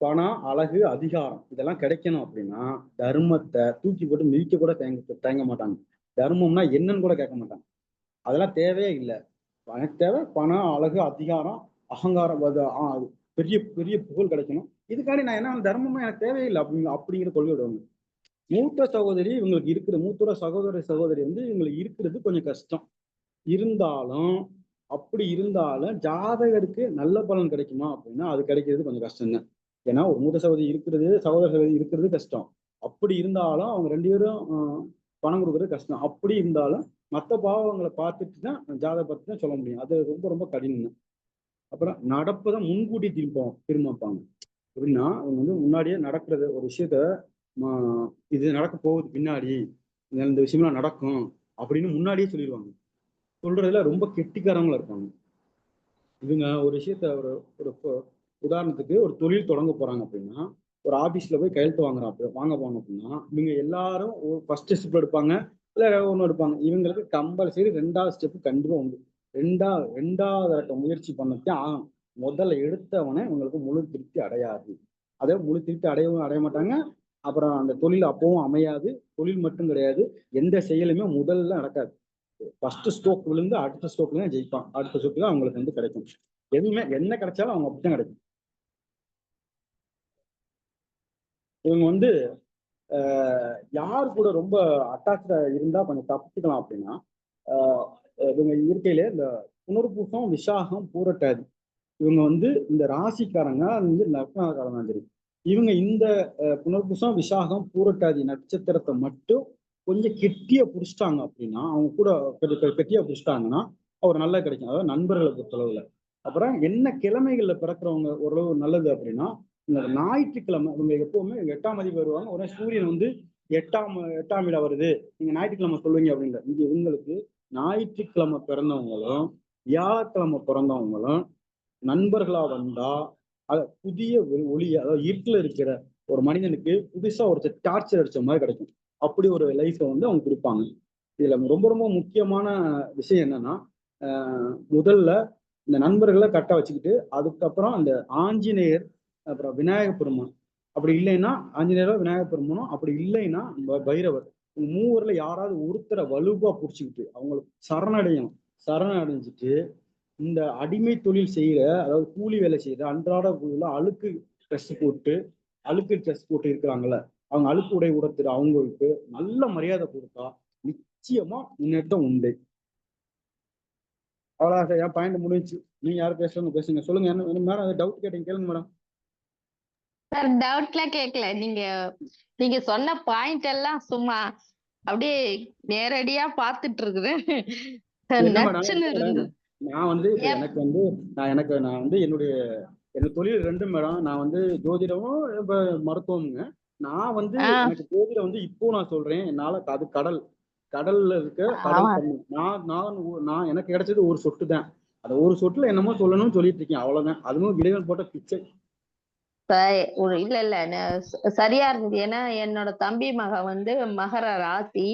பணம், அழகு, அதிகாரம் இதெல்லாம் கிடைக்கணும் அப்படின்னா தர்மத்தை தூக்கி போட்டு மிதிக்க கூட தயங்க மாட்டாங்க. தர்மம்னா என்னன்னு கூட கேட்க மாட்டாங்க. அதெல்லாம் தேவையே இல்லை. எனக்கு தேவை பணம், அழகு, அதிகாரம், அகங்காரம், பெரிய பெரிய புகழ் கிடைக்கணும். இதுக்காண்டி நான் என்ன தர்மமா எனக்கு தேவையில்லை அப்படிங்கிற கொள்கை விடுவாங்க. மூத்த சகோதரி இவங்களுக்கு இருக்கிற மூத்த சகோதரி வந்து இவங்களுக்கு இருக்கிறது கொஞ்சம் கஷ்டம். அப்படி இருந்தாலும் ஜாதகருக்கு நல்ல பலன் கிடைக்குமா அப்படின்னா அது கிடைக்கிறது கொஞ்சம் கஷ்டம் தான். ஏன்னா ஒரு மூத்த சகோதரி இருக்கிறது கஷ்டம். அப்படி இருந்தாலும் அவங்க 2 பேரும் பணம் கொடுக்கறது கஷ்டம். அப்படி இருந்தாலும் மற்ற பாவங்களை பார்த்துட்டு தான் ஜாதக பார்த்து தான் சொல்ல முடியும். அது ரொம்ப ரொம்ப கடினம். அப்புறம் நடப்பதை முன்கூட்டி திரும்பிப்பாங்க. எப்படின்னா அவங்க வந்து முன்னாடியே நடக்கிறது ஒரு விஷயத்த இது நடக்க போகுது, பின்னாடி இந்த விஷயம்லாம் நடக்கும் அப்படின்னு முன்னாடியே சொல்லிடுவாங்க. சொல்றதுல ரொம்ப கெட்டிக்காரங்களா இருப்பாங்க. இவங்க ஒரு விஷயத்த ஒரு உதாரணத்துக்கு ஒரு தொழில் தொடங்க போறாங்க அப்படின்னா ஒரு ஆபீஸ்ல போய் கையெழுத்து வாங்க போங்க அப்படின்னா இவங்க எல்லாரும் ஃபர்ஸ்ட் ஸ்டெப் எடுப்பாங்க, இல்ல ஒண்ணு எடுப்பாங்க. இவங்களுக்கு கம்பல்சரி 2வது ஸ்டெப் கண்டிப்பா உண்டு. ரெண்டாவது முயற்சி பண்ணத்தான் ஆகும். முதல்ல எடுத்தவனே உங்களுக்கு முழு திருப்தி அடையாது. அதே முழு திருப்தி அடைய மாட்டாங்க. அப்புறம் அந்த தொழில் அப்பவும் அமையாது. தொழில் மட்டும் கிடையாது, எந்த செயலுமே முதல்ல நடக்காது. ஃபர்ஸ்ட் ஸ்ட்ரோக் விழுந்து அடுத்த ஸ்ட்ரோக்ல தான் ஜெயிப்பான். அடுத்த ஸ்ட்ரோக்ல அவங்களுக்கு வந்து கிடைக்கும். எதுவுமே என்ன கிடைச்சாலும் அவங்க அப்படித்தான் கிடைக்கும். இவங்க வந்து யாரு கூட ரொம்ப அட்டாச்சா இருந்தா கொஞ்சம் தப்பிச்சுக்கலாம் அப்படின்னா இவங்க இயற்கையில இந்த புனர்பூசம், விசாகம், பூரட்டாதி இவங்க வந்து இந்த ராசிக்காரங்க வந்து லக்னக்காரங்க சரி, இவங்க இந்த புனர்பூசம், விசாகம், பூரட்டாதி நட்சத்திரத்தை மட்டும் கொஞ்சம் கெட்டியா புடிச்சிட்டாங்க அப்படின்னா அவங்க கூட கெட்டியா புடிச்சிட்டாங்கன்னா அவர் நல்லா கிடைக்கும். அதாவது நண்பர்களை பொறுத்தளவுல. அப்புறம் என்ன கிழமைகள்ல பிறக்கிறவங்க ஓரளவு நல்லது அப்படின்னா இந்த ஞாயிற்றுக்கிழமை இவங்க எப்பவுமே 8ஆம் அதிபதி வருவாங்க. உடனே சூரியன் வந்து 8ஆம் இடம் வருது, நீங்க ஞாயிற்றுக்கிழமை சொல்லுவீங்க அப்படின்ற இங்க இவங்களுக்கு ஞாயிற்றுக்கிழமை பிறந்தவங்களும் வியாழக்கிழமை பிறந்தவங்களும் நண்பர்களா வந்தா புதிய ஒளி, அதாவது இருட்டுல இருக்கிற ஒரு மனிதனுக்கு புதுசா ஒரு டார்ச்சர் அடிச்ச மாதிரி கிடைக்கும். அப்படி ஒரு லைஃப்பை வந்து அவங்க கொடுப்பாங்க. இதுல ரொம்ப ரொம்ப முக்கியமான விஷயம் என்னன்னா, முதல்ல இந்த நண்பர்களை கரெக்டா வச்சுக்கிட்டு, அதுக்கப்புறம் அந்த ஆஞ்சநேயர், அப்புறம் விநாயக பெருமான், அப்படி இல்லைன்னா ஆஞ்சநேயரோ விநாயக பெருமானோ, அப்படி இல்லைன்னா பைரவர், மூவர்ல யாராவது ஒருத்தரை வலுவா புடிச்சுக்கிட்டு அவங்களுக்கு சரணடையணும். சரணடைஞ்சிட்டு இந்த அடிமை தொழில் செய்யற, அதாவது கூலி வேலை செய்யற, அன்றாட கூலியில அழுக்கு ட்ரெஸ் போட்டு இருக்கிறாங்கல்ல, அவங்க அழுக்கு உடை உடுத்துற அவங்களுக்கு நல்ல மரியாதை கொடுத்தா நிச்சயமா முன்னேற்றம் உண்டு. அவ்வளோ என் பாயிண்ட் முடிஞ்சு. நீங்க யாரும் பேசுறவங்க பேசுங்க, சொல்லுங்க. என்ன மேடம் டவுட் கேட்டீங்க, கேளுங்க மேடம். சார் டவுட்லாம் கேட்கல. நீங்க சொன்ன பாயிண்ட் எல்லாம் சும்மா அப்படியே நேரடியா பார்த்துட்டு இருக்கிறேன். என்ன மேடம் நச்சுன்னு இருந்து நான் வந்து இப்ப நான் வந்து என்னோட தொழில் ரெண்டும் மேடம். நான் வந்து ஜோதிடமும் இப்ப மருத்துவமுங்க. நான் வந்து எனக்கு ஜோதிடம் வந்து இப்போ நான் சொல்றேன், என்னால அது கடல்ல இருக்க கடல் தண்ணி. நான் எனக்கு கிடைச்சது ஒரு சொட்டு தான். அந்த ஒரு சொட்டுல என்னமோ சொல்லணும்னு சொல்லிட்டு இருக்கேன், அவ்வளவுதான். அதுவும் இறைவன் போட்ட பிச்சை. இல்ல சரியா இருந்தது. ஏன்னா என்னோட தம்பி மக வந்து மகர ராசி.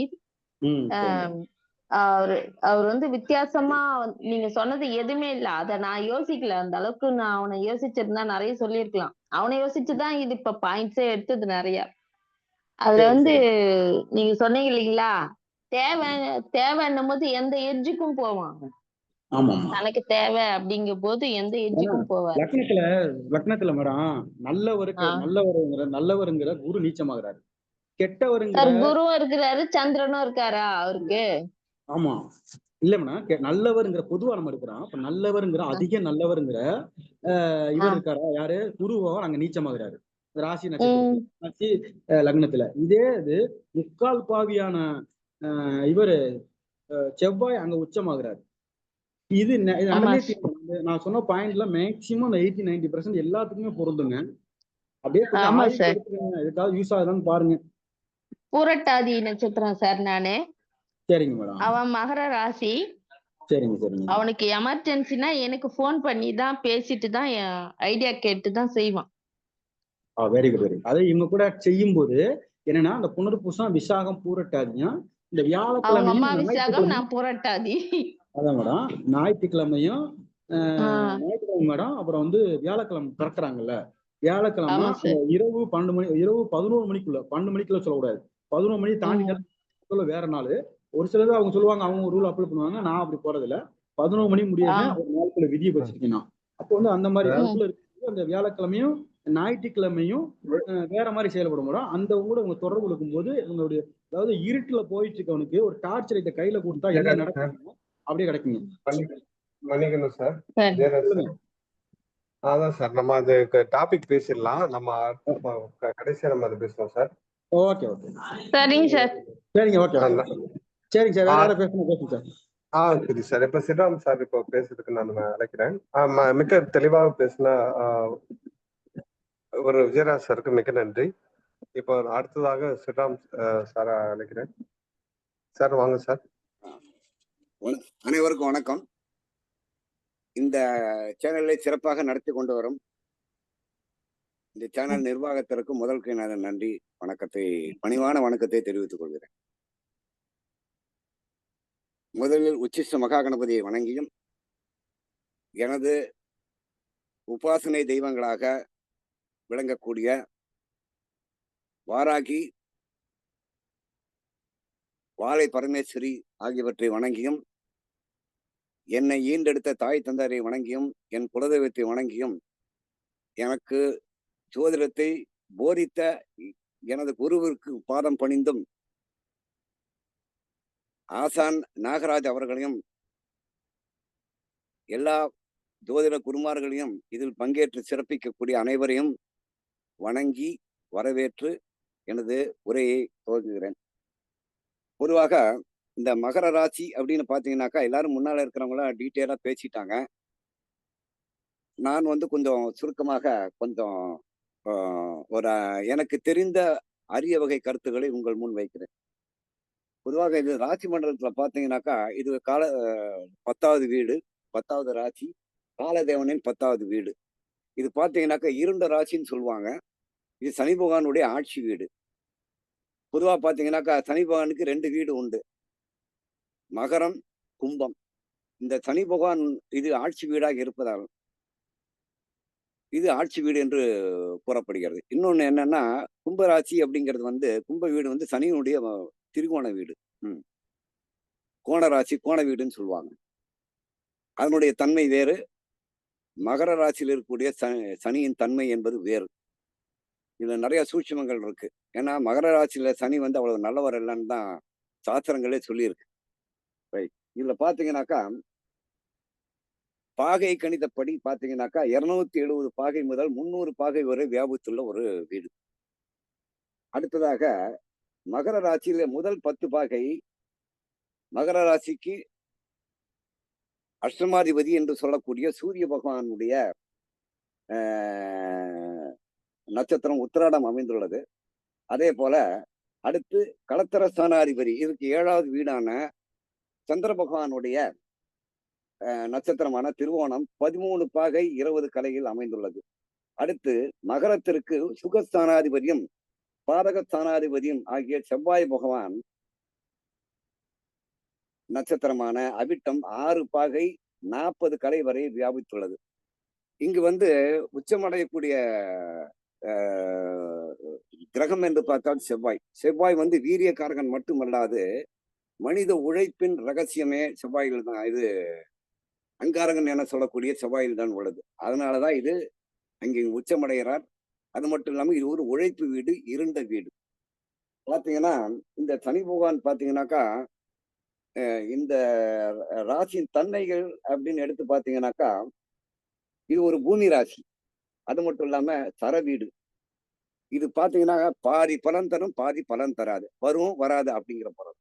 அவர் வந்து வித்தியாசமா நீங்க சொன்னது எதுவுமே இல்ல. அத நான் யோசிக்கல. அந்த அளவுக்கு நான் அவனை யோசிச்சிருந்தா நிறைய சொல்லியிருக்கலாம். அவனை யோசிச்சுதான் இது இப்ப பாயிண்ட்ஸே எடுத்தது நிறைய. அதுல வந்து நீங்க சொன்னீங்க இல்லைங்களா, தேவைன்னும் போது எந்த எட்ஜுக்கும் போவான். தனக்கு தேவை அப்படிங்கும் போது எந்த எட்ஜுக்கும் போவார். லக்னத்துல மேடம் நல்லவருங்கிற குரு நீச்சமாகிறாரு. கெட்டவருங்கிற குருவும் இருக்கிறாரு, சந்திரனும் இருக்காரா அவருக்கு? ஆமா. இல்ல மேடம், நல்லவருங்கிற பொதுவா நம்ம இருக்கிறோம். இப்ப நல்லவருங்கிற அதிக நல்லவருங்கிற இவர் இருக்காரா, யாரு? குருவோ அங்க நீச்சமாகிறாரு ராசி நட்சத்திரம், ராசி லக்னத்துல. இதே இது முக்கால் பாவியான இவரு செவ்வாய் அங்க உச்சமாகிறாரு. இது நான் சொன்ன பாயிண்ட்ல மேக்சிமம் 80-90% எல்லாத்துக்குமே பொருந்துங்க. அப்படியே எதுக்காவது யூஸ் ஆகுதான்னு பாருங்க. பூரட்டாதி நட்சத்திரம் சார் நானு. சரிங்க மேடம். அவன் மகர ராசி. சரிங்க. அவனுக்கு எமர்ஜென்சினா எனக்கு போன் பண்ணி தான் பேசிட்டு தான் ஐடியா கேட்டு தான் செய்வான். Very good. அதை இவங்க கூட செய்யும் போது என்னன்னா, அந்த புனர்பூசம், விசாகம், பூரட்டாதியும் இந்த வியாழக்கிழமை நான் பூரட்டாதி. அதான் மேடம், ஞாயிற்றுக்கிழமையும் மேடம். அப்புறம் வந்து வியாழக்கிழமை பிறக்கிறாங்கல்ல, வியாழக்கிழமை இரவு 12 மணி, இரவு 11 மணிக்குள்ள, 12 மணிக்குள்ள சொல்லக்கூடாது. 11 மணி தாண்டி வேற நாள். ஒரு சிலது அவங்க சொல்லுவாங்க, அவங்க ரூல் அப்ளை பண்ணுவாங்க. நான் அப்படி போறது இல்ல. 11 மணி முடியாது ஒரு நாளுக்குள்ள விதியை வச்சிருக்கீங்கன்னா, அப்போ வந்து அந்த மாதிரி நாளுக்குள்ள அந்த வியாழக்கிழமையும் ஞாயிற்றுக்கிழமையும் வேற மாதிரி செயல்பட முடியும். அந்த கூட உங்க தொடர்பு இருக்கும் போது உங்களுடைய, அதாவது இருட்டுல போயிட்டு இருக்கவனுக்கு ஒரு டார்ச் லைட்டை கையில கொடுத்தா என்ன நடக்கும் அப்படியே கிடைக்குங்க. மன்னிக்கணும் சார். அதான் சார், நம்ம அது டாபிக் பேசிடலாம். நம்ம கடைசியா நம்ம அதை பேசுவோம் சார். ஓகே. சரிங்க சார். சரிங்க, ஓகே. சரிங்க சார், வேற யாரும் பேசுங்க சார். சரி சார். இப்ப ஸ்ரீராம் சார் இப்போ பேசுறதுக்கு நான் அழைக்கிறேன். மிக தெளிவாக பேசின ஒரு விஜயராஜ் சாருக்கு மிக நன்றி. இப்போ அடுத்ததாக ஸ்ரீராம் சாரை அழைக்கிறேன். சார் வாங்க சார். அனைவருக்கும் வணக்கம். இந்த சேனலை சிறப்பாக நடத்தி கொண்டு வரும் இந்த சேனல் நிர்வாகத்திற்கு முதலுக்கு நான் நன்றி பணிவான வணக்கத்தை தெரிவித்துக் கொள்கிறேன். முதலில் உச்சிஷ்ட மகா கணபதியை வணங்கியும், எனது உபாசனை தெய்வங்களாக விளங்கக்கூடிய வாராகி, வாழை பரமேஸ்வரி ஆகியவற்றை வணங்கியும், என்னை ஈண்டெடுத்த தாய் தந்தையரை வணங்கியும், என் குலதெய்வத்தை வணங்கியும், எனக்கு ஜோதிடத்தை போதித்த எனது குருவிற்கு பாதம் பணிந்தும், ஆசான் நாகராஜ் அவர்களையும் எல்லா ஜோதிட குருமார்களையும் இதில் பங்கேற்று சிறப்பிக்கக்கூடிய அனைவரையும் வணங்கி வரவேற்று எனது உரையை துவங்குகிறேன். பொதுவாக இந்த மகர ராசி அப்படின்னு பார்த்தீங்கன்னாக்கா, எல்லாரும் முன்னால இருக்கிறவங்கள டீட்டெயிலா பேசிட்டாங்க. நான் வந்து கொஞ்சம் சுருக்கமாக கொஞ்சம் ஒரு எனக்கு தெரிந்த அரிய வகை கருத்துக்களை உங்கள் முன் வைக்கிறேன். பொதுவாக இது ராசி மண்டலத்துல பார்த்தீங்கன்னாக்கா, இது 10வது வீடு, 10வது ராசி, காலதேவனின் 10வது வீடு. இது பார்த்தீங்கன்னாக்கா இருண்ட ராசின்னு சொல்லுவாங்க. இது சனி பகவானுடைய ஆட்சி வீடு. பொதுவா பாத்தீங்கன்னாக்கா சனி பகவானுக்கு 2 வீடு உண்டு, மகரம், கும்பம். இந்த சனி பகவான் இது ஆட்சி வீடாக இருப்பதால் இது ஆட்சி வீடு என்று கூறப்படுகிறது. இன்னொன்னு என்னன்னா, கும்பராசி அப்படிங்கிறது வந்து கும்ப வீடு வந்து சனியினுடைய திரிகோண வீடு. கோணராசி கோண வீடுன்னு சொல்லுவாங்க. அதனுடைய தன்மை வேறு. மகர ராசியில் இருக்கக்கூடிய சனியின் தன்மை என்பது வேறு. இதுல நிறைய சூட்சுமங்கள் இருக்கு. ஏன்னா மகர ராசியில சனி வந்து அவ்வளவு நல்லவர் இல்லைன்னு தான் சாஸ்திரங்களே சொல்லியிருக்கு. ரைட். இதுல பாத்தீங்கன்னாக்கா பாகை கணிதப்படி பாத்தீங்கன்னாக்கா 270 பாகை முதல் 300 பாகை வரை வியாபித்துள்ள ஒரு வீடு. அடுத்ததாக மகர ராசியில முதல் 10 பாகை மகர ராசிக்கு அஷ்டமாதிபதி என்று சொல்லக்கூடிய சூரிய பகவானுடைய நட்சத்திரம் உத்திராடம் அமைந்துள்ளது. அதே போல அடுத்து களத்திர ஸ்தானாதிபதி இதுக்கு 7வது வீடான சந்திர பகவானுடைய நட்சத்திரமான திருவோணம் 13 பாகை 20 கலையில் அமைந்துள்ளது. அடுத்து மகரத்திற்கு சுகஸ்தானாதிபதியும் பாதகஸ்தானாதிபதியும் ஆகிய செவ்வாய் பகவான் நட்சத்திரமான அவிட்டம் 6 பாகை 40 கலை வரை வியாபித்துள்ளது. இங்கு வந்து உச்சமடையக்கூடிய கிரகம் என்று பார்த்தால் செவ்வாய் வந்து வீரியக்காரகன் மட்டுமல்லாது மனித உழைப்பின் ரகசியமே செவ்வாயில் தான். இது அங்காரகன் என சொல்லக்கூடிய செவ்வாயில் தான் உள்ளது. அதனாலதான் இது அங்கே உச்சமடைகிறார். அது மட்டும் இல்லாம இது ஒரு உழைப்பு வீடு, இருண்ட வீடு. பாத்தீங்கன்னா இந்த சனி பகவான் பாத்தீங்கன்னாக்கா இந்த ராசியின் தன்மைகள் அப்படின்னு எடுத்து பாத்தீங்கன்னாக்கா இது ஒரு பூமி ராசி. அது மட்டும் இல்லாம தர வீடு. இது பாத்தீங்கன்னா பாதி பலன் தரும், பாதி பலன் தராது, வரும் வராது அப்படிங்கிற பலன்.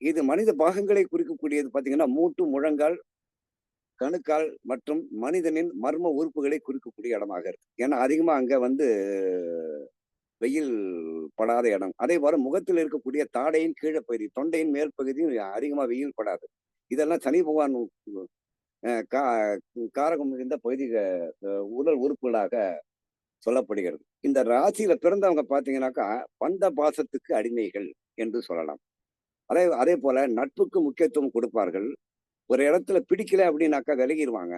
இது மனித பாகங்களை குறிக்கக்கூடியது. பாத்தீங்கன்னா மூட்டு, முழங்கால், கணுக்கால் மற்றும் மனிதனின் மர்ம உறுப்புகளை குறிக்கக்கூடிய இடமாக இருக்கு. ஏன்னா அதிகமா அங்க வந்து வெயில் படாத இடம். அதே போல முகத்தில் இருக்கக்கூடிய தாடையின் கீழே பகுதி, தொண்டையின் மேல் பகுதியும் அதிகமா வெயில் படாது. இதெல்லாம் சனி பகவான் காரகம் மிகுந்த பகுதி உடல் உறுப்புகளாக சொல்லப்படுகிறது. இந்த ராசியில பிறந்தவங்க பாத்தீங்கன்னாக்கா பந்த பாசத்துக்கு அடிமைகள் என்று சொல்லலாம். அதே போல நட்புக்கு முக்கியத்துவம் கொடுப்பார்கள். ஒரு இடத்துல பிடிக்கல அப்படின்னாக்கா விலகிடுவாங்க.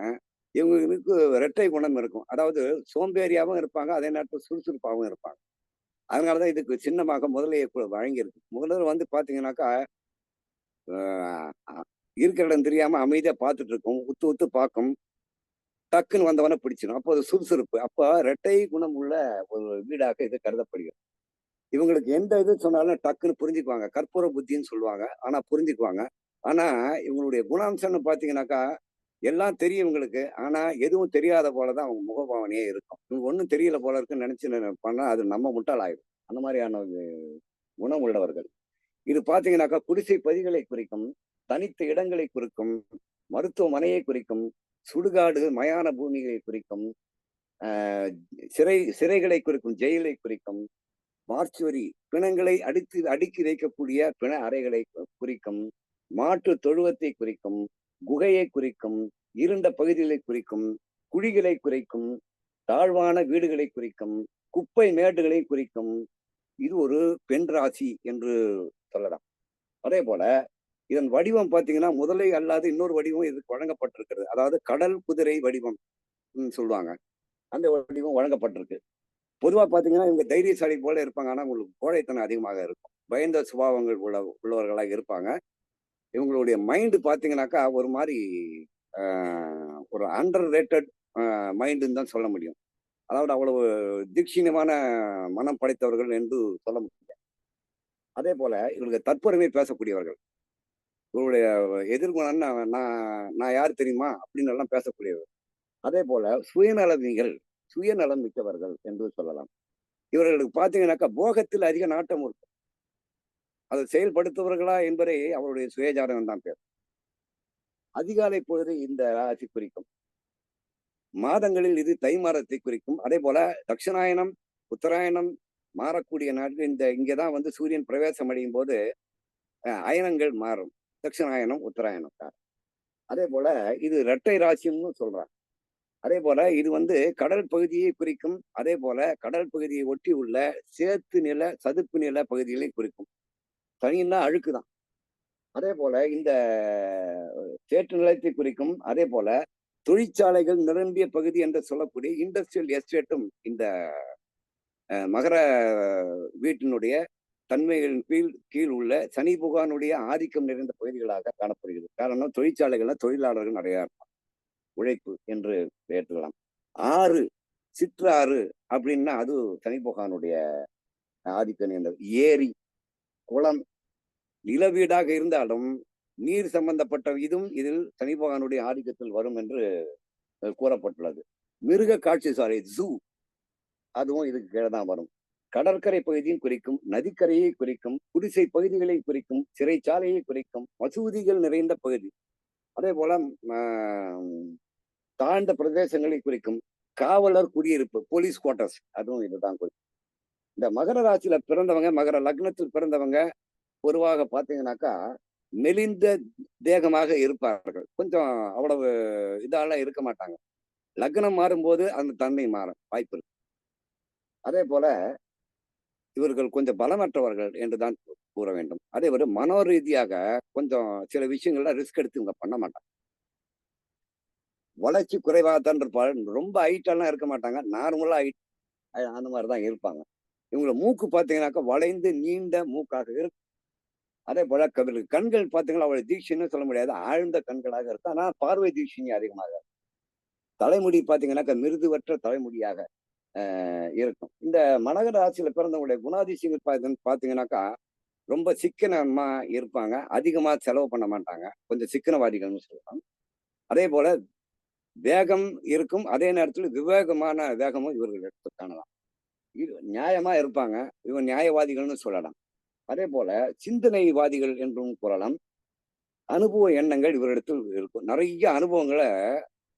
இவங்களுக்கு இரட்டை குணம் இருக்கும். அதாவது சோம்பேறியாவும் இருப்பாங்க, அதே நேரத்தில் சுறுசுறுப்பாகவும் இருப்பாங்க. அதனாலதான் இதுக்கு சின்னமாக முதலையை வழங்கியிருக்கு. முதல்ல வந்து பாத்தீங்கன்னாக்கா இருக்கிற இடம் தெரியாம அமைதியா பார்த்துட்டு இருக்கும், உத்து உத்து பார்க்கும், டக்குன்னு வந்தவன பிடிச்சிடும். அப்போ அது சுறுசுறுப்பு. அப்ப இரட்டை குணம் உள்ள ஒரு வீடாக இது கருதப்படுகிறது. இவங்களுக்கு எந்த இது சொன்னாலும் டக்குன்னு புரிஞ்சுக்குவாங்க. கற்பூர புத்தின்னு சொல்லுவாங்க. ஆனா புரிஞ்சுக்குவாங்க. ஆனா இவங்களுடைய குணாம்சம்னு பாத்தீங்கன்னாக்கா எல்லாம் தெரியும் இவங்களுக்கு. ஆனா எதுவும் தெரியாத போலதான் அவங்க முகபாவனையே இருக்கும். இவங்க ஒன்றும் தெரியல போல இருக்குன்னு நினைச்சு பண்ணா அது நம்ம முட்டாளாயிடும். அந்த மாதிரியான குணம் உள்ளவர்கள். இது பாத்தீங்கன்னாக்கா குடிசை பதிகளை குறிக்கும், தனித்த இடங்களை குறிக்கும், மருத்துவமனையை குறிக்கும், சுடுகாடு மயான பூமிகளை குறிக்கும், சிறைகளை குறிக்கும், ஜெயிலை குறிக்கும், மார்ச்சுவரி பிணங்களை அடுக்கி வைக்கக்கூடிய பிண அறைகளை குறிக்கும், மாற்று தொழுவத்தை குறிக்கும், குகையை குறிக்கும், இருண்ட பகுதிகளை குறிக்கும், குழிகளை குறிக்கும், தாழ்வான வீடுகளை குறிக்கும், குப்பை மேடுகளை குறிக்கும். இது ஒரு பெண் ராசி என்று சொல்லலாம். அதே போல இதன் வடிவம் பாத்தீங்கன்னா முதலை அல்லாது இன்னொரு வடிவம் இதுக்கு வழங்கப்பட்டிருக்கிறது. அதாவது கடல் குதிரை வடிவம் சொல்லுவாங்க. அந்த வடிவம் வழங்கப்பட்டிருக்கு. பொதுவா பாத்தீங்கன்னா இவங்க தைரியசாலி போல இருப்பாங்க. ஆனா உங்களுக்கு கோழைத்தனம் அதிகமாக இருக்கும். பயந்த சுபாவங்கள் உள்ளவர்களாக இருப்பாங்க. இவங்களுடைய மைண்டு பாத்தீங்கன்னாக்கா ஒரு மாதிரி ஒரு அண்டர் ரேட்டட் மைண்டுன்னு தான் சொல்ல முடியும். அதாவது அவ்வளவு தீட்சிணமான மனம் படைத்தவர்கள் என்று சொல்ல முடியும். அதே போல இவங்களுக்கு தற்பெருமை பேசக்கூடியவர்கள். இவருடைய எதிர்குணம் நான் யார் தெரியுமா அப்படின்னு எல்லாம் பேசக்கூடியவர். அதே போல சுயநலம் மிக்கவர்கள் என்று சொல்லலாம். இவர்களுக்கு பாத்தீங்கன்னாக்கா போகத்தில் அதிக நாட்டம் இருக்கும். அதை செயல்படுத்துவர்களா என்பதை அவருடைய சுயஜாதகம் தான் பேர். அதிகாலை பொழுது இந்த ராசி குறிக்கும். மாதங்களில் இது தை மாதத்தை குறிக்கும். அதே போல தட்சிணாயனம், உத்தராயணம் மாறக்கூடிய நாட்கள் இங்கதான் வந்து சூரியன் பிரவேசம் அடையும் போது அயனங்கள் மாறும். தட்சிணாயனம், உத்தராயணம். அதே போல இது இரட்டை ராசின்னு சொல்றாங்க. அதே போல இது வந்து கடல் பகுதியை குறிக்கும். அதே போல கடல் பகுதியை ஒட்டி உள்ள சேத்து நில, சதுப்பு நில பகுதிகளை குறிக்கும். தனின்னா அழுக்குதான். அதே போல இந்த சேற்று நிலத்தை குறிக்கும். அதே போல தொழிற்சாலைகள் நிரம்பிய பகுதி என்று சொல்லக்கூடிய இண்டஸ்ட்ரியல் எஸ்டேட்டும் இந்த மகர வீட்டினுடைய தன்மைகளின் கீழ் உள்ள சனி புகானுடைய ஆதிக்கம் நிறைந்த பகுதிகளாக காணப்படுகிறது. காரணம் தொழிற்சாலைகள்ல தொழிலாளர்கள் நிறைய உழைப்பு என்று ஏற்றுக்கலாம். ஆறு, சிற்றாறு அப்படின்னா அது சனி புகானுடைய ஆதிக்கம் நிறைந்தது. ஏரி, குளம், நிலவீடாக இருந்தாலும் நீர் சம்பந்தப்பட்ட இதுவும் இதில் சனி பகவானுடைய ஆதிக்கத்தில் வரும் என்று கூறப்பட்டுள்ளது. மிருக காட்சி சாலை ஜூ அதுவும் இதுக்கு கீழே தான் வரும். கடற்கரை பகுதியும் குறிக்கும், நதிக்கரையை குறிக்கும், குடிசை பகுதிகளை குறிக்கும், சிறைச்சாலையை குறிக்கும், மசூதிகள் நிறைந்த பகுதி. அதே போல தாழ்ந்த பிரதேசங்களை குறிக்கும், காவலர் குடியிருப்பு, போலீஸ் குவார்டர்ஸ் அதுவும் இதுதான் குறிக்கும். இந்த மகர ராசியில பிறந்தவங்க, மகர லக்னத்தில் பிறந்தவங்க பொதுவாக பார்த்தீங்கன்னாக்கா மெலிந்த தேகமாக இருப்பார்கள். கொஞ்சம் அவ்வளவு இதால இருக்க மாட்டாங்க. லக்னம் மாறும்போது அந்த தன்மை மாறும் வாய்ப்பு இருக்கு. அதே போல இவர்கள் கொஞ்சம் பலமற்றவர்கள் என்றுதான் கூற வேண்டும். அதே போல மனோ ரீதியாக கொஞ்சம் சில விஷயங்கள்ல ரிஸ்க் எடுத்து இவங்க பண்ண மாட்டாங்க. வளர்ச்சி குறைவாகத்தான் இருப்பார்கள். ரொம்ப ஹைட்டெல்லாம் இருக்க மாட்டாங்க. நார்மலா ஹைட் அந்த மாதிரிதான் இருப்பாங்க. இவங்களை மூக்கு பார்த்தீங்கன்னாக்கா வளைந்து நீண்ட மூக்காக இருக்கும். அதே போல கண்கள் பார்த்தீங்கன்னா அவளை தீட்சின்னு சொல்ல முடியாது, ஆழ்ந்த கண்களாக இருக்கும். ஆனா பார்வை தீட்சினி அதிகமாக இருக்கும். தலைமுடி பார்த்தீங்கன்னாக்கா மிருதுவற்ற தலைமுடியாக இருக்கும். இந்த மகர ராசியில பிறந்தவங்களுடைய குணாதிசயங்கள் பார்த்தீங்கன்னாக்கா ரொம்ப சிக்கனமா இருப்பாங்க. அதிகமா செலவு பண்ண மாட்டாங்க. கொஞ்சம் சிக்கனவாதிகள்னு சொல்லலாம். அதே போல வேகம் இருக்கும். அதே நேரத்தில் விவேகமான வேகமும் இவர்கள் எடுத்து காணலாம். நியாயமா இருப்பாங்க. இவங்க நியாயவாதிகள்னு சொல்லலாம். அதே போல சிந்தனைவாதிகள் என்றும் கூறலாம். அனுபவ எண்ணங்கள் இவரிடத்தில் இருக்கும். நிறைய அனுபவங்களை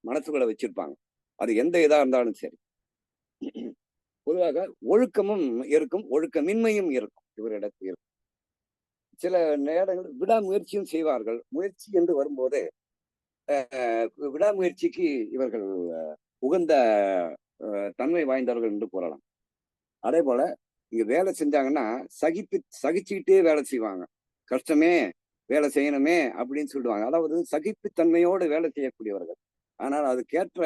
மனசுக்குள்ள வச்சிருப்பாங்க. அது எந்த இதா இருந்தாலும் சரி. பொதுவாக ஒழுக்கமும் இருக்கும், ஒழுக்கமின்மையும் இருக்கும் இவரிடத்தில் இருக்கும். சில நேரங்கள் விடாமுயற்சியும் செய்வார்கள். முயற்சி என்று வரும்போது விடாமுயற்சிக்கு இவர்கள் உகந்த தன்மை வாய்ந்தவர்கள் என்று கூறலாம். அதே போல இங்க வேலை செஞ்சாங்கன்னா சகிச்சுக்கிட்டே வேலை செய்வாங்க. கஷ்டமே வேலை செய்யணுமே அப்படின்னு சொல்லுவாங்க. அதாவது சகிப்புத்தன்மையோடு வேலை செய்யக்கூடியவர்கள். ஆனால் அதுக்கேற்ற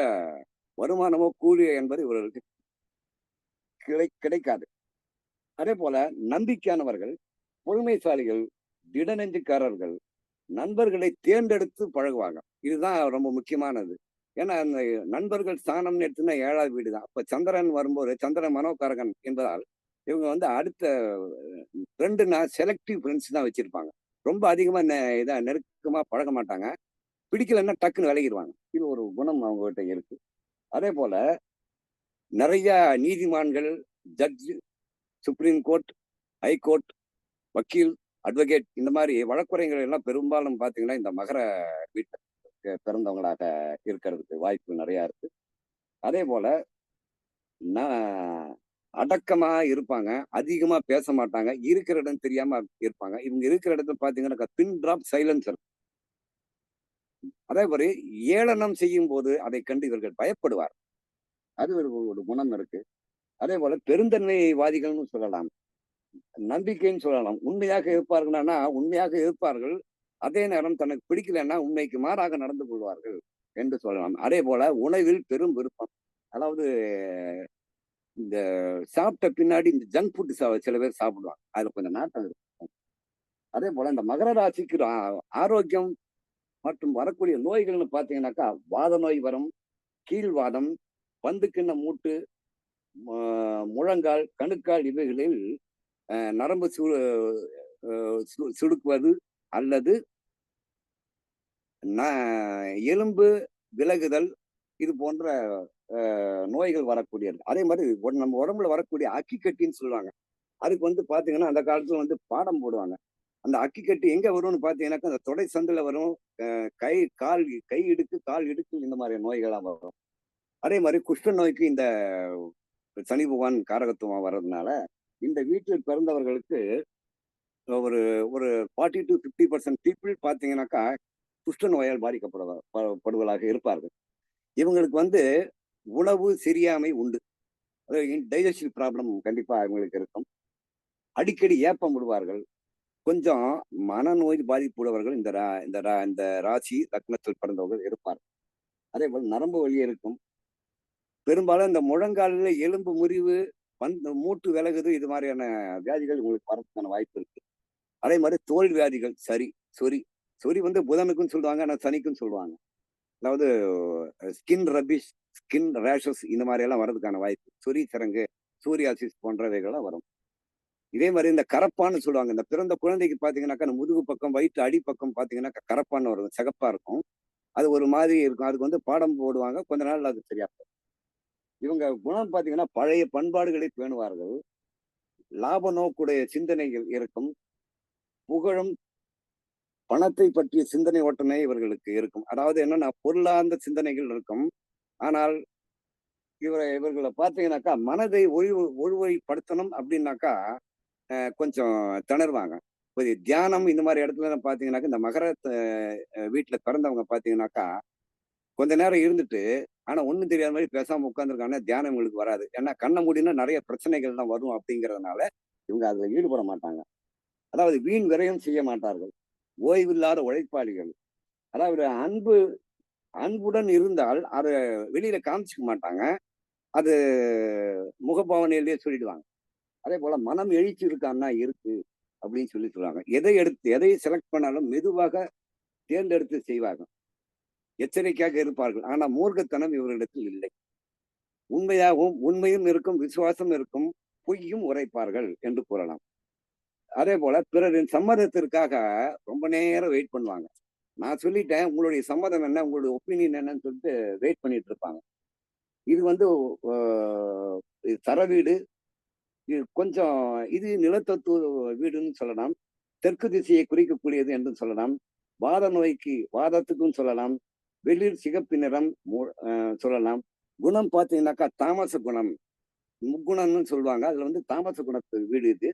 வருமானமோ கூலியோ என்பது இவர்களுக்கு கிடைக்காது. அதே போல நம்பிக்கையானவர்கள், பொறுமைசாலிகள், திடநெஞ்சுக்காரர்கள், நண்பர்களை தேர்ந்தெடுத்து பழகுவாங்க. இதுதான் ரொம்ப முக்கியமானது. ஏன்னா அந்த நண்பர்கள் ஸ்தானம்னு எடுத்துன்னா 7வது வீடு தான். அப்ப சந்திரன் வரும்போது சந்திரன் மனோகாரகன் என்பதால் இவங்க வந்து அடுத்த 2 செலக்டிவ் ஃப்ரெண்ட்ஸ் தான் வச்சிருப்பாங்க. ரொம்ப அதிகமா இதா நெருக்கமா பழக மாட்டாங்க. பிடிக்கலன்னா டக்குன்னு விலகிடுவாங்க. இது ஒரு குணம் அவங்க கிட்ட இருக்கு. அதே போல நிறைய நீதிமான்கள், ஜட்ஜ், சுப்ரீம் கோர்ட், ஹைகோர்ட், வக்கீல், அட்வொகேட் இந்த மாதிரி வழக்குரைஞர்கள் எல்லாம் பெரும்பாலும் பாத்தீங்கன்னா இந்த மகர வீட்டில் பிறந்தவங்களாக இருக்கிறதுக்கு வாய்ப்பு நிறைய இருக்கு. அதே போல அடக்கமா இருப்பாங்க, அதிகமா பேச மாட்டாங்க, இருக்கிற இடம் தெரியாம இருப்பாங்க. இவங்க இருக்கிற இடத்துல பாத்தீங்கன்னா பின் டிராப் சைலன்சர். அதே மாதிரி ஏளனம் செய்யும் போது அதை கண்டு இவர்கள் பயப்படுவார். அது ஒரு குணம் இருக்கு. அதே போல பெருந்தன்மைவாதிகள்னு சொல்லலாம், நம்பிக்கைன்னு சொல்லலாம். உண்மையாக இருப்பார்கள்னா உண்மையாக இருப்பார்கள். அதே நேரம் தனக்கு பிடிக்கலன்னா உண்மைக்கு மாறாக நடந்து கொள்வார்கள் என்று சொல்லலாம். அதே போல உணவில் பெரும் விருப்பம். அதாவது இந்த சாப்பிட்ட பின்னாடி இந்த ஜங்க் ஃபுட் சில பேர் சாப்பிடுவாங்க. அதுல கொஞ்சம் நாட்டம் இருக்கும். அதே போல இந்த மகர ராசிக்கு ஆரோக்கியம் மற்றும் வரக்கூடிய நோய்கள்னு பார்த்தீங்கன்னாக்கா வாத நோய் வரும், கீழ்வாதம், பந்துக்கிண்ண மூட்டு, முழங்கால், கணுக்கால் இவைகளில் நரம்பு சுடுக்குவது அல்லது எலும்பு விலகுதல் இது போன்ற நோய்கள் வரக்கூடியது. அதே மாதிரி நம்ம உடம்புல வரக்கூடிய அக்கிக்கட்டின்னு சொல்லுவாங்க. அதுக்கு வந்து பாத்தீங்கன்னா அந்த காலத்துல வந்து பாடம் போடுவாங்க. அந்த அக்கிக்கட்டி எங்க வரும்னு பாத்தீங்கன்னாக்கா அந்த தொடை சந்தில வரும், கை இடுக்கு, கால் இடுக்கு இந்த மாதிரி நோய்கள்லாம் வரும். அதே மாதிரி குஷ்ட நோய்க்கு இந்த சனி பகவான் காரகத்துவம் வர்றதுனால இந்த வீட்டில் பிறந்தவர்களுக்கு ஒரு 40 to 50% பீப்புள் பார்த்தீங்கன்னாக்கா குஷ்ட நோயால் பாதிக்கப்படுவதாக இருப்பார்கள். இவங்களுக்கு வந்து உணவு சரியாமை உண்டு. டைஜஸ்டிவ் ப்ராப்ளம் கண்டிப்பா இவங்களுக்கு இருக்கும். அடிக்கடி ஏப்பம் விடுவார்கள். கொஞ்சம் மனநோய் பாதிப்பு உள்ளவர்கள் இந்த ராசி லக்னத்தில் பிறந்தவர்கள் இருப்பார்கள். அதே போல் நரம்பு வலி இருக்கும். பெரும்பாலும் இந்த முழங்காலில் எலும்பு முறிவு, மூட்டு விலகுது, இது மாதிரியான வியாதிகள் உங்களுக்கு வரதுக்கான வாய்ப்பு இருக்கு. அதே மாதிரி தோல் வியாதிகள், சொறி வந்து புதனுக்கும் சொல்லுவாங்க, ஆனால் சனிக்கும் சொல்லுவாங்க. அதாவது ஸ்கின் ரபிஷ், ஸ்கின் ரேஷஸ் இந்த மாதிரி எல்லாம் வர்றதுக்கான வாய்ப்பு. சொறி சிரங்கு, சூரியாசிஸ் போன்றவைகள்லாம் வரும். இதே மாதிரி இந்த கரப்பான்னு சொல்லுவாங்க. இந்த பிறந்த குழந்தைக்கு பாத்தீங்கன்னாக்கா அந்த முதுகு பக்கம், வயிற்று அடிப்பக்கம் பாத்தீங்கன்னாக்கா கரப்பான்னு வரும், சிகப்பா இருக்கும். அது ஒரு மாதிரி இருக்கும். அதுக்கு வந்து பாடம் போடுவாங்க, கொஞ்ச நாள் அது சரியா போகும். இவங்க குணம் பாத்தீங்கன்னா பழைய பண்பாடுகளை பேணுவார்கள். லாப நோக்குடைய சிந்தனைகள் இருக்கும். புகழும் பணத்தை பற்றிய சிந்தனை ஓட்டமே இவர்களுக்கு இருக்கும். அதாவது என்னன்னா பொருளார்ந்த சிந்தனைகள் இருக்கும். ஆனால் இவர்களை பார்த்தீங்கன்னாக்கா மனதை ஒழுமைப்படுத்தணும் அப்படின்னாக்கா கொஞ்சம் திணறுவாங்க. ஒரு தியானம் இந்த மாதிரி இடத்துல பார்த்தீங்கன்னாக்கா இந்த மகர வீட்டுல பிறந்தவங்க பார்த்தீங்கன்னாக்கா கொஞ்ச நேரம் இருந்துட்டு ஆனா ஒண்ணும் தெரியாத மாதிரி பேசாம உட்காந்துருக்காங்கன்னா தியானம் இவங்களுக்கு வராது. ஏன்னா கண்ணை மூடினா நிறைய பிரச்சனைகள் தான் வரும் அப்படிங்கிறதுனால இவங்க அதுல ஈடுபட மாட்டாங்க. அதாவது வீண் விரயம் செய்ய மாட்டார்கள். ஓய்வில்லாத உழைப்பாளிகள். அதாவது அன்புடன் இருந்தால் அதை வெளியில காமிச்சிக்க மாட்டாங்க. அது முகபாவனையிலேயே சொல்லிடுவாங்க. அதே போல மனம் எழுச்சி இருக்கான்னா இருக்கு அப்படின்னு சொல்லுவாங்க. எதை செலக்ட் பண்ணாலும் மெதுவாக தேர்ந்தெடுத்து செய்வாங்க. எச்சரிக்கையாக இருப்பார்கள். ஆனா மூர்க்கத்தனம் இவர்களிடத்தில் இல்லை. உண்மையும் இருக்கும், விசுவாசம் இருக்கும், பொய்யும் உரைப்பார்கள் என்று கூறலாம். அதே போல பிறரின் சம்மதத்திற்காக ரொம்ப நேரம் வெயிட் பண்ணுவாங்க. நான் சொல்லிட்டேன், உங்களுடைய சம்மதம் என்ன, உங்களுடைய ஒப்பீனியன் என்னன்னு சொல்லிட்டு வெயிட் பண்ணிட்டு இருப்பாங்க. இது வந்து தர வீடு, கொஞ்சம் இது நிலத்தத்துவ வீடுன்னு சொல்லலாம். தெற்கு திசையை குறிக்கக்கூடியது என்று சொல்லலாம். வாதத்துக்கும் சொல்லலாம். வெளிர் சிகப்பு நிறம் சொல்லலாம். குணம் பார்த்தீங்கன்னாக்கா தாமச குணம், முக்குணம்னு சொல்லுவாங்க. அதுல வந்து தாமச குணத்து வீடு இது.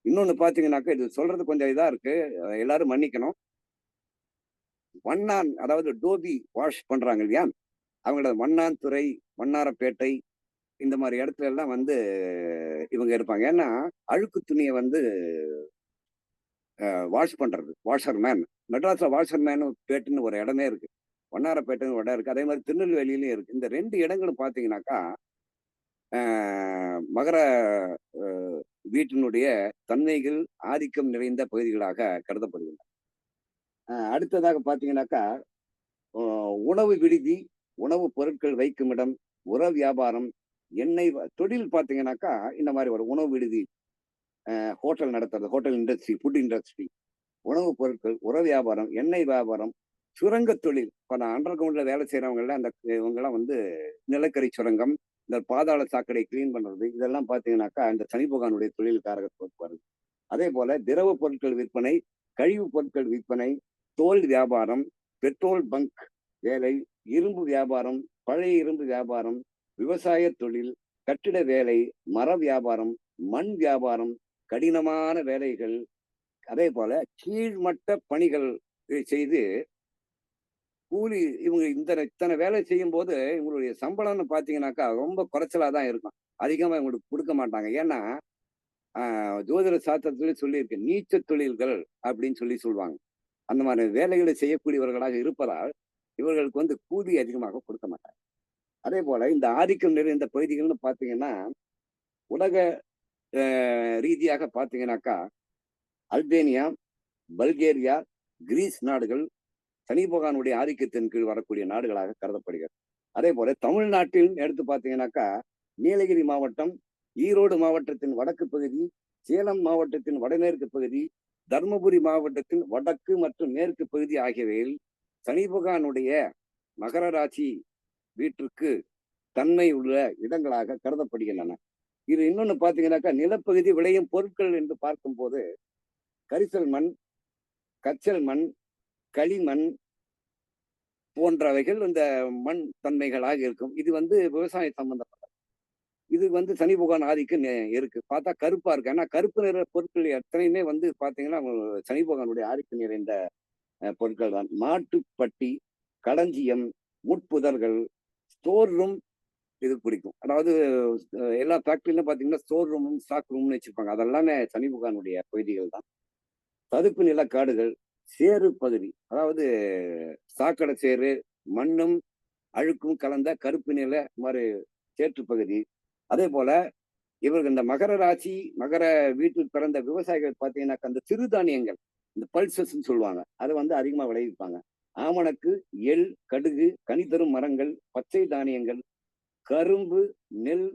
இன்னொன்னு பாத்தீங்கன்னாக்கா இது சொல்றது கொஞ்சம் இதா இருக்கு, எல்லாரும் மன்னிக்கணும். வண்ணான், அதாவது டோபி வாஷ் பண்றாங்க இல்லையா, அவங்களோட வண்ணான்துறை, வண்ணாரப்பேட்டை இந்த மாதிரி இடத்துல எல்லாம் வந்து இவங்க இருப்பாங்க. ஏன்னா அழுக்கு துணியை வந்து வாஷ் பண்றது, வாஷர் மேன். மெட்ராஸ்ல வாஷர் மேன் பேட்டுன்னு ஒரு இடமே இருக்கு, வண்ணாரப்பேட்டைன்னு ஒரு இடம் இருக்கு. அதே மாதிரி திருநெல்வேலியிலும் இருக்கு. இந்த 2 இடங்களும் பாத்தீங்கன்னாக்கா மகர வீட்டினுடைய தன்மைகள் ஆதிக்கம் நிறைந்த பகுதிகளாக கருதப்படுகின்றன. அடுத்ததாக பாத்தீங்கன்னாக்கா உணவு விடுதி, உணவு பொருட்கள் வைக்கும் இடம், உர வியாபாரம், எண்ணெய் தொழில் பாத்தீங்கன்னாக்கா இந்த மாதிரி ஒரு உணவு விடுதி, ஹோட்டல் நடத்துறது, ஹோட்டல் இண்டஸ்ட்ரி, ஃபுட் இண்டஸ்ட்ரி, உணவுப் பொருட்கள், உர வியாபாரம், எண்ணெய் வியாபாரம், சுரங்க தொழில். இப்போ நான் அண்டர் கிரவுண்ட்ல வேலை செய்யறவங்கலாம் இவங்கெல்லாம் வந்து நிலக்கரி சுரங்கம், இந்த பாதாள சாக்கடை கிளீன் பண்றது, இதெல்லாம் பாத்தீங்கன்னாக்கா இந்த சனி பகவானுடைய தொழில்காரகத்துக்கு வருது. அதே போல திரவ பொருட்கள் விற்பனை, கழிவு பொருட்கள் விற்பனை, தோல் வியாபாரம், பெட்ரோல் பங்க் வேலை, இரும்பு வியாபாரம், பழைய இரும்பு வியாபாரம், விவசாய தொழில், கட்டிட வேலை, மர வியாபாரம், மண் வியாபாரம், கடினமான வேலைகள், அதே போல கீழ்மட்ட பணிகள் செய்து கூலி. இவங்க இத்தனை வேலை செய்யும் போது இவங்களுடைய சம்பளம்னு பாத்தீங்கன்னாக்கா ரொம்ப குறைச்சலா தான் இருக்கும். அதிகமா இவங்களுக்கு கொடுக்க மாட்டாங்க. ஏன்னா ஜோதிட சாஸ்திரத்திலே சொல்லியிருக்கு, நீச்ச தொழில்கள் அப்படின்னு சொல்லுவாங்க. அந்த மாதிரி வேலைகளை செய்யக்கூடியவர்களாக இருப்பதால் இவர்களுக்கு வந்து கூலி அதிகமாக கொடுக்க மாட்டாங்க. அதே போல இந்த ஆதிக்கம் நிறைந்த பகுதிகள்னு பாத்தீங்கன்னா உலக ரீதியாக பாத்தீங்கன்னாக்கா அல்பேனியா, பல்கேரியா, கிரீஸ் நாடுகள் சனி பகவானுடைய ஆதிக்கத்தின் கீழ் வரக்கூடிய நாடுகளாக கருதப்படுகிறது. அதே போல தமிழ்நாட்டில் எடுத்து பார்த்தீங்கன்னாக்கா நீலகிரி மாவட்டம், ஈரோடு மாவட்டத்தின் வடக்கு பகுதி, சேலம் மாவட்டத்தின் வடமேற்கு பகுதி, தர்மபுரி மாவட்டத்தின் வடக்கு மற்றும் மேற்கு பகுதி ஆகியவையில் சனி பகவானுடைய மகர ராசி வீட்டிற்கு தன்மை உள்ள இடங்களாக கருதப்படுகின்றன. இது இன்னொன்னு பாத்தீங்கன்னாக்கா நிலப்பகுதி விளையும் பொருட்கள் என்று பார்க்கும் போது கரிசல் மண், கச்சல் மண், களிமண் போன்றவைகள் இந்த மண் தன்மைகளாக இருக்கும். இது வந்து விவசாய சம்பந்தப்பட்டது. இது வந்து சனி பகவான் ஆதிக்கம் இருக்கு. பார்த்தா கருப்பா இருக்கு. ஏன்னா கருப்பு நிற பொருட்கள் எத்தனையுமே வந்து பாத்தீங்கன்னா சனி பகவானுடைய ஆதிக்கம் நிறைந்த பொருட்கள் தான். மாட்டுப்பட்டி, களஞ்சியம், முட்புதர்கள், ஸ்டோர் ரூம் இது பிடிக்கும். அதாவது எல்லா ஃபேக்டரியிலும் பார்த்தீங்கன்னா ஸ்டோர் ரூமும் ஸ்டாக் ரூம்னு வச்சிருப்பாங்க. அதெல்லாமே சனி பகவானுடைய பகுதிகள் தான். சதுப்பு நில காடுகள், சேறு பகுதி, அதாவது சாக்கடை சேறு, மண்ணும் அழுக்கும் கலந்த கருப்பு நில மாதிரி சேற்று பகுதி. அதே போல இவர்கள் இந்த மகர ராசி மகர வீட்டில் பிறந்த விவசாயிகள் பார்த்தீங்கன்னாக்கா அந்த சிறுதானியங்கள், இந்த பல்சஸ் சொல்லுவாங்க, அதை வந்து அதிகமா விளைவிப்பாங்க. ஆமணக்கு, எள், கடுகு, கனி தரும் மரங்கள், பச்சை தானியங்கள், கரும்பு, நெல்,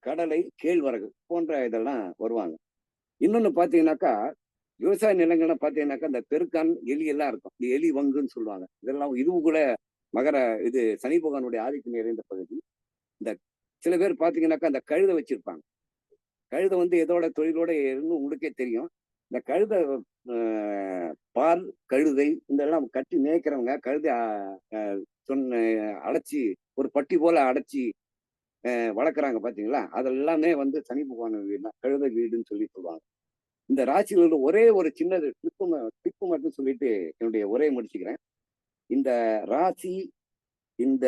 கடலை, கேழ்வரகு போன்ற இதெல்லாம் வருவாங்க. இன்னொன்னு பாத்தீங்கன்னாக்கா விவசாய நிலங்கள்ல பாத்தீங்கன்னாக்கா இந்த பெருக்கான் எலி எல்லாம் இருக்கும். இந்த எலி வங்குன்னு சொல்லுவாங்க. இதெல்லாம் இதுவும் கூட மகர இது சனி பகவானுடைய ஆதிக்கம் நிறைந்த பகுதி. இந்த சில பேர் பாத்தீங்கன்னாக்கா அந்த கழுதை வச்சிருப்பாங்க. கழுதை வந்து எதோட தொழிலோட இருந்து உங்களுக்கே தெரியும். இந்த கழுதை பால் கழுதை இதெல்லாம் கட்டி மேய்க்கிறவங்க கழுதை சொன்ன அடைச்சி ஒரு பட்டி போல அடைச்சி வளர்க்குறாங்க பாத்தீங்களா? அதெல்லாமே வந்து சனி பகவான் வீடு, கழுதை வீடுன்னு சொல்லி சொல்லுவாங்க. இந்த ராசிகளோட ஒரே ஒரு சின்னது டிப்பு மட்டும் சொல்லிட்டு என்னுடைய உரையை முடிச்சுக்கிறேன். இந்த ராசி, இந்த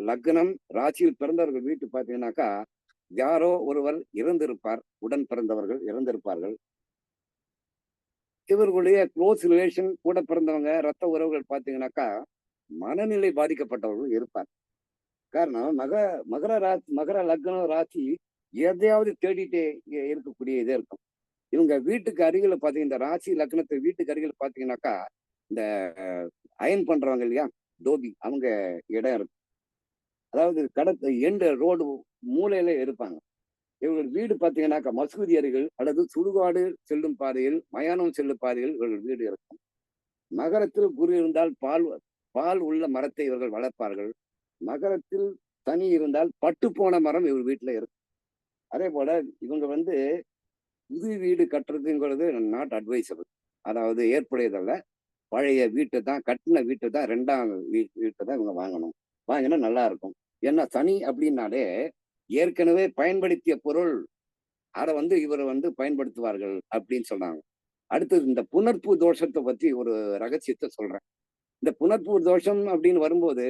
லக்னம், ராசியில் பிறந்தவர்கள் வீட்டு பார்த்தீங்கன்னாக்கா யாரோ ஒருவர் இறந்திருப்பார், உடன் பிறந்தவர்கள் இறந்திருப்பார்கள். இவர்களுடைய க்ளோஸ் ரிலேஷன் கூட பிறந்தவங்க ரத்த உறவுகள் பார்த்தீங்கன்னாக்கா மனநிலை பாதிக்கப்பட்டவர்கள் இருப்பார். காரணம் மகர லக்னம் ராசி எதையாவது தேடிட்டே இருக்கக்கூடிய இதே இருக்கும். இவங்க வீட்டுக்கு அருகில பாத்தீங்க, இந்த ராசி லக்னத்தை வீட்டுக்கு அருகில பாத்தீங்கன்னாக்கா இந்த அயன் பண்றவங்க இல்லையா, டோபி, அவங்க இடம் இருக்கு. அதாவது எண்டு ரோடு மூலையில இருப்பாங்க. இவர்கள் வீடு பாத்தீங்கன்னாக்கா மசூதி அருகில் அல்லது சுடுகாடு செல்லும் பாதையில், மயானம் செல்லும் பாதையில் இவர்கள் வீடு இருக்கும். மகரத்தில் குரு இருந்தால் பால் உள்ள மரத்தை இவர்கள் வளர்ப்பார்கள். மகரத்தில் தனி இருந்தால் பட்டு போன மரம் இவர் வீட்டுல இருக்கும். அதே போல இவங்க வந்து புது வீடு கட்டுறதுங்கிறது நாட் அட்வைசபிள், அதாவது ஏற்புடையதல்ல. பழைய வீட்டை தான், கட்டின வீட்டை தான், ரெண்டாம் வீட்டை தான் இவங்க வாங்கணும். வாங்கினா நல்லா இருக்கும். ஏன்னா சனி அப்படின்னாலே ஏற்கனவே பயன்படுத்திய பொருள், அதை வந்து இவர் வந்து பயன்படுத்துவார்கள் அப்படின்னு சொன்னாங்க. அடுத்தது இந்த புனர்ப்பு தோஷத்தை பத்தி ஒரு ரகசியத்தை சொல்றேன். இந்த புனர்ப்பு தோஷம் அப்படின்னு வரும்போது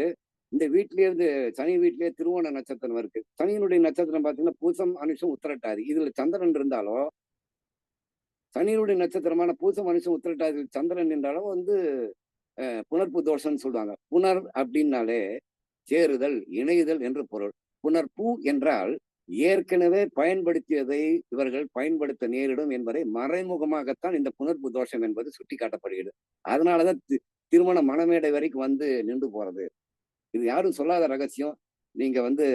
இந்த வீட்டிலேயே இருந்து சனி வீட்டிலேயே திருவோண நட்சத்திரம் இருக்கு. சனியினுடைய நட்சத்திரம் பார்த்தீங்கன்னா பூசம், அனுஷம், உத்திரட்டாதி. இதுல சந்திரன் இருந்தாலோ, சனியினுடைய நட்சத்திரமான பூசம், அனுஷம், உத்திரட்டாதி சந்திரன் என்றாலும் வந்து புனர்ப்பு தோஷம்னு சொல்லுவாங்க. புனர் அப்படின்னாலே சேருதல், இணையுதல் என்று பொருள். புனர்பூ என்றால் ஏற்கனவே பயன்படுத்தியதை இவர்கள் பயன்படுத்த நேரிடும் என்பதை மறைமுகமாகத்தான் இந்த புனர்ப்பு தோஷம் என்பது சுட்டி காட்டப்படுகிறது. அதனாலதான் திருமண மணமேடை வரைக்கும் வந்து நின்று போறது. இது யாரும் சொல்லாத ரகசியம், நீங்க வந்து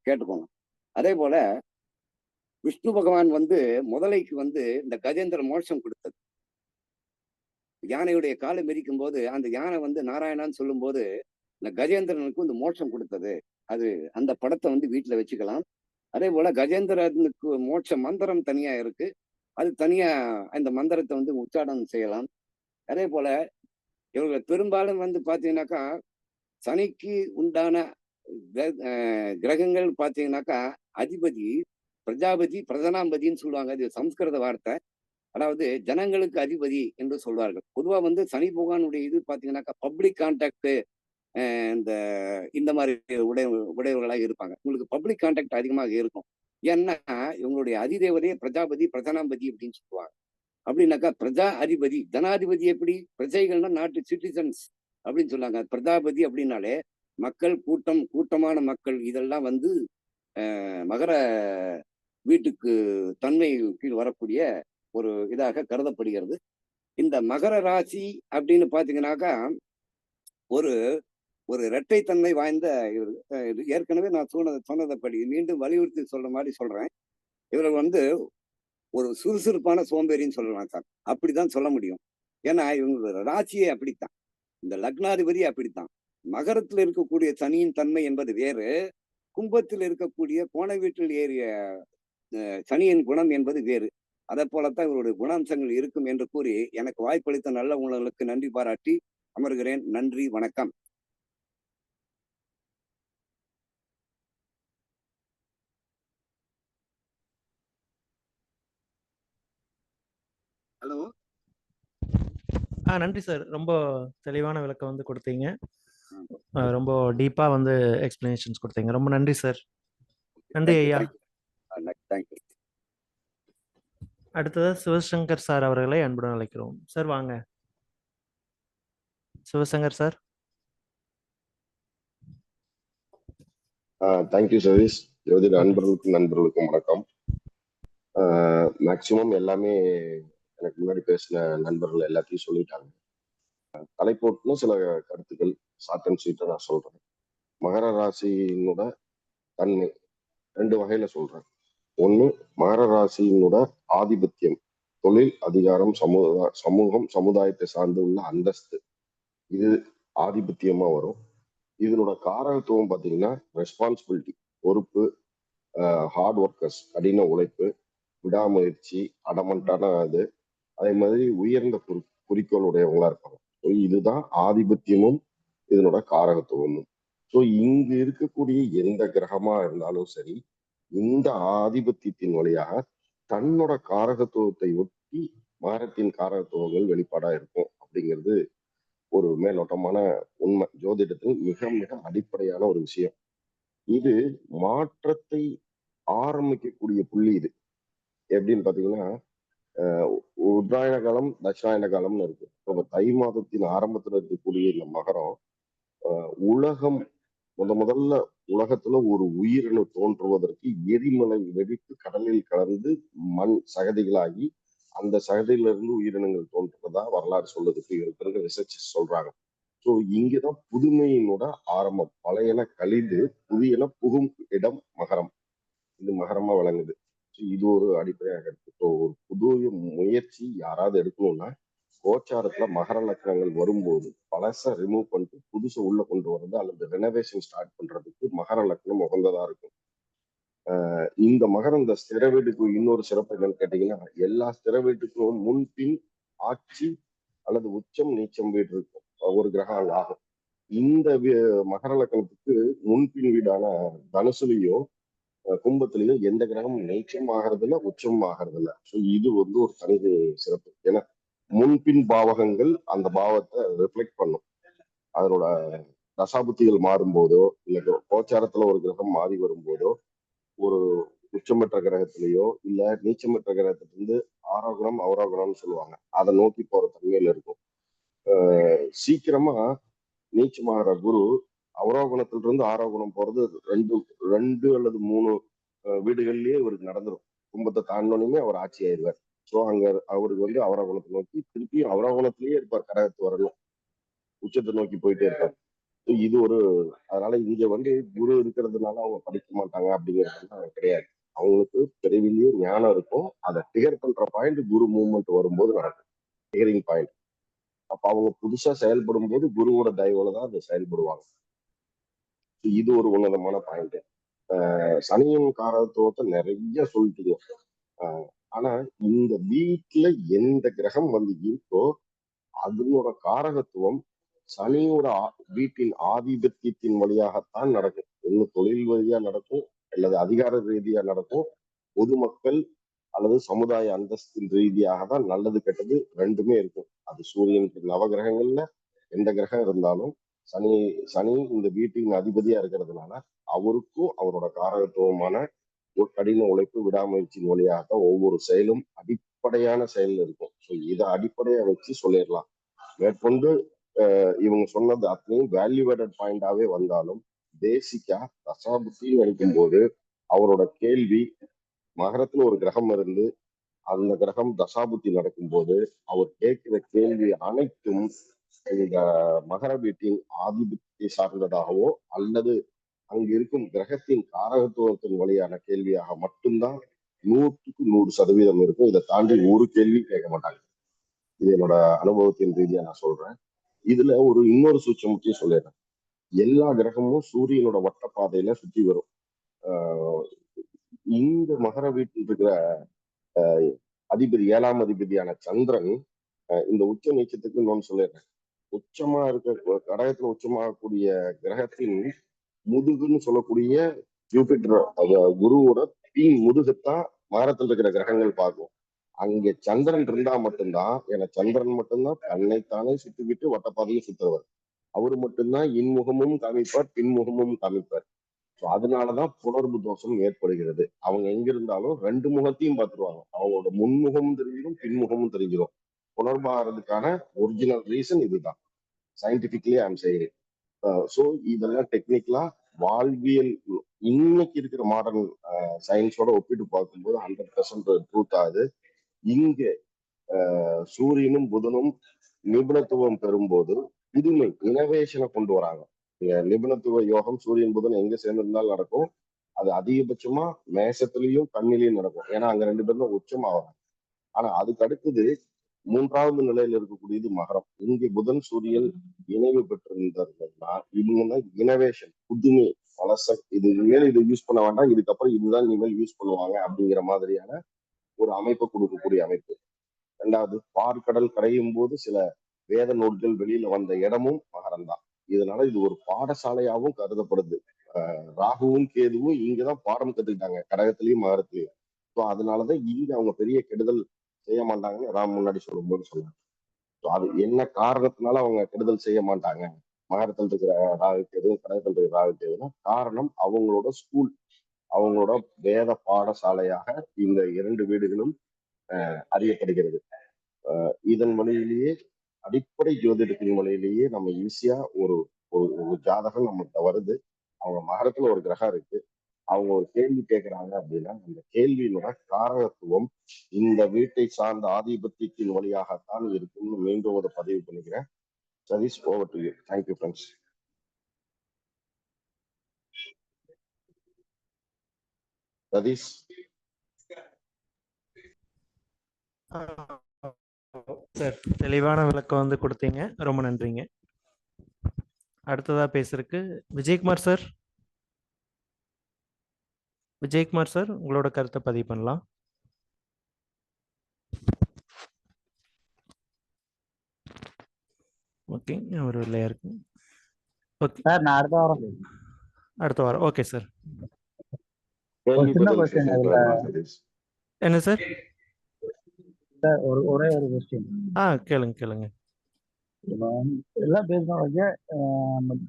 கேட்டுக்கோங்க. அதே போல விஷ்ணு பகவான் வந்து முதலைக்கு வந்து இந்த கஜேந்திர மோட்சம் கொடுத்தது. யானையுடைய காலை மிதிக்கும் போது அந்த யானை வந்து நாராயணான்னு சொல்லும் போது இந்த கஜேந்திரனுக்கு வந்து மோட்சம் கொடுத்தது. அது அந்த படத்தை வந்து வீட்டுல வச்சுக்கலாம். அதே போல கஜேந்திரனுக்கு மோட்ச மந்திரம் தனியா இருக்கு. அது தனியா அந்த மந்திரத்தை வந்து உச்சாரணம் செய்யலாம். அதே போல இவர்கள் பெரும்பாலும் வந்து பாத்தீங்கன்னாக்கா சனிக்கு உண்டான கிரகங்கள் பாத்தீங்கன்னாக்கா அதிபதி பிரஜாபதி, பிரதனாம்பதின்னு சொல்லுவாங்க. இது சம்ஸ்கிருத வார்த்தை. அதாவது ஜனங்களுக்கு அதிபதி என்று சொல்வார்கள். பொதுவா வந்து சனி பகவானுடைய இது பாத்தீங்கன்னாக்கா பப்ளிக் கான்டாக்ட் இந்த மாதிரி உடையவர்களாக இருப்பாங்க. உங்களுக்கு பப்ளிக் கான்டாக்ட் அதிகமாக இருக்கும். ஏன்னா இவங்களுடைய அதிதேவதையே பிரஜாபதி, பிரதனாம்பதி அப்படின்னு சொல்லுவாங்க. அப்படின்னாக்கா பிரஜா அதிபதி, ஜனாதிபதி எப்படி, பிரஜைகள்னா நாட்டு சிட்டிசன்ஸ் அப்படின்னு சொல்லாங்க. பிரஜாபதி அப்படின்னாலே மக்கள், கூட்டமான மக்கள். இதெல்லாம் வந்து மகர வீட்டுக்கு தன்மை கீழ் வரக்கூடிய ஒரு இதாக கருதப்படுகிறது. இந்த மகர ராசி அப்படின்னு பாத்தீங்கன்னாக்கா ஒரு ஒரு இரட்டைத்தன்மை வாய்ந்த ஏற்கனவே நான் சொன்னதைப்படி மீண்டும் வலியுறுத்தி சொல்ற மாதிரி சொல்றேன். இவர்கள் வந்து ஒரு சுறுசுறுப்பான சோம்பேறின்னு சொல்லலாம் சார். அப்படிதான் சொல்ல முடியும். ஏன்னா இவங்களோட ராசியே அப்படித்தான், இந்த லக்னாதிபதி அப்படித்தான். மகரத்தில் இருக்கக்கூடிய சனியின் தன்மை என்பது வேறு, கும்பத்தில் இருக்கக்கூடிய கோண வீட்டில் ஏறிய சனியின் குணம் என்பது வேறு. அதை போலத்தான் இவருடைய குணாம்சங்கள் இருக்கும் என்று கூறி எனக்கு வாய்ப்பளித்த நல்ல உணர்வுகளுக்கு நன்றி பாராட்டி அமர்கிறேன். நன்றி, வணக்கம். ஹலோ. நன்றி சார். ரொம்ப தெளிவான விளக்கம் வந்து கொடுத்தீங்க. ரொம்ப டீப்பா வந்து எக்ஸ்பிளனேஷன்ஸ் கொடுத்தீங்க. ரொம்ப நன்றி சார். நன்றி ஐயா. தேங்க்யூ. அடுத்ததா சிவசங்கர் சார் அவர்களை அன்புடன் அழைக்கிறோம். சார் வாங்க. சிவசங்கர் சார். தேங்க்யூ சதீஷ். ஜோதிட அன்பர்களுக்கும் நண்பர்களுக்கும் வணக்கம். மேக்சிமம் எல்லாமே எனக்கு முன்னாடி பேசின நண்பர்கள் எல்லாத்தையும் சொல்லிட்டாங்க. தலைப்போட்டுன்னு சில கருத்துக்கள் ஷார்ட் அண்ட் ஸ்வீட்டா நான் சொல்றேன். மகர ராசியினோட தன்மை 2 வகையில சொல்றேன். ஒண்ணு, மகர ராசியினோட ஆதிபத்தியம், தொழில், அதிகாரம், சமூகம், சமுதாயத்தை சார்ந்து உள்ள அந்தஸ்து, இது ஆதிபத்தியமா வரும். இதனோட காரகத்துவம் பாத்தீங்கன்னா ரெஸ்பான்சிபிலிட்டி, பொறுப்பு, ஹார்ட் ஒர்க்கர்ஸ், கடின உழைப்பு, விடாமுயற்சி, அடமண்டான அது, அதே மாதிரி உயர்ந்த குறிக்கோள் உடையவங்களா இருப்பாங்க. இதுதான் ஆதிபத்தியமும் இதனோட காரகத்துவமும். ஸோ இங்கு இருக்கக்கூடிய எந்த கிரகமா இருந்தாலும் சரி, இந்த ஆதிபத்தியத்தின் வழியாக தன்னோட காரகத்துவத்தை ஒட்டி மகரத்தின் காரகத்துவங்கள் வெளிப்பாடா இருக்கும் அப்படிங்கிறது ஒரு மேலோட்டமான உண்மை. ஜோதிடத்தில் மிக மிக அடிப்படையான ஒரு விஷயம். இது மாற்றத்தை ஆரம்பிக்கக்கூடிய புள்ளி. இது எப்படின்னு பாத்தீங்கன்னா, உத்தராயண காலம், தட்சிணாயன காலம்னு இருக்கு. இப்போ தை மாதத்தின் ஆரம்பத்துல இருக்கக்கூடிய இந்த மகரம், உலகம் முதல்ல உலகத்துல ஒரு உயிரினு தோன்றுவதற்கு எரிமலை வெடித்து கடலில் கலந்து மண் சகதிகளாகி அந்த சகதியிலிருந்து உயிரினங்கள் தோன்றுறதா வரலாறு சொல்லுதுக்கு இருக்கிற ரிசர்ச் சொல்றாங்க. ஸோ இங்கதான் புதுமையினோட ஆரம்பம். பழையன கழிந்து புதியன புகும் இடம் மகரம். இது மகரமா விளங்குது. இது ஒரு அடிப்படையாக இருக்கு. ஸோ ஒரு புது முயற்சி யாராவது எடுக்கணும்னா கோச்சாரத்துல மகர லக்னங்கள் வரும்போது பழச ரிமூவ் பண்ணிட்டு புதுசு உள்ள கொண்டு வர்றது அல்லது ரெனோவேஷன் ஸ்டார்ட் பண்றதுக்கு மகர லக்னம் உகந்ததா இருக்கும். இந்த மகரம் இந்த ஸ்திர வீட்டுக்கு இன்னொரு சிறப்பு என்னன்னு கேட்டீங்கன்னா, எல்லா ஸ்திர வீட்டுக்கும் முன்பின் ஆட்சி அல்லது உச்சம் நீச்சம் வீடு இருக்கும். ஒரு கிரகம் ஆகும். இந்த மகர லக்னத்துக்கு முன்பின் வீடான தனுசுலையோ கும்பத்திலேயோ எந்த கிரகமும் நீச்சம் ஆகிறது இல்லை, உச்சம் ஆகிறது இல்லை. ஸோ இது வந்து ஒரு தனி சிறப்பு. ஏன்னா முன்பின் பாவகங்கள் அந்த பாவத்தை ரிஃப்ளெக்ட் பண்ணும். அதனோட தசாபுத்திகள் மாறும் போதோ இல்லை கோச்சாரத்துல ஒரு கிரகம் மாறி வரும்போதோ, ஒரு உச்சம் பெற்ற கிரகத்திலேயோ இல்ல நீச்சம் பெற்ற கிரகத்திலிருந்து ஆரோகணம் அவரோகணம்னு சொல்லுவாங்க, அதை நோக்கி போற தன்மையில இருக்கும். சீக்கிரமா நீச்சமாகிற குரு அவரோகணத்திலிருந்து ஆரோகணம் போறது ரெண்டு அல்லது 3 வீடுகள்லயே இவருக்கு நடந்துடும். கும்பத்தை தாண்டோனையுமே அவர் ஆட்சி ஆயிடுவார். ஸோ அங்க அவருக்கு வந்து அவரோகணத்தை நோக்கி திருப்பியும் அவரோகணத்திலேயே இருப்பார். கடகத்து வரணும், உச்சத்தை நோக்கி போயிட்டே இருப்பார். இது ஒரு அதனால இங்க வந்து குரு இருக்கிறதுனால அவங்க படிக்க மாட்டாங்க அப்படிங்கிறது கிடையாது. அவங்களுக்கு பிறவிலேயே ஞானம் இருக்கும். அதை டிகர் பண்ற பாயிண்ட் குரு மூவ்மெண்ட் வரும்போது நடக்கும். டிகரிங் பாயிண்ட். அப்ப அவங்க புதுசா செயல்படும் போது குருவோட தயவுல தான் அதை செயல்படுவாங்க. இது ஒரு உன்னதமான பாயிண்ட். சனியின் காரகத்துவத்தை நிறைய சொல்லிட்டீங்க. ஆனா இந்த வீட்டுல எந்த கிரகம் வந்து இருக்கோ அதனோட காரகத்துவம் சனியோட வீட்டின் ஆதிபத்தியத்தின் வழியாகத்தான் நடக்கும். ஒண்ணு தொழில் வழியா நடக்கும், அல்லது அதிகார ரீதியா நடக்கும், பொதுமக்கள் அல்லது சமுதாய அந்தஸ்தின் ரீதியாக தான் நல்லது கெட்டது ரெண்டுமே இருக்கும். அது சூரியனுக்கு நவகிரகங்கள்ல எந்த கிரகம் இருந்தாலும் சனி இந்த வீட்டின் அதிபதியா இருக்கிறதுனால அவருக்கும் அவரோட காரகத்துவமான ஒரு கடின உழைப்பு, விடாமுயற்சியின் வழியாக ஒவ்வொரு செயலும் அடிப்படையான செயல் இருக்கும். ஸோ இதை அடிப்படையா வச்சு சொல்லிடலாம். மேற்கொண்டு இவங்க சொன்னது அத்தனையும் வேல்யூவேட்டட் பாயிண்டாவே வந்தாலும் பேசிக்கா தசாபுத்தின்னு நினைக்கும் போது அவரோட கேள்வி, மகரத்துல ஒரு கிரகம் இருந்து அந்த கிரகம் தசாபுத்தி நடக்கும் போது அவர் கேட்கிற கேள்வி அனைத்தும் இந்த மகர வீட்டின் ஆதிபத்தியை சார்ந்ததாகவோ அல்லது அங்கு இருக்கும் கிரகத்தின் காரகத்துவத்தின் வழியான கேள்வியாக மட்டும்தான் 100க்கு 100% இருக்கும். இதை தாண்டி ஒரு கேள்வி கேட்க மாட்டாங்க. இது என்னோட அனுபவத்தின் ரீதியா நான் சொல்றேன். இதுல இன்னொரு சூட்சமத்தையும் சொல்லிடுறேன். எல்லா கிரகமும் சூரியனோட வட்ட பாதையில சுற்றி வரும். இந்த மகர வீட்டில் இருக்கிற அதிபதி 7ஆம் அதிபதியான சந்திரன் இந்த உச்ச நீச்சத்துக்கு இன்னொன்னு சொல்லிடுறேன். உச்சமா இருக்க கடகத்துல உச்சமாகக்கூடிய கிரகத்தின் முதுகுன்னு சொல்லக்கூடிய ஜூபிட்டர் குருவோட முதுகத்தான் மகரத்தில் இருக்கிற கிரகங்கள் பார்க்கும். அங்கே சந்திரன் இருந்தா மட்டும்தான், ஏன்னா சந்திரன் மட்டும்தான் தன்னைத்தானே சுத்திக்கிட்டு வட்டப்பாதையும் சுத்துறவர். அவரு மட்டும்தான் இன்முகமும் காமிப்பார், பின்முகமும் காமிப்பார். ஸோ அதனாலதான் புணர்வு தோஷம் ஏற்படுகிறது. அவங்க எங்க இருந்தாலும் 2 முகத்தையும் பார்த்துருவாங்க. அவங்களோட முன்முகமும் தெரிஞ்சிடும், பின்முகமும் தெரிஞ்சிடும். புணர்வாகிறதுக்கான ஒரிஜினல் ரீசன் இதுதான். Scientifically I am saying. So இதெல்லாம் டெக்னிக்கலா வாழ்வியல் இன்னைக்கு இருக்கிற மாடர்ன் சயின்ஸோட ஒப்பிட்டு பார்க்கும்போது 100% ட்ரூத் ஆகுது. இங்க சூரியனும் புதனும் நிபுணத்துவம் பெறும்போது புதுமை இனோவேஷனை கொண்டு வராங்க. இங்க நிபுணத்துவ யோகம் சூரியன் புதன் எங்க சேர்ந்திருந்தாலும் நடக்கும். அது அதிகபட்சமா மேஷத்துலயும் கண்ணிலையும் நடக்கும். ஏன்னா அங்க 2 பேரும் உச்சமாவாங்க. ஆனா அதுக்கு அடுத்தது 3வது நிலையில இருக்கக்கூடியது மகரம். இங்கே புதன் சூரியன் இணைவு பெற்றிருந்தார்கள்னா இவங்க இனோவேஷன், புதுமை, பழச இது இனிமேல் இது யூஸ் பண்ண வேண்டாம், இதுக்கப்புறம் இதுதான் இனிமேல் யூஸ் பண்ணுவாங்க அப்படிங்கிற மாதிரியான ஒரு அமைப்பை கொடுக்கக்கூடிய அமைப்பு. 2வது பார்க்கடல் கரையும் போது சில வேத நூல்கள் வெளியில வந்த இடமும் மகரம் தான். இதனால இது ஒரு பாடசாலையாகவும் கருதப்படுது. ராகுவும் கேதுவும் இங்கதான் பாடம் கத்துக்கிட்டாங்க, கடகத்திலயும் மகரத்திலயும். ஸோ அதனாலதான் இங்க அவங்க பெரிய கெடுதல் செய்ய மாட்டாங்கன்னு ராம் முன்னாடி சொல்லும்போது சொன்னாங்க. ஸோ அது என்ன காரணத்தினால அவங்க கெடுதல் செய்ய மாட்டாங்க மகரத்தில் இருக்கிற ராகு கேது, கடகத்தில் இருக்கிற ராகு கேதுன்னா காரணம் அவங்களோட ஸ்கூல், அவங்களோட வேத பாடசாலையாக இந்த 2 வீடுகளும் அறியப்படுகிறது. இதன் வழியிலேயே அடிப்படை ஜோதிடத்தின் வழியிலேயே நம்ம ஈஸியா ஒரு ஒரு ஜாதகம் நம்மகிட்ட வருது. அவங்க மகரத்துல ஒரு கிரகம் இருக்கு, அவங்க ஒரு கேள்வி கேட்கிறாங்க அப்படின்னா அந்த கேள்வியினோட காரகத்துவம் இந்த வீட்டை சார்ந்த ஆதிபத்தியத்தின் வழியாகத்தான் இருக்குன்னு மீண்டும் ஒரு பதிவு பண்ணிக்கிறேன். Satish, over to you. Thank you friends. Satish. Sir, தெளிவான விளக்கம் வந்து கொடுத்தீங்க, ரொம்ப நன்றிங்க. அடுத்ததா பேசுறதுக்கு விஜயகுமார் சார். விஜயகுமார் சார், உங்களோட கருத்தை பதிவு பண்ணலாம். ஓகே, ஒரு இல்லையா இருக்கு. ஓகே சார், நான் அடுத்த வாரம் அடுத்த வாரம். Okay sir. சின்ன கொஸ்டின். என்ன சார்? சார், ஒரே ஒரு கொஸ்டின். கேளுங்க. எல்லாம் பேசுனவங்க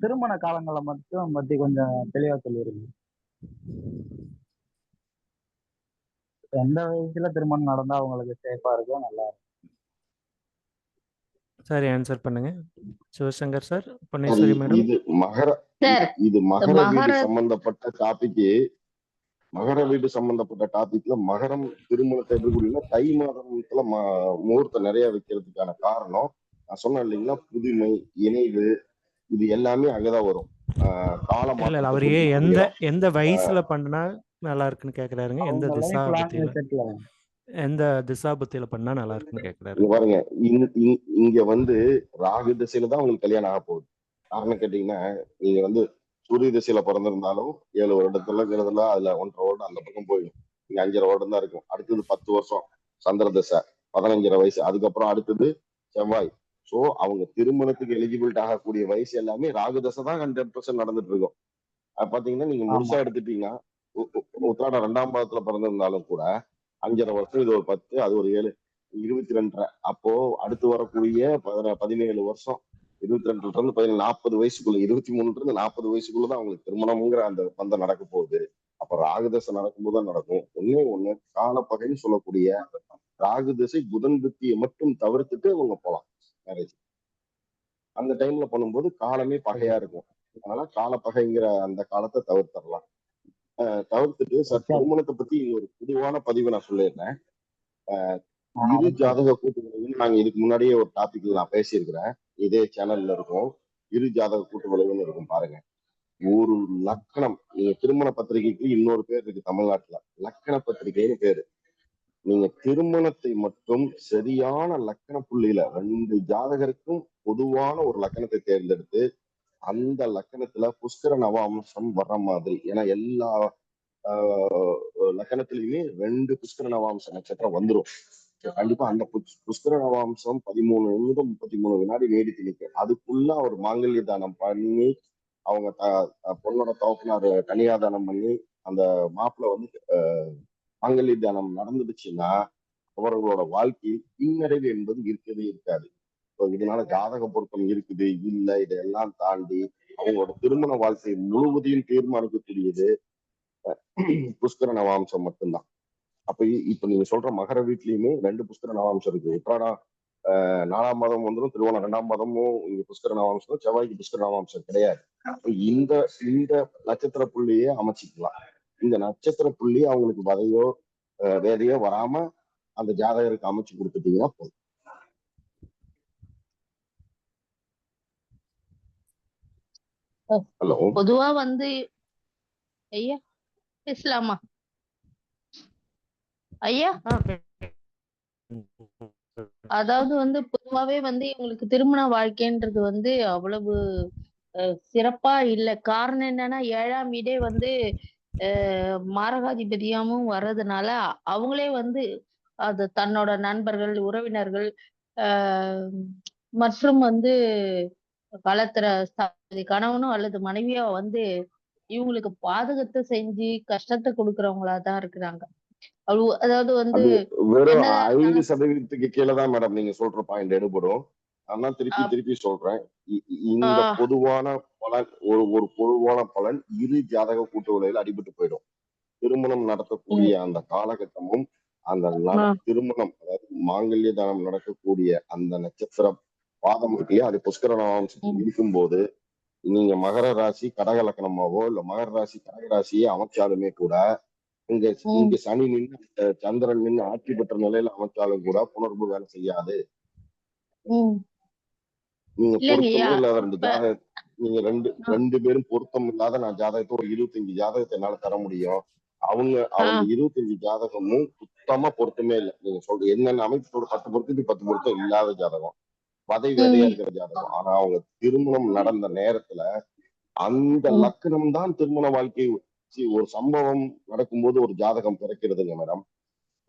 திருமண காலங்களை மட்டும் பத்தி கொஞ்சம் தெளிவா சொல்லிருங்க. எந்த வயசுல திருமணம் நடந்தா அவங்களுக்கு சேஃபா இருக்கும், நல்லா இருக்கும்? சரி, ஆன்சர் பண்ணுங்க. Sivashankar sir, Ponneswari madam. இது மகர வீடு சம்பந்தப்பட்ட டாபிக். மகர வீடு சம்பந்தப்பட்ட டாபிக்ல மகரம் திருமணத்தை எப்படி கூடினா தை மாதத்துல முகூர்த்தம் நிறைய வைக்கிறதுக்கான காரணம் நான் சொன்னேன் இல்லைங்களா, புதுமை, இணைவு, இது எல்லாமே அங்கதான் வரும். காலம் அவர் எந்த வயசுல பண்ணா நல்லா இருக்குன்னு கேக்குறாருங்க. எந்த திசாபுத்தியில பண்ணா நல்லா இருக்குன்னு கேக்குறாரு. பாருங்க, இங்க வந்து ராகு திசையில தான் உங்களுக்கு கல்யாணம் ஆக போகுது. காரணம் கேட்டீங்கன்னா, நீங்க வந்து சூரிய திசையில பிறந்திருந்தாலும் 7 வருடத்துல அதுல 1.5 வருடம் அந்த பக்கம் போயிடும். இங்க 5.5 வருடம் தான் இருக்கும். அடுத்தது 10 வருஷம் சந்திர திசை, 15.5 வயசு. அதுக்கப்புறம் அடுத்தது செவ்வாய். சோ அவங்க திருமணத்துக்கு எலிஜிபிலிட்டி ஆகக்கூடிய வயசு எல்லாமே ராகு தசை தான் 100% நடந்துட்டு இருக்கும். அது பாத்தீங்கன்னா நீங்க முழுசா எடுத்துட்டீங்கன்னா உத்திராடம் 2ஆம் பாதத்துல பிறந்திருந்தாலும் கூட 5.5 வருஷம், இது ஒரு 10, அது ஒரு 7, 22. அப்போ அடுத்து வரக்கூடிய 17 வருஷம், 22 இருந்து 40 வயசுக்குள்ள, 23 இருந்து 40 வயசுக்குள்ளதான் அவங்களுக்கு திருமணம்ங்கிற அந்த பந்தம் நடக்க போகுது. அப்ப ராகுதசை நடக்கும்போது தான் நடக்கும். ஒண்ணு காலப்பகைன்னு சொல்லக்கூடிய ராகுதசை புதன் புத்தியை மட்டும் தவிர்த்துட்டு அவங்க போலாம் மேரேஜ். அந்த டைம்ல பண்ணும்போது காலமே பகையா இருக்கும். அதனால காலப்பகைங்கிற அந்த காலத்தை தவிர்த்தரலாம். தவிர்த்துட்டு சார், திருமணத்தை பத்தி ஒரு பொதுவான பதிவு நான் சொல்லிடுறேன். இரு ஜாதக கூட்டுவிளைவுன்னு நாங்க இதுக்கு முன்னாடியே ஒரு டாபிக்ல நான் பேசியிருக்கிறேன். இதே சேனல்ல இருக்கும். இரு ஜாதக கூட்டுவிளைவுன்னு இருக்கும், பாருங்க. ஒரு லக்கணம், நீங்க திருமண பத்திரிகைக்கு இன்னொரு பேர் இருக்கு தமிழ்நாட்டுல, லக்கண பத்திரிகைன்னு பேரு. நீங்க திருமணத்தை மட்டும் சரியான லக்கண புள்ளியில 2 ஜாதகருக்கும் பொதுவான ஒரு லக்கணத்தை தேர்ந்தெடுத்து அந்த லக்கணத்துல புஷ்கர நவாம்சம் வர்ற மாதிரி, ஏன்னா எல்லா லக்கணத்திலயுமே 2 புஷ்கர நவாம்ச நட்சத்திரம் வந்துடும். கண்டிப்பா அந்த புஷ்கர நவாம்சம் 13 நிமிடம் 33 வினாடி நீடித்து நிற்கும். அதுக்குள்ள அவர் மாங்கல்ய தானம் பண்ணி அவங்க பொண்ணோட தவப்பினார் கன்னியாதானம் பண்ணி அந்த மாப்பிள்ள வந்து மாங்கல்ய தானம் நடந்துடுச்சுன்னா அவர்களோட வாழ்க்கையில் பின்னடைவு என்பது இருக்கவே இருக்காது. இப்போ இதனால ஜாதக பொருத்தம் இருக்குது இல்ல இதையெல்லாம் தாண்டி அவங்களோட திருமண வாழ்க்கை முழுவதையும் தீர்மானிக்கக்கூடியது புஷ்கர நவாம்சம் மட்டும்தான். அப்ப இப்ப நீங்க சொல்ற மகர வீட்லயுமே 2 புஷ்கர நவாம்சம் இருக்கு. உத்ராடம் 4ஆம் மாதம் வந்துடும், திருவோணம் 2ஆம் மாதமும் இங்க புஷ்கர நவாம்சம், செவ்வாய்க்கு புஷ்கர நவாம்சம் கிடையாது. இந்த இந்த நட்சத்திர புள்ளியே அமைச்சிக்கலாம். இந்த நட்சத்திர புள்ளி அவங்களுக்கு வதையோ வேறையோ வராம அந்த ஜாதகருக்கு அமைச்சு கொடுத்துட்டீங்கன்னா போதும். ஹலோ, பொதுவா வந்து ஐயா பேசலாமா ஐயா? அதாவது வந்து பொதுவாவே வந்து இவங்களுக்கு திருமண வாழ்க்கைன்றது வந்து அவ்வளவு சிறப்பா இல்ல. காரணம் என்னன்னா 7ஆம் வீடே வந்து மாரகாதிபதியாவும் வர்றதுனால அவங்களே வந்து அது தன்னோட நண்பர்கள், உறவினர்கள் மற்றும் வந்து களத்துல கணவனும் அல்லது மனைவியோ வந்து இவங்களுக்கு பாதகத்தை செஞ்சு கஷ்டத்தை கொடுக்கறவங்களா தான் இருக்கிறாங்க. அதாவது வந்து வெறும் 5% கீழே தான் மேடம் நீங்க சொல்ற பாயிண்ட் எடுபடும். ஆனா திருப்பி சொல்றேன், இந்த பொதுவான பலன் ஒரு பொதுவான பலன் இரு ஜாதக கூட்டு விலையில அடிபட்டு போயிடும். திருமணம் நடத்தக்கூடிய அந்த காலகட்டமும் அந்த திருமணம் அதாவது மாங்கல்ய தானம் நடக்கக்கூடிய அந்த நட்சத்திர பாதம் இருக்கு இல்லையா, அது புஷ்கர நவாம்சத்தில் இருக்கும்போது நீங்க மகர ராசி கடக லக்னமாவோ இல்ல மகர ராசி கடக ராசியே அமைச்சாலுமே கூட இங்க சனி நின்று சந்திரன் நின்று ஆட்சி பெற்ற நிலையில அமைச்சாலும் கூட புணர்வு வேலை செய்யாது. நீங்க பொருத்தமே இல்லாத 2 ஜாதகம், நீங்க ரெண்டு பேரும் பொருத்தம் இல்லாத நான் ஜாதகத்தை ஒரு 25 ஜாதகத்தை என்னால தர முடியும். அவங்க 25 ஜாதகமும் சுத்தமா பொருத்தமே இல்லை. நீங்க சொல்ற என்னென்ன அமைப்போட 10 பொருத்தத்துக்கு 10 பொருத்தம் இல்லாத ஜாதகம், வதை வேதையா இருக்கிற ஜாதகம். ஆனா அவங்க திருமணம் நடந்த நேரத்துல அந்த லக்னம் தான் திருமண வாழ்க்கை. ஒரு சம்பவம் நடக்கும்போது ஒரு ஜாதகம் பிறக்கிறதுங்க மேடம்.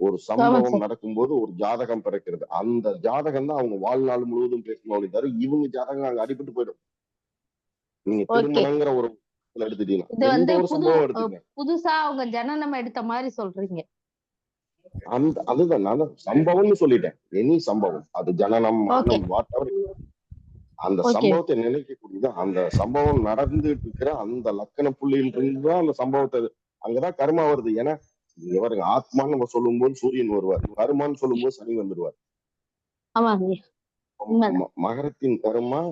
ஒரு சம்பவம் நடக்கும்போது ஒரு ஜாதகம் பிறக்கிறது. அந்த ஜாதகம் தான் அவங்க வாழ்நாள் முழுவதும் பேசணும். தவிர இவங்க ஜாதகம் அங்க அடிபட்டு போயிடும். நீங்க திருமணங்கிற ஒரு எடுத்துட்டீங்கன்னா ஒரு சம்பவம் எடுத்துங்க, புதுசா அவங்க ஜனனம் எடுத்த மாதிரி சொல்றீங்க. அதுதான் நான் சம்பவம்னு சொல்லிட்டேன். எனி சம்பவம், அது ஜனனம் மரணம் வாட்டவர், அந்த சம்பவத்தை நினைக்கக்கூடியது. அந்த சம்பவம் நடந்துட்டு இருக்கிற அந்த லக்கண புள்ளியில் இருந்துதான் அந்த சம்பவத்தை, அங்கதான் கர்மா வருது. ஏன்னா இவருங்க ஆத்மான்னு நம்ம சொல்லும் போது சூரியன் வருவார், கர்மான்னு சொல்லும் போது சனி வந்துருவார். மகரத்தின் கர்மா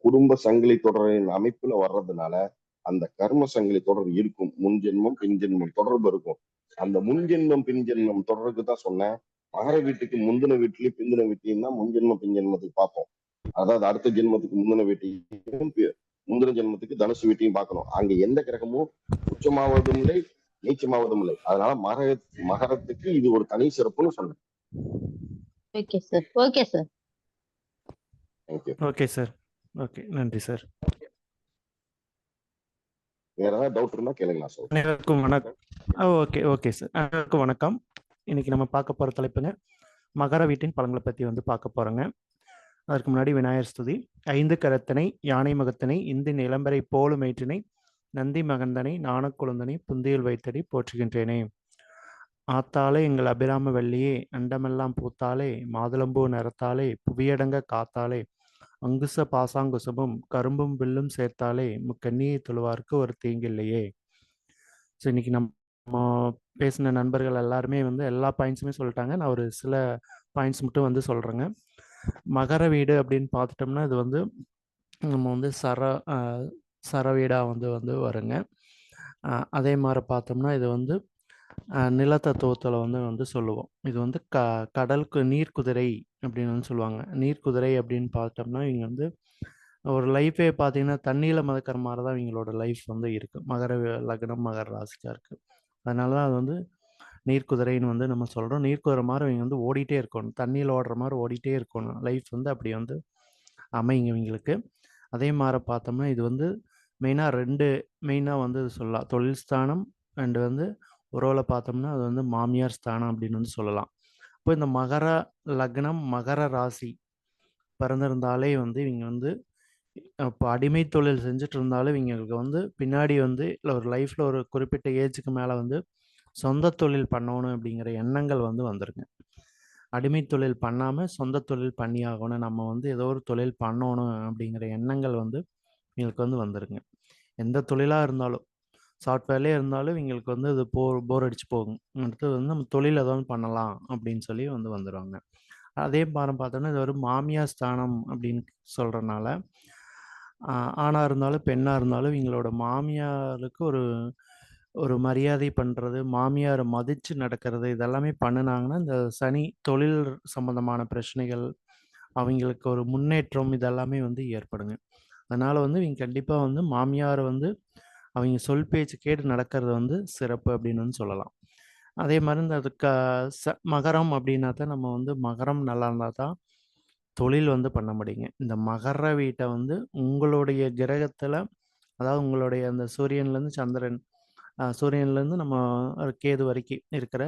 குடும்ப சங்கிலி தொடரின் அமைப்புல வர்றதுனால அந்த கர்ம சங்கிலி தொடர் இருக்கும். முன்ஜென்மம் பின்ஜென்மம் தொடர்பு இருக்கும். அந்த முன்ஜென்மம் பின்ஜென்மம் தொடருக்கு தான் சொன்னேன். மகர வீட்டுக்கு முந்தின வீட்லயும் பிந்தின வீட்லயும் தான் முன்ஜென்மம் பின்ஜென்மத்துக்கு பார்ப்போம். அதாவது அடுத்த ஜென்மத்துக்கு முந்தின வீட்டையும் முந்தின ஜென்மத்துக்கு தனுசு வீட்டையும் பார்க்கணும். அங்க எந்த கிரகமும் உச்சமாவதும் இல்லை நீச்சமாவதும் இல்லை. அதனால மகரத்துக்கு இது ஒரு தனி சிறப்புன்னு சொன்னேன். ஓகே சார், ஓகே, நன்றி சார். வேற ஏதாவது டவுட் இருந்தா கேளுங்க, நான் சொல்றேன். அனைவருக்கும் வணக்கம். ஓகே சார், அனைவருக்கும் வணக்கம். இன்னைக்கு நம்ம பார்க்க போற தலைப்புங்க மகர வீட்டின் பலன்களை பத்தி வந்து பார்க்க போறோங்க. அதற்கு முன்னாடி விநாயகர் ஸ்துதி. 5 கரத்தனை யானை முகத்தனை இந்தின் இளம்பரை போலும் ஏற்றினை நந்தி மகந்தனை நாணக்குழந்தனை புந்தியில் வைத்தடி போற்றுகின்றேனே. ஆத்தாலே எங்கள் அபிராம வள்ளியே, அண்டமெல்லாம் பூத்தாலே, மாதுளம்பூ நிறத்தாலே, புவியடங்க காத்தாலே, அங்குச பாசாங்குசமும் கரும்பும் வில்லும் சேர்த்தாலே, முக்கண்ணியை தொழுவார்க்கு ஒரு தீங்கில்லையே. ஸோ இன்னைக்கு நம்ம பேசின நண்பர்கள் எல்லாருமே வந்து எல்லா பாயிண்ட்ஸுமே சொல்லிட்டாங்க. நான் ஒரு சில பாயிண்ட்ஸ் மட்டும் வந்து சொல்கிறேங்க. மகர வீடு அப்படின்னு பார்த்துட்டோம்னா இது வந்து நம்ம வந்து சர வீடாக வந்து வருங்க. அதே மாதிரி பார்த்தோம்னா இது வந்து நிலத்தத்துவத்தில் வந்து சொல்லுவோம். இது வந்து கடலுக்கு நீர்க்குதிரை அப்படின்னு வந்து சொல்லுவாங்க. நீர்க்குதிரை அப்படின்னு பார்த்தோம்னா இவங்க வந்து ஒரு லைஃபே பார்த்தீங்கன்னா தண்ணியில் மிதக்கிற மாதிரி தான் இவங்களோட லைஃப் வந்து இருக்குது. மகர லக்னம் மகர ராசிக்காக இருக்குது. அதனால தான் அது வந்து நீர்க்குதிரைன்னு வந்து நம்ம சொல்கிறோம். நீர்க்குதிரை மாதிரி இவங்க வந்து ஓடிட்டே இருக்கணும், தண்ணியில் ஓடுற மாதிரி ஓடிட்டே இருக்கணும். லைஃப் வந்து அப்படி வந்து அமைங்க இவங்களுக்கு. அதே மாதிரி பார்த்தோம்னா இது வந்து மெயினாக வந்து சொல்லலாம். தொழில் ஸ்தானம் அண்டு வந்து உறவில் பார்த்தோம்னா அது வந்து மாமியார் ஸ்தானம் அப்படின்னு வந்து சொல்லலாம். இப்போ இந்த மகர லக்னம் மகர ராசி பிறந்திருந்தாலே வந்து இவங்க வந்து இப்போ அடிமை தொழில் செஞ்சுட்டு இருந்தாலும் இவங்களுக்கு வந்து பின்னாடி வந்து இல்லை ஒரு லைஃப்பில் ஒரு குறிப்பிட்ட ஏஜுக்கு மேலே வந்து சொந்த தொழில் பண்ணணும் அப்படிங்கிற எண்ணங்கள் வந்து வந்துருங்க. அடிமை தொழில் பண்ணாம சொந்த தொழில் பண்ணி ஆகணும். நம்ம வந்து ஏதோ ஒரு தொழில் பண்ணணும் அப்படிங்கிற எண்ணங்கள் வந்து இவங்களுக்கு வந்து வந்துருங்க. எந்த தொழிலா இருந்தாலும், சாஃப்ட்வேர்லயே இருந்தாலும் இவங்களுக்கு வந்து அது போர் அடிச்சு போகும். அடுத்தது வந்து நம்ம தொழில் ஏதோ ஒண்ணு பண்ணலாம் அப்படின்னு சொல்லி வந்து வந்துருவாங்க. அதே பார்த்தோம்னா, இது ஒரு மாமியார் ஸ்தானம் அப்படின்னு சொல்றனால, ஆணா இருந்தாலும், பெண்ணா இருந்தாலும் இவங்களோட மாமியாருக்கு ஒரு ஒரு மரியாதை பண்றது, மாமியார மதிச்சு நடக்கிறது, இதெல்லாமே பண்ணுனாங்கன்னா, இந்த சனி தொழில் சம்மந்தமான பிரச்சனைகள், அவைங்களுக்கு ஒரு முன்னேற்றம் இதெல்லாமே வந்து ஏற்படுங்க. அதனால வந்து இவங்க கண்டிப்பா வந்து மாமியார வந்து அவைங்க சொல் பேச்சு கேட்டு நடக்கிறது வந்து சிறப்பு அப்படின்னு வந்து சொல்லலாம். அதே மாரி இந்த அது க ச மகரம் அப்படின்னா தான் நம்ம வந்து மகரம் நல்லா இருந்தா தான் தொழில் வந்து பண்ண முடியுங்க. இந்த மகர வீட்ட வந்து உங்களுடைய கிரகத்தில, அதாவது உங்களுடைய அந்த சூரியன்லேருந்து சந்திரன், சூரியன்லேருந்து நம்ம கேது வரைக்கும் இருக்கிற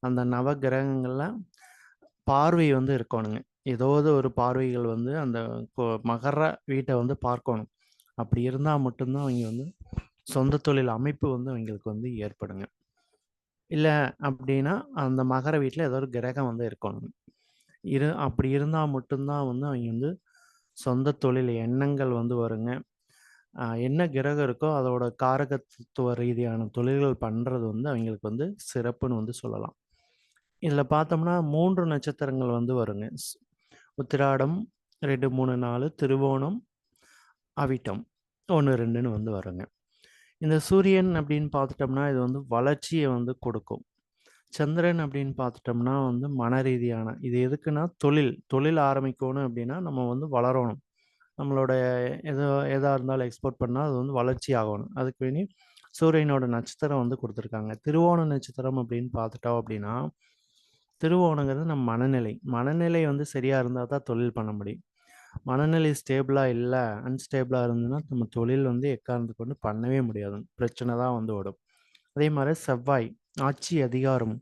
அந்த நவ கிரகங்கள்ல பார்வை வந்து இருக்கணுங்க. ஏதாவது ஒரு பார்வைகள் வந்து அந்த மகர வீட்ட வந்து பார்க்கணும். அப்படி இருந்தா மட்டும் தான் அவைங்க வந்து சொந்த தொழில் அமைப்பு வந்து அவைங்களுக்கு வந்து ஏற்படுங்க. இல்ல அப்படின்னா, அந்த மகர வீட்ல ஏதோ ஒரு கிரகம் வந்து இருக்கணும். அப்படி இருந்தா மட்டும் தான் வந்து அவைங்க வந்து சொந்த தொழில் எண்ணங்கள் வந்து வருங்க. என்ன கிரகம் இருக்கோ அதோட காரகத்துவ ரீதியான தொழில்கள் பண்றது வந்து அவைங்களுக்கு வந்து சிறப்புன்னு வந்து சொல்லலாம். இதில பார்த்தோம்னா 3 நட்சத்திரங்கள் வந்து வருங்க. உத்திராடம் 2, 3, 4, திருவோணம், அவிட்டம் 1, 2ன்னு வந்து வருங்க. இந்த சூரியன் அப்படின்னு பார்த்துட்டோம்னா, இது வந்து வளர்ச்சிய வந்து கொடுக்கும். சந்திரன் அப்படின்னு பார்த்துட்டோம்னா வந்து மன ரீதியான இது எதுக்குன்னா தொழில் ஆரம்பிக்கணும் அப்படின்னா நம்ம வந்து வளரணும். நம்மளோட எதா இருந்தாலும் எக்ஸ்போர்ட் பண்ணா அது வந்து வளர்ச்சி ஆகணும். அதுக்கு வேண்டி சூரியனோட நட்சத்திரம் வந்து குடுத்துருக்காங்க. திருவோண நட்சத்திரம் அப்படின்னு பார்த்துட்டோம் அப்படின்னா, திருவோணங்கிறது நம்ம மனநிலை வந்து சரியா இருந்தா தான் தொழில் பண்ண முடியும். மனநிலை ஸ்டேபிளா இல்ல, அன்ஸ்டேபிளா இருந்ததுன்னா நம்ம தொழில் வந்து எக்காரணத்த கொண்டு பண்ணவே முடியாது. பிரச்சனை தான் வந்து ஓடும். அதே மாரி செவ்வாய், ஆட்சி அதிகாரம்.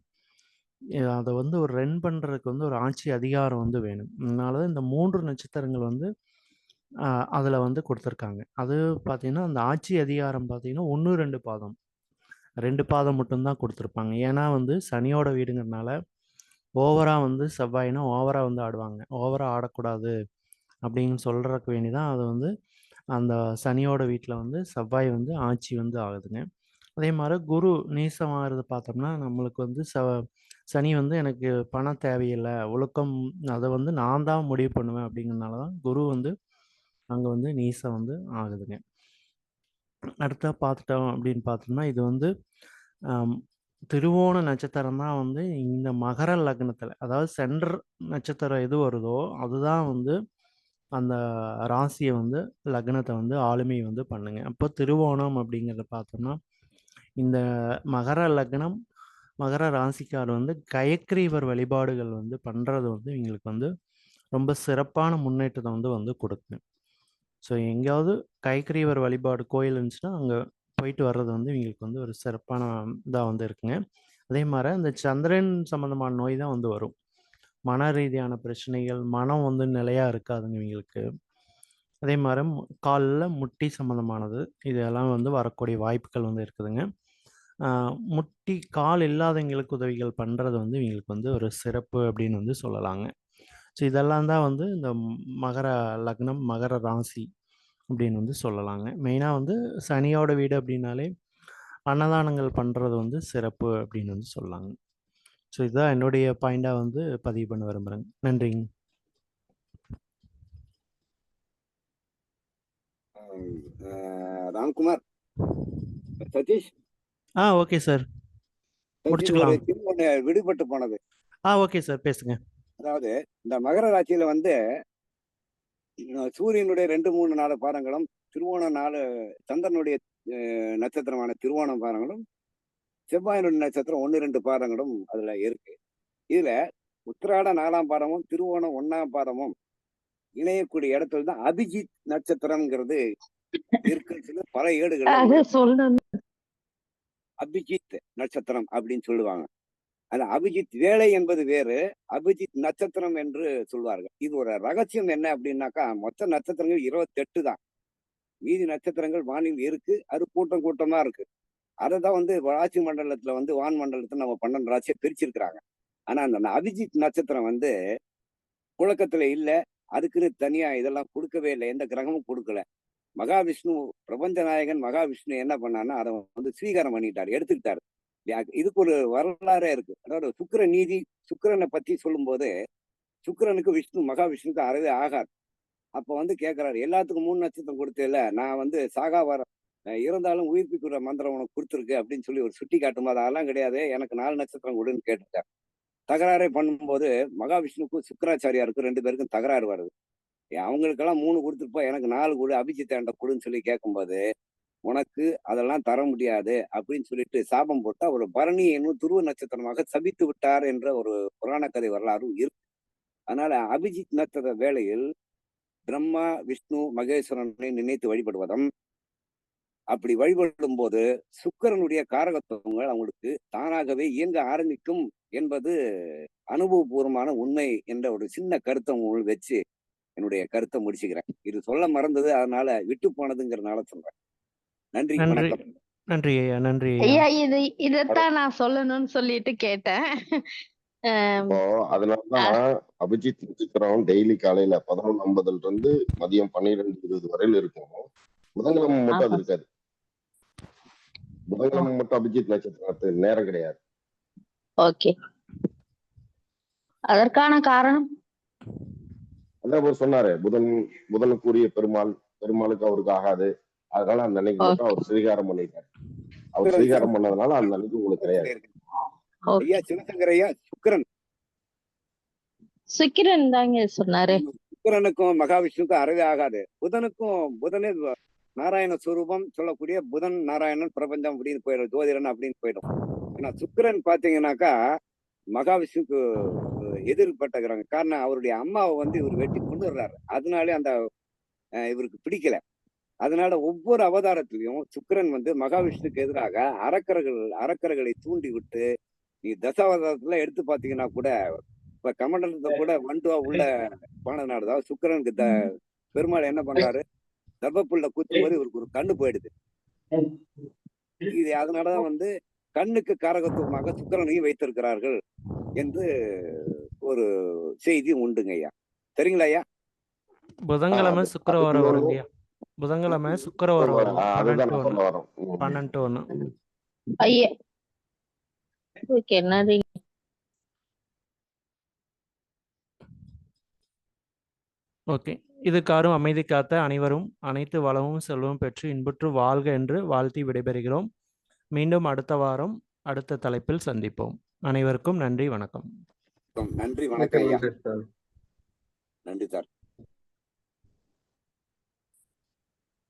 அத வந்து ஒரு ரன் பண்றதுக்கு வந்து ஒரு ஆட்சி அதிகாரம் வந்து வேணும். அதனால தான் இந்த 3 நட்சத்திரங்கள் வந்து அ அதுல வந்து குடுத்துருக்காங்க. அது பார்த்தீங்கன்னா, அந்த ஆட்சி அதிகாரம் பார்த்தீங்கன்னா, 1, 2 பாதம். 2 பாதம் மட்டும் தான் குடுத்துருப்பாங்க. ஏன்னா வந்து சனியோட வீடுங்கிறனால, ஓவரா வந்து செவ்வாய்னா ஓவரா வந்து ஆடுவாங்க. ஓவரா ஆடக்கூடாது அப்படின்னு சொல்றதுக்கு வேண்டி தான் அது வந்து அந்த சனியோட வீட்ல வந்து செவ்வாய் வந்து ஆட்சி வந்து ஆகுதுங்க. அதே மாரி குரு நீசமாகறது பார்த்தோம்னா, நம்மளுக்கு வந்து சனி வந்து எனக்கு பணம் தேவையில்ல, ஒழுக்கம் அத வந்து நான் தான் முடிவு பண்ணுவேன் அப்படிங்கிறனால தான் குரு வந்து அங்க வந்து நீசம் வந்து ஆகுதுங்க. அடுத்தா பார்த்துட்டோம் அப்படின்னு பார்த்தோம்னா, இது வந்து அம் திருவோண நட்சத்திரம் தான் வந்து இந்த மகர லக்னத்தில, அதாவது நட்சத்திரம் எது வருதோ, அதுதான் வந்து அந்த ராசிய வந்து லக்னத்த வந்து ஆளுமை வந்து பண்ணுங்க. அப்போ திருவோணம் அப்படிங்கிறத பார்த்தோம்னா, இந்த மகர லக்னம், மகர ராசிக்கார் வந்து கயக்கிரீவர் வழிபாடுகள் வந்து பண்றது வந்து இவங்களுக்கு வந்து ரொம்ப சிறப்பான முன்னேற்றத்த வந்து வந்து குடுக்குங்க. ஸோ எங்கேயாவது கைக்கிரீவர் வழிபாடு கோயில் இருந்துச்சுன்னா, அங்க போயிட்டு வர்றது வந்து இவங்களுக்கு வந்து ஒரு சிறப்பான இதா வந்து இருக்குங்க. அதே மாரி அந்த சந்திரன் சம்மந்தமான நோய் தான் வந்து வரும். மன ரீதியான பிரச்சனைகள், மனம் வந்து நிலையா இருக்காதுங்க இவங்களுக்கு. அதே மாரி கால்ல முட்டி சம்மந்தமானது, இதெல்லாம் வந்து வரக்கூடிய வாய்ப்புகள் வந்து இருக்குதுங்க. ஆ முட்டி, கால் இல்லாதவங்களுக்கு உதவிகள் பண்றது வந்து இவங்களுக்கு வந்து ஒரு சிறப்பு அப்படின்னு வந்து சொல்லலாங்க. ஸோ இதெல்லாம் தான் வந்து இந்த மகர லக்னம், மகர ராசி அப்படின்னு வந்து சொல்லலாங்க. மெயினா வந்து சனியோட வீடு அப்படின்னாலே, அன்னதானங்கள் பண்றது வந்து சிறப்பு அப்படின்னு வந்து சொல்லலாங்க. ஸோ இதுதான் என்னுடைய பாயிண்டா வந்து பதிவு பண்ண விரும்புறேங்க. நன்றிங்க. Ramkumar, Satheesh, okay sir. சதீஷ் ஒரு முடிச்சுக்கலாம். சின்ன ஒண்ணு விடுபட்டு போனது. Okay sir. பேசுங்க. அதாவது இந்த மகர ராசியில வந்து சூரியனுடைய 2, 3, 4 பாதங்களும், திருவோணம் 4 சந்திரனுடைய நட்சத்திரமான திருவோணம் பாதங்களும், செவ்வாயினுடைய நட்சத்திரம் 1, 2 பாதங்களும் அதுல இருக்கு. இதுல உத்திராட 4ஆம் பாதமும், திருவோணம் 1ஆம் பாதமும் இணையக்கூடிய இடத்துல தான் அபிஜித் நட்சத்திரம்ங்கிறது இருக்குன்னு சொல்லி பல ஏடுகள்ல அபிஜித் நட்சத்திரம் அப்படின்னு சொல்லுவாங்க. அது அபிஜித் வேலை என்பது வேறு, அபிஜித் நட்சத்திரம் என்று சொல்வார்கள். இது ஒரு ரகசியம் என்ன அப்படின்னாக்கா, மொத்த நட்சத்திரங்கள் 28 தான். மீதி நட்சத்திரங்கள் வானில் இருக்கு, அது கூட்டம் கூட்டமா இருக்கு. அதை தான் வந்து ராசி மண்டலத்துல வந்து வான் மண்டலத்துல நம்ம 12 ராசியை பிரிச்சிருக்கிறாங்க. ஆனா அந்த அபிஜித் நட்சத்திரம் வந்து புழக்கத்துல இல்ல. அதுக்குன்னு தனியா இதெல்லாம் கொடுக்கவே இல்லை. எந்த கிரகமும் கொடுக்கல. மகாவிஷ்ணு பிரபஞ்ச நாயகன் மகாவிஷ்ணு என்ன பண்ணான்னா அதை வந்து ஸ்வீகாரம் பண்ணிட்டாரு, எடுத்துக்கிட்டாரு. இதுக்கு ஒரு வரலாறே இருக்கு. அதாவது சுக்கிர நீதி, சுக்கிரனை பத்தி சொல்லும்போது சுக்கிரனுக்கு விஷ்ணு மகாவிஷ்ணுக்கு அறவே ஆகாது. அப்ப வந்து கேட்கிறாரு, எல்லாத்துக்கும் 3 நட்சத்திரம் கொடுத்தேல, நான் வந்து சாகா வர இருந்தாலும் உயிர்ப்பிக்கிற மந்திரம் உனக்கு கொடுத்துருக்கு அப்படின்னு சொல்லி ஒரு சுட்டி காட்டும்போது அதெல்லாம் கிடையாது, எனக்கு 4 நட்சத்திரம் கொடுன்னு கேட்டுட்டார். தகராறே பண்ணும்போது மகாவிஷ்ணுக்கும் சுக்கராச்சாரியாருக்கும் 2 பேருக்கும் தகராறு வருது. அவங்களுக்கெல்லாம் 3 கொடுத்துருப்பா, எனக்கு 4 கொடு, அபிஜித்தாண்ட கொடுன்னு சொல்லி கேட்கும்போது உனக்கு அதெல்லாம் தர முடியாது அப்படின்னு சொல்லிட்டு சாபம் போட்டா ஒரு பரணி என்னும் துருவ நட்சத்திரமாக சபித்து விட்டார் என்ற ஒரு புராண கதை வரலாறும் இருக்கு. அதனால அபிஜித் நட்சத்திர வேளையில் பிரம்மா விஷ்ணு மகேஸ்வரனை நினைத்து வழிபடுவதும், அப்படி வழிபடும் போது சுக்கிரனுடைய காரகத்துவங்கள் அவங்களுக்கு தானாகவே இயங்க ஆரம்பிக்கும் என்பது அனுபவபூர்வமான உண்மை என்ற ஒரு சின்ன கருத்தை உங்களுக்கு வச்சு என்னுடைய கருத்தை முடிச்சுக்கிறேன். இது சொல்ல மறந்தது, அதனால விட்டு போனதுங்கிறதுனால சொல்றேன். நன்றி, நன்றி வணக்கம். நன்றி ஐயா. நன்றி ஐயா. ஐயா இதைத்தான் நான் சொல்லணும்னு சொல்லிட்டு கேட்டேன். இப்போ அதனாலதான் அபிஜித் நட்சத்திரம் டெய்லி காலையில 11:50 இருந்து மதியம் 12:20 வரையில இருக்கும். புதன்கிழமை மட்டும் அது இருக்காது. புதன்கிழமை மட்டும் அபிஜித் நட்சத்திரத்துக்கு நேரம் கிடையாது. ஓகே, அதற்கான காரணம் அதான் அவர் சொன்னாரு, புதனுக்குரிய பெருமாளுக்கு அவருக்கு ஆகாது, அதனால அந்த அன்னைக்கு மட்டும் அவர் ஸ்வீகாரம் பண்ணிட்டாரு. அவர் ஸ்வீகாரம் பண்ணதுனால அந்த அன்னைக்கு உங்களுக்கு கிடையாது. ஐயா சிவசங்கர் ஐயா, சுக்கிரன் தாங்க சொன்னாரு. சுக்கிரனுக்கும் மகாவிஷ்ணுக்கும் அறவே ஆகாது. புதனே நாராயண ஸ்வரூபம் சொல்லக்கூடிய புதன் நாராயணன் பிரபஞ்சம் அப்படின்னு போயிடும், ஜோதிடன் அப்படின்னு போயிடும். ஆனா சுக்கிரன் பாத்தீங்கன்னாக்கா மகாவிஷ்ணுக்கு எதிர்பட்டுக்கிறாங்க. காரணம் அவருடைய அம்மாவை வந்து இவர் வெட்டி கொண்டு வர்றாரு. அதனாலே அந்த இவருக்கு பிடிக்கல. அதனால ஒவ்வொரு அவதாரத்திலையும் சுக்கிரன் வந்து மகாவிஷ்ணுக்கு எதிராக அரக்கர்களை தூண்டி விட்டு, நீ தசாவதாரத்துல எடுத்து பாத்தீங்கன்னா கூட இப்ப கமண்டலத்தை கூட 1-2 உள்ள பானநாடுதான் சுக்கிரனுக்கு பெருமாள் என்ன பண்றாரு, தர்பப்புள்ள குத்தும் போது இவருக்கு ஒரு கண்ணு போயிடுது. இது அதனாலதான் வந்து கண்ணுக்கு காரகத்துவமாக சுக்கிரனையும் வைத்திருக்கிறார்கள் என்று ஒரு செய்தி உண்டுங்க ஐயா. சரிங்களா ஐயா? புதன்கிழமை சுக்கிரவாரம் வரும் ஐயா. புதன்கிழமை சுக்கிரவாரம் வரும். அதுதான் நான் சொல்ல வரோம். 12-1. ஐயா ஓகே, நன்றி. ஓகே. இதுக்காரும் அமைதி காத்த அனைவரும் அனைத்து வளமும் செல்வமும் பெற்று இன்புற்று வாழ்க என்று வாழ்த்தி விடைபெறுகிறோம். மீண்டும் அடுத்த வாரம் அடுத்த தலைப்பில் சந்திப்போம். அனைவருக்கும் நன்றி, வணக்கம். நன்றி, வணக்கம் ஐயா. சார். நன்றி சார்.